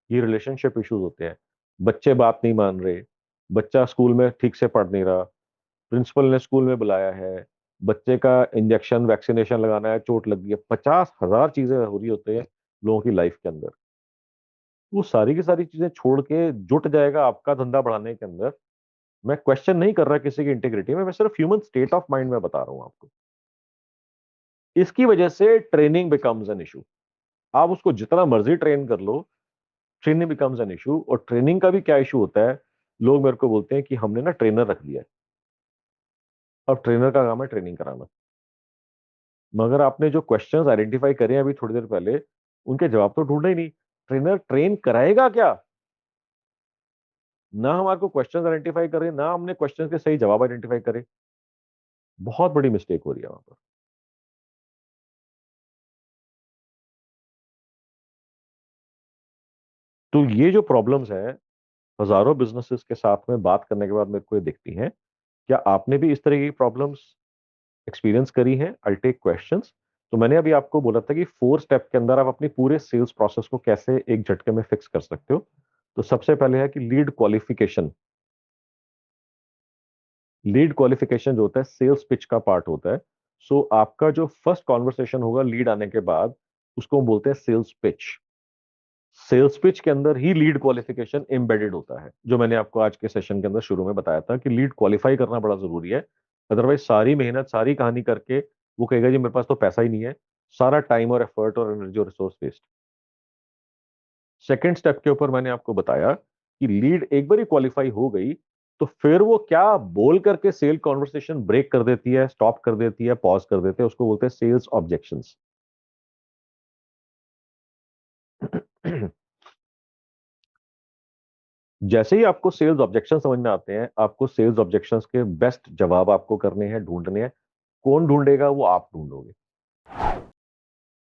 ये रिलेशनशिप इश्यूज होते हैं। बच्चे बात नहीं मान रहे, बच्चा स्कूल में ठीक से पढ़ नहीं रहा, प्रिंसिपल ने स्कूल में बुलाया है, बच्चे का इंजेक्शन वैक्सीनेशन लगाना है, चोट लग गई है, 50,000 चीजें हो रही होती है लोगों की लाइफ के अंदर। वो सारी की सारी चीजें छोड़ के जुट जाएगा आपका धंधा बढ़ाने के अंदर। मैं क्वेश्चन नहीं कर रहा किसी की इंटीग्रिटी में, मैं सिर्फ ह्यूमन स्टेट ऑफ माइंड में बता रहा हूं आपको। इसकी वजह से ट्रेनिंग बिकम्स एन इशू। आप उसको जितना मर्जी ट्रेन कर लो, ट्रेनिंग बिकम्स एन इशू। और ट्रेनिंग का भी क्या इशू होता है, लोग मेरे को बोलते हैं कि हमने ना ट्रेनर रख दिया है, अब ट्रेनर का काम है ट्रेनिंग कराना। मगर आपने जो क्वेश्चंस आइडेंटिफाई करे हैं अभी थोड़ी देर पहले, उनके जवाब तो ढूंढे ही नहीं। ट्रेनर ट्रेन कराएगा क्या? ना हमारे को क्वेश्चंस आइडेंटिफाई करे, ना हमने क्वेश्चंस के सही जवाब आइडेंटिफाई करे। बहुत बड़ी मिस्टेक हो रही है वहां पर। तो ये जो प्रॉब्लम्स हैं हजारों बिजनेसेस के साथ में बात करने के बाद मेरे को ये दिखती हैं। क्या आपने भी इस तरह की प्रॉब्लम्स एक्सपीरियंस करी हैं? I take questions. तो मैंने अभी आपको बोला था कि 4 स्टेप के अंदर आप अपनी पूरे सेल्स प्रोसेस को कैसे एक झटके में फिक्स कर सकते हो। तो सबसे पहले है कि लीड क्वालिफिकेशन। लीड क्वालिफिकेशन जो होता है सेल्स पिच का पार्ट होता है। सो आपका जो फर्स्ट कॉन्वर्सेशन होगा लीड आने के बाद, उसको हम बोलते हैं सेल्स पिच। सेल्स पिच के अंदर ही लीड क्वालिफिकेशन एम्बेडेड होता है, जो मैंने आपको आज के सेशन के अंदर शुरू में बताया था कि लीड क्वालिफाई करना बड़ा जरूरी है। अदरवाइज सारी मेहनत सारी कहानी करके वो कहेगा जी मेरे पास तो पैसा ही नहीं है, सारा टाइम और एफर्ट और एनर्जी और रिसोर्स वेस्ट। सेकेंड स्टेप के ऊपर मैंने आपको बताया कि लीड एक बार ही क्वालिफाई हो गई तो फिर वो क्या बोल करके सेल कॉन्वर्सेशन ब्रेक कर देती है, स्टॉप कर देती है, पॉज कर देते हैं, उसको बोलते हैं सेल्स ऑब्जेक्शंस। जैसे ही आपको सेल्स ऑब्जेक्शन समझ में आते हैं, आपको सेल्स ऑब्जेक्शंस के बेस्ट जवाब आपको करने हैं, ढूंढने हैं। कौन ढूंढेगा? वो आप ढूंढोगे।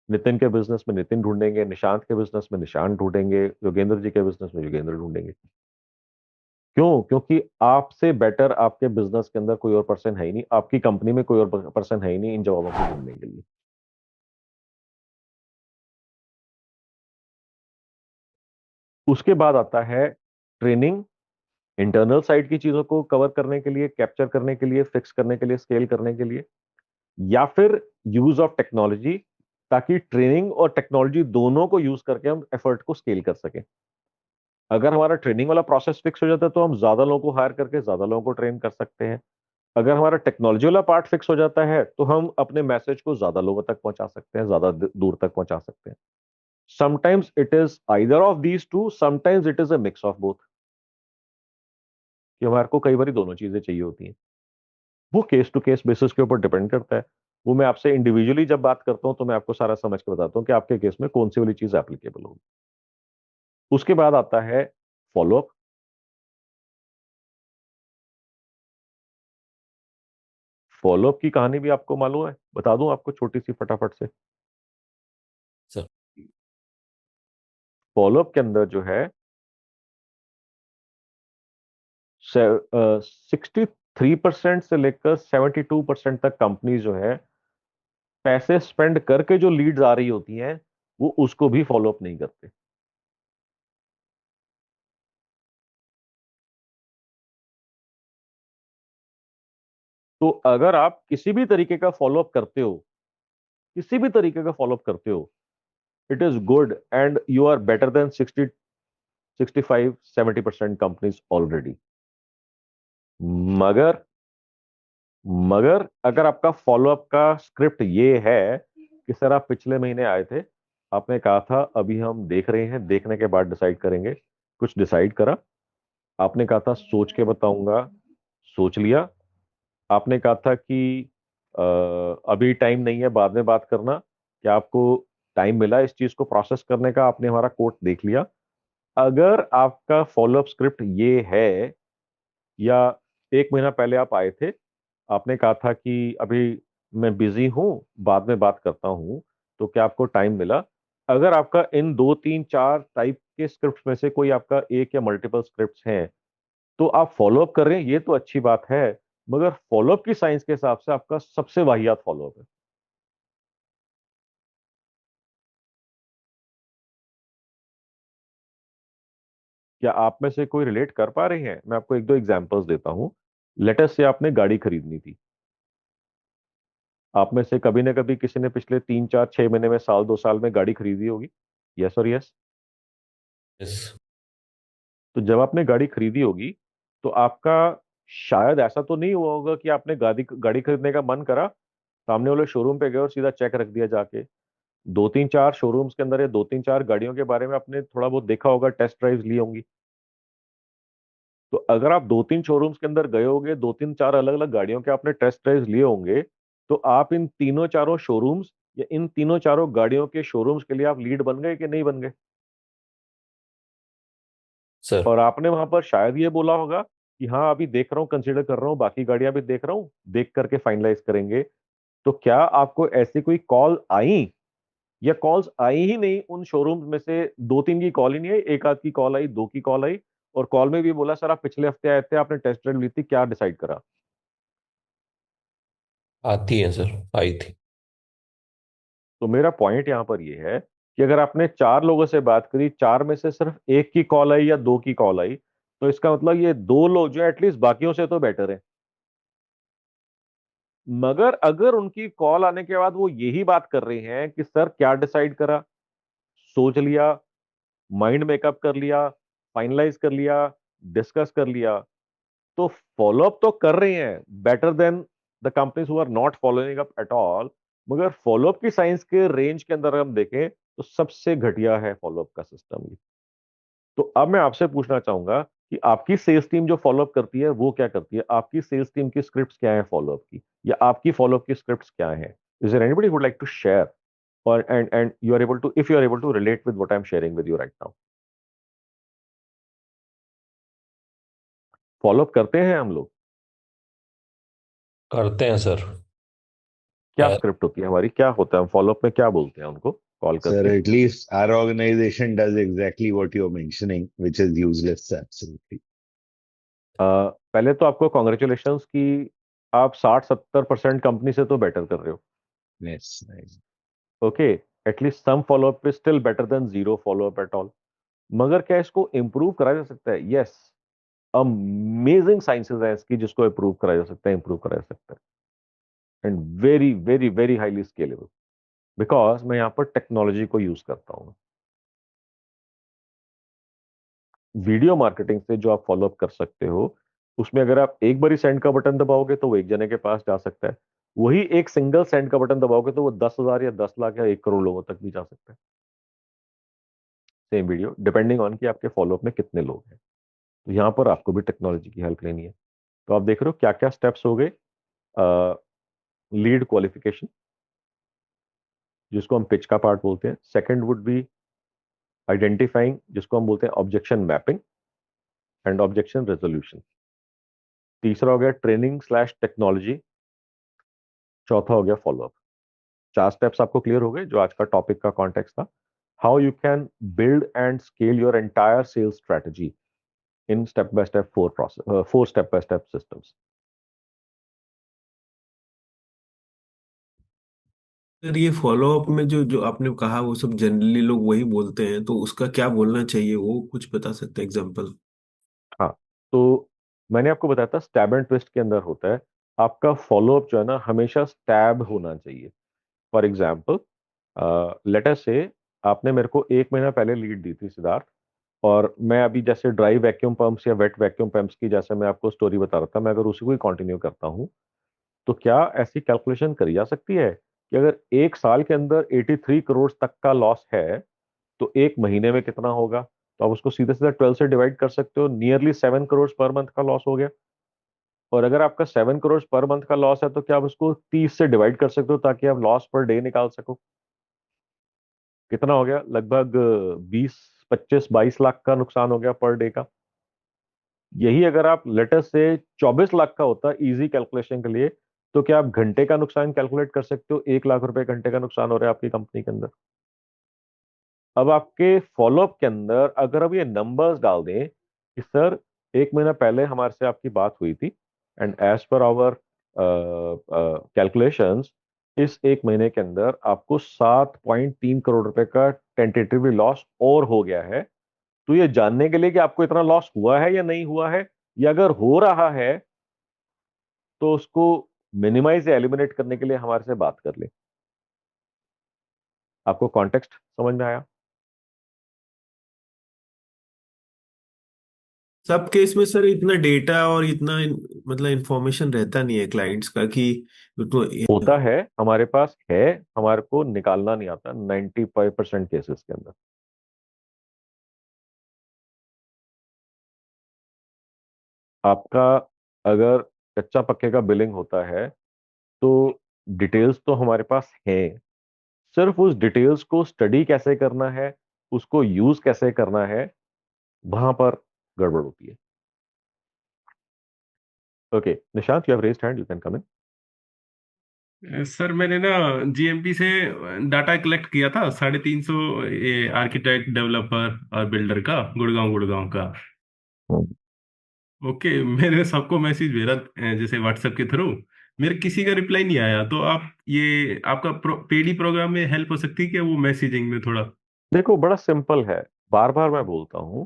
नितिन के बिजनेस में नितिन ढूंढेंगे, निशांत के बिजनेस में निशांत ढूंढेंगे, योगेंद्र जी के बिजनेस में योगेंद्र ढूंढेंगे। क्यों? क्योंकि आपसे बेटर आपके बिजनेस के अंदर कोई और पर्सन है ही नहीं, आपकी कंपनी में कोई और पर्सन है ही नहीं इन जवाबों को ढूंढने के लिए। उसके बाद आता है ट्रेनिंग, इंटरनल साइड की चीजों को कवर करने के लिए, कैप्चर करने के लिए, फिक्स करने के लिए, स्केल करने के लिए, या फिर यूज ऑफ टेक्नोलॉजी, ताकि ट्रेनिंग और टेक्नोलॉजी दोनों को यूज करके हम एफर्ट को स्केल कर सकें। अगर हमारा ट्रेनिंग वाला प्रोसेस फिक्स हो जाता है तो हम ज्यादा लोगों को हायर करके ज्यादा लोगों को ट्रेन कर सकते हैं। अगर हमारा टेक्नोलॉजी वाला पार्ट फिक्स हो जाता है तो हम अपने मैसेज को ज्यादा लोगों तक पहुंचा सकते हैं, ज्यादा दूर तक पहुंचा सकते हैं। Sometimes it is either of these two, sometimes it is a mix of both, कि हमारे को कई बार दोनों चीजें चाहिए होती हैं। वो केस टू केस बेसिस के ऊपर डिपेंड करता है। वो मैं आपसे इंडिविजुअली जब बात करता हूं तो मैं आपको सारा समझ के बताता हूं कि आपके केस में कौन सी वाली चीज एप्लीकेबल होगी। उसके बाद आता है फॉलोअप। फॉलोअप की कहानी भी आपको मालूम है? बता दूं आपको छोटी सी फटाफट से। सर फॉलोअप के अंदर जो है 63% से लेकर 72% तक कंपनी जो है पैसे स्पेंड करके जो लीड्स आ रही होती हैं वो उसको भी फॉलोअप नहीं करते। तो अगर आप किसी भी तरीके का फॉलोअप करते हो, किसी भी तरीके का फॉलोअप करते हो, it is good and you are better than 65-70% companies already. मगर मगर अगर आपका फॉलोअप का स्क्रिप्ट ये है कि सर आप पिछले महीने आए थे, आपने कहा था अभी हम देख रहे हैं, देखने के बाद डिसाइड करेंगे, कुछ डिसाइड करा, आपने कहा था सोच के बताऊंगा, सोच लिया, आपने कहा था कि अभी टाइम नहीं है, बाद में बात करना, क्या आपको टाइम मिला इस चीज को प्रोसेस करने का? आपने हमारा कोट देख लिया। अगर आपका फॉलोअप स्क्रिप्ट ये है, या 1 महीना पहले आप आए थे, आपने कहा था कि अभी मैं बिजी हूं, बाद में बात करता हूं, तो क्या आपको टाइम मिला? अगर आपका इन 2 3 4 टाइप के स्क्रिप्ट में से कोई आपका एक या मल्टीपल स्क्रिप्ट्स हैं, तो आप फॉलोअप कर रहे हैं, ये तो अच्छी बात है, मगर फॉलोअप की साइंस के हिसाब से आपका सबसे वाहियात फॉलोअप है। क्या आप में से कोई रिलेट कर पा रहे हैं? मैं आपको 1 2 एग्जांपल्स देता हूं। लेटेस्ट से आपने गाड़ी खरीदनी थी। आप में से कभी ना कभी किसी ने पिछले 3 4 6 महीने में, साल 2 साल में गाड़ी खरीदी होगी। यस और यस। यस। तो जब आपने गाड़ी खरीदी होगी, तो आपका शायद ऐसा तो नहीं हुआ होगा कि आपने गाड़ी गाड़ी खरीदने का मन करा, सामने वाले शोरूम पे गए और सीधा चेक रख दिया जाके। 2 3 4 शोरूम्स के अंदर या 2 3 4 गाड़ियों के बारे में आपने थोड़ा बहुत देखा होगा, टेस्ट ड्राइव्स ली होंगी। तो अगर आप 2 3 शोरूम्स के अंदर गए होंगे, 2 3 4 अलग अलग गाड़ियों के आपने टेस्ट ड्राइव्स लिए होंगे, तो आप इन तीनों चारों शोरूम्स या इन तीनों चारों गाड़ियों के शोरूम्स के लिए आप लीड बन गए कि नहीं बन गए? सर। और आपने वहां पर शायद ये बोला होगा कि हाँ, अभी देख रहा हूँ, कंसीडर कर रहा हूँ, बाकी गाड़ियां भी देख रहा हूँ, देख करके फाइनलाइज करेंगे। तो क्या आपको ऐसी कोई कॉल आई, या कॉल्स आई ही नहीं उन शोरूम में से? 2 3 की कॉल ही नहीं आई, एक आध की कॉल आई, 2 की कॉल आई, और कॉल में भी बोला सर आप पिछले हफ्ते आए थे, आपने टेस्ट ड्राइव ली थी, क्या डिसाइड करा? आती है सर, आई थी। तो मेरा पॉइंट यहाँ पर ये है कि अगर आपने 4 लोगों से बात करी, 4 में से सिर्फ एक की कॉल आई या 2 की कॉल आई, तो इसका मतलब ये 2 लोग जो एटलीस्ट बाकियों से तो बेटर है। मगर अगर उनकी कॉल आने के बाद वो यही बात कर रहे हैं कि सर क्या डिसाइड करा, सोच लिया, माइंड मेकअप कर लिया, फाइनलाइज कर लिया, डिस्कस कर लिया, तो फॉलोअप तो कर रहे हैं better than the companies who are not following up at all. मगर फॉलोअप की साइंस के रेंज के अंदर हम देखें तो सबसे घटिया है फॉलोअप का सिस्टम। तो अब मैं आपसे पूछना चाहूंगा कि आपकी सेल्स टीम जो फॉलोअप करती है वो क्या करती है? आपकी सेल्स टीम की स्क्रिप्ट्स क्या है फॉलोअप की, या आपकी फॉलोअप की स्क्रिप्ट्स क्या है? Is there anybody would like to share, और and you are able to, if you are able to relate with what I am sharing with you right now? Follow up करते हैं हम लोग? करते हैं सर। क्या स्क्रिप्ट होती है हमारी, क्या होता है, हम फॉलोअप में क्या बोलते हैं उनको कॉल Sir, करके? at least our organization does exactly what you're mentioning, which is useless, absolutely. पहले तो आपको कॉन्ग्रेचुलेशंस कि आप 60 70% कंपनी से तो बेटर कर रहे हो। Yes, nice. Okay, at least some follow up is still better than zero follow up at all. मगर क्या इसको इम्प्रूव करा जा सकता है? यस, अमेजिंग साइंसेस है इसकी जिसको इम्प्रूव करा जा सकता है, इम्प्रूव करा जा सकता है, and very very very highly scalable, because मैं यहाँ पर टेक्नोलॉजी को यूज करता हूँ। वीडियो मार्केटिंग से जो आप फॉलोअप कर सकते हो, उसमें अगर आप एक बार ही सेंड का बटन दबाओगे तो वो एक जने के पास जा सकता है। वही एक सिंगल सेंड का बटन दबाओगे तो वो 10,000 या 10 लाख या 1 करोड़ लोगों तक भी जा सकता है, सेम वीडियो, डिपेंडिंग ऑन कि आपके फॉलोअप में कितने लोग हैं। तो यहाँ पर आपको भी टेक्नोलॉजी की हेल्प लेनी है। तो आप देख रहे हो क्या क्या स्टेप्स हो गए। लीड क्वालिफिकेशन, जिसको हम पिच का पार्ट बोलते हैं। सेकंड वुड बी आइडेंटिफाइंग, जिसको हम बोलते हैं objection mapping and objection resolution. तीसरा हो गया ट्रेनिंग स्लैश टेक्नोलॉजी। चौथा हो गया फॉलोअप। 4 स्टेप्स आपको क्लियर हो गए जो आज का टॉपिक का कॉन्टेक्स्ट था। How you can build and scale your entire sales strategy in step by step 4 step by step systems. Sir ये फॉलो अप में जो जो आपने कहा वो सब जनरली लोग वही बोलते हैं, तो उसका क्या बोलना चाहिए, वो कुछ बता सकते हैं एग्जांपल? हाँ, तो मैंने आपको बताया था स्टैब एंड ट्विस्ट के अंदर होता है। आपका फॉलोअप जो है ना, हमेशा स्टैब होना चाहिए। फॉर एग्जाम्पल, लेटर से आपने मेरे को 1 महीना पहले लीड दी थी सिद्धार्थ, और मैं अभी जैसे ड्राई वैक्यूम पंप्स या वेट वैक्यूम पंप्स की जैसे मैं आपको स्टोरी बता रहा था, मैं अगर उसी को ही कंटिन्यू करता हूँ, तो क्या ऐसी कैलकुलेशन करी जा सकती है कि अगर 1 साल के अंदर 83 करोड़ तक का लॉस है, तो 1 महीने में कितना होगा? तो आप उसको सीधे सीधे 12 से डिवाइड कर सकते हो, नियरली 7 करोड़ पर मंथ का लॉस हो गया। और अगर आपका 7 करोड़ पर मंथ का लॉस है, तो क्या आप उसको 30 से डिवाइड कर सकते हो ताकि आप लॉस पर डे निकाल सको? कितना हो गया? लगभग 20 25 22 लाख का नुकसान हो गया पर डे का। यही अगर आप लेटर से 24 लाख का होता इजी कैलकुलेशन के लिए, तो क्या आप घंटे का नुकसान कैलकुलेट कर सकते हो? 1 लाख रुपए घंटे का नुकसान हो रहा है आपकी कंपनी के अंदर। अब आपके फॉलोअप के अंदर अगर अब ये नंबर्स डाल दें कि सर 1 महीना पहले हमारे से आपकी बात हुई थी and as per our calculations इस 1 महीने के अंदर आपको 7.3 करोड़ रुपए का टेंटेटिवली लॉस और हो गया है, तो ये जानने के लिए कि आपको इतना लॉस हुआ है या नहीं हुआ है, या अगर हो रहा है तो उसको मिनिमाइज या एलिमिनेट करने के लिए हमारे से बात कर ले। आपको कॉन्टेक्स्ट समझ में आया? सब केस में सर इतना डेटा और इतना मतलब इंफॉर्मेशन रहता नहीं है क्लाइंट्स का कि तो होता है, हमारे पास है, हमारे को निकालना नहीं आता 95% केसेस के अंदर। आपका अगर कच्चा पक्के का बिलिंग होता है तो डिटेल्स तो हमारे पास हैं, सिर्फ उस डिटेल्स को स्टडी कैसे करना है, उसको यूज कैसे करना है, वहां पर गड़बड़ होती है। Okay Nishant, you have raised hand, you can come in. Sir मैंने ना जीएमपी से डाटा कलेक्ट किया था 350 ये आर्किटेक्ट डेवलपर और बिल्डर का गुड़गांव का। ओके, मैंने सबको मैसेज भेजा जैसे व्हाट्सएप के थ्रू, मेरे किसी का रिप्लाई नहीं आया। तो आप ये आपका पेडी प्रोग्राम में हेल्प हो सकती है क्या वो मैसेजिंग में थोड़ा? देखो बड़ा सिंपल है, बार बार मैं बोलता हूं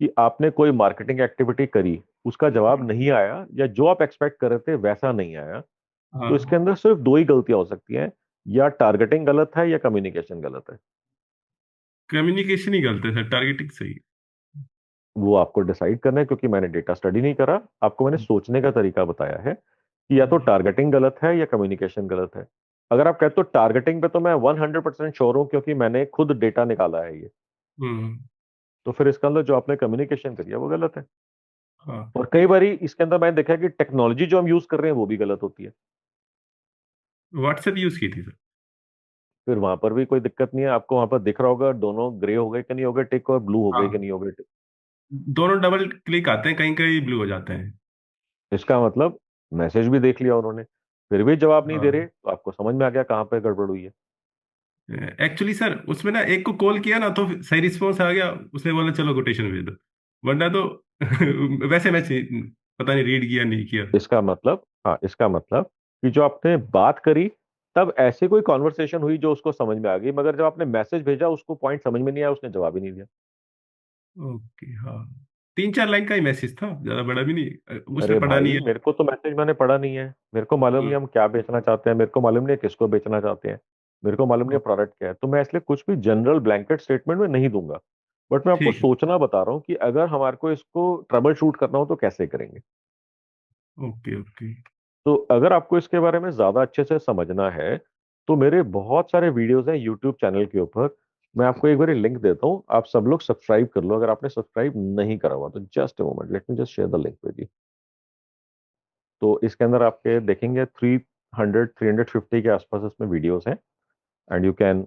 कि आपने कोई मार्केटिंग एक्टिविटी करी, उसका जवाब नहीं आया या जो आप एक्सपेक्ट कर रहे थे वैसा नहीं आया, तो इसके अंदर सिर्फ दो ही गलतियां हो सकती हैं, या टारगेटिंग गलत है या कम्युनिकेशन गलत है। कम्युनिकेशन ही गलत है सर, टारगेटिंग सही है। वो आपको डिसाइड करना है, क्योंकि मैंने डेटा स्टडी नहीं करा, आपको मैंने सोचने का तरीका बताया है कि या तो टारगेटिंग गलत है या कम्युनिकेशन गलत है। अगर आप कहते हो टारगेटिंग पे, तो मैं 100% श्योर हूं, क्योंकि मैंने खुद डेटा निकाला है ये। तो फिर इसके अंदर जो आपने कम्युनिकेशन करी है वो गलत है। हाँ। और कई बार इसके अंदर मैंने देखा है कि टेक्नोलॉजी जो हम यूज कर रहे हैं वो भी गलत होती है। व्हाट्सएप यूज की थी सर। फिर वहां पर भी कोई दिक्कत नहीं है, आपको वहां पर दिख रहा होगा दोनों ग्रे हो गए कि नहीं हो गए टिक, और ब्लू हो गए कि हाँ, नहीं हो गए टिक। दोनों डबल क्लिक आते हैं, कहीं कहीं ब्लू हो जाते हैं। इसका मतलब मैसेज भी देख लिया उन्होंने, फिर भी जवाब नहीं दे रहे, हाँ, तो आपको समझ में आ गया कहाँ पे गड़बड़ हुई है। एक्चुअली सर उसमें ना एक को कॉल किया ना तो सही रिस्पॉन्स आ गया, उसने बोला चलो कोटेशन भेज दो, वरना तो वैसे मैं पता नहीं रीड किया नहीं किया। इसका मतलब, हाँ, इसका मतलब कि जो आपने बात करी तब ऐसे कोई कॉन्वर्सेशन हुई जो उसको समझ में आ गई, मगर जब आपने मैसेज भेजा उसको पॉइंट समझ में नहीं आया, उसने जवाब ही नहीं दिया। ओके, हाँ, 3-4 लाइन का ही मैसेज था, ज्यादा बड़ा भी नहीं, उसने अरे पढ़ा नहीं भाई, है। मेरे को तो मैसेज मैंने पढ़ा नहीं है, मेरे को मालूम नहीं हम क्या बेचना चाहते हैं, मेरे को मालूम नहीं है किसको बेचना चाहते हैं, मेरे को मालूम नहीं है प्रोडक्ट क्या है, तो मैं इसलिए कुछ भी जनरल ब्लैंकेट स्टेटमेंट में नहीं दूंगा। बट मैं आपको ठीक है। सोचना बता रहा हूँ कि अगर हमारे को इसको ट्रबल शूट करना हो तो कैसे करेंगे। Okay okay. तो अगर आपको इसके बारे में ज्यादा अच्छे से समझना है तो मेरे बहुत सारे वीडियोस हैं यूट्यूब चैनल के ऊपर, मैं आपको एक बार लिंक देता हूँ, आप सब लोग सब्सक्राइब कर लो अगर आपने सब्सक्राइब नहीं करा हुआ तो। Just a moment, let me just share the link with you. तो इसके अंदर आपके देखेंगे 350 के आसपास इसमें वीडियोस हैं, and you can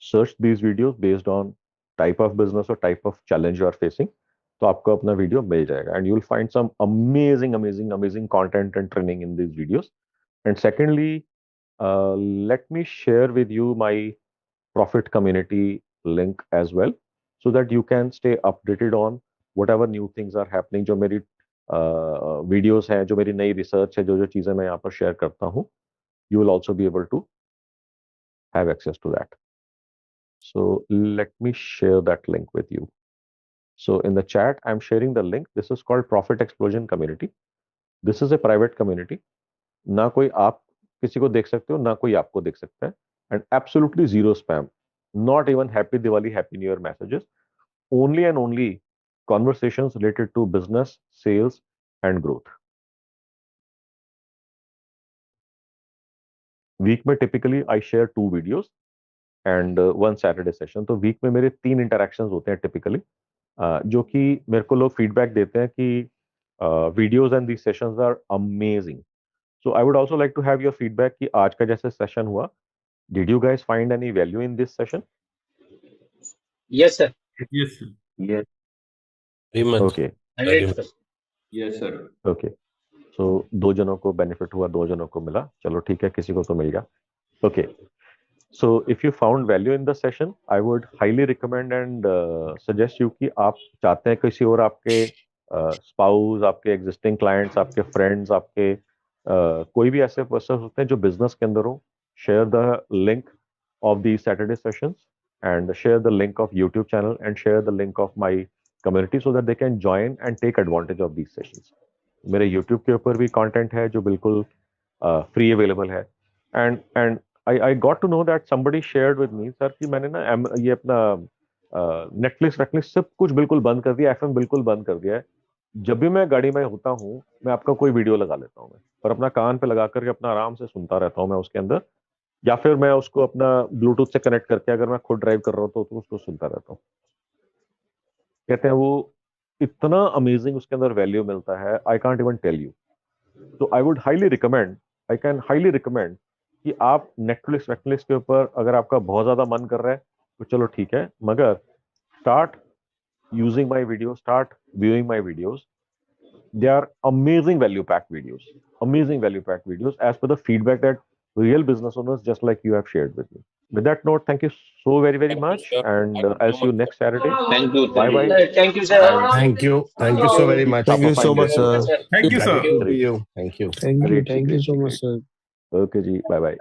search these videos based on type of business और type of challenge you are facing. तो आपको अपना वीडियो मिल जाएगा and you will find some amazing amazing amazing content and training in these videos. And secondly, let me share with you my profit community link as well, so that you can stay updated on whatever new things are happening। जो मेरी videos हैं, जो मेरी नई research है, जो जो चीजें मैं यहाँ पर शेयर करता हूँ, you will also be able to have access to that। So let me share that link with you। So in the chat I'm sharing the link, this is called Profit Explosion Community। This is a private community, ना कोई आप किसी को देख सकते हो ना कोई आपको देख सकता है, and absolutely zero spam, not even happy Diwali happy new year messages, only and only conversations related to business, sales and growth. Week में typically I share 2 videos and 1 Saturday session. तो वीक में मेरे 3 इंटरेक्शंस होते हैं typically, जो कि मेरे को लोग फीडबैक देते हैं कि videos and the sessions are amazing. So I would also like to have your feedback कि आज का जैसे सेशन हुआ, did you guys find any value in this session? Yes, sir. Yes sir. Yes. Very much. Okay, 100%. Yes, sir. okay. So 2 जनों को benefit हुआ, 2 जनों को मिला, चलो ठीक है, किसी को तो मिल गया। Okay, So if you found value in the session, I would highly recommend and suggest you कि आप चाहते हैं किसी और आपके स्पाउस, आपके एग्जिस्टिंग क्लाइंट्स, आपके फ्रेंड्स, आपके कोई भी ऐसे पर्सन होते हैं जो बिजनेस के अंदर हो, share the link of these Saturday sessions and share the link of YouTube channel and share the link of my community so that they can join and take advantage of these sessions. मेरे YouTube के ऊपर भी content है जो बिल्कुल free available है and I got to know that somebody shared with me sir कि मैंने ना ये अपना Netflix सब कुछ बिल्कुल बंद कर दिया, FM बिल्कुल बंद कर दिया है. जब भी मैं गाड़ी में होता हूँ मैं आपका कोई वीडियो लगा लेता हूँ मैं और अपना कान पे लगा करके अपना आराम से सुनता रहता हूँ मैं उसके अंदर, या फिर मैं उसको अपना ब्लूटूथ से कनेक्ट करके अगर मैं खुद ड्राइव कर रहा हूँ तो उसको सुनता रहता हूँ. कहते हैं वो इतना अमेजिंग उसके अंदर वैल्यू मिलता है, I can't even tell you. तो I would highly recommend, I can highly recommend कि आप नेटफ्लिक्स के ऊपर अगर आपका बहुत ज्यादा मन कर रहा है तो चलो ठीक है, मगर start using my video, start viewing my videos. They are amazing value pack videos as per the feedback that real business owners just like you have shared with me. With that note, thank you so very, very much, and I'll see you next Saturday. Thank you. Bye bye. Thank you, sir. Thank you so very much. Thank you so much, sir. Thank you, sir. Thank you. Thank you so much, sir. Okay, ji. Bye bye.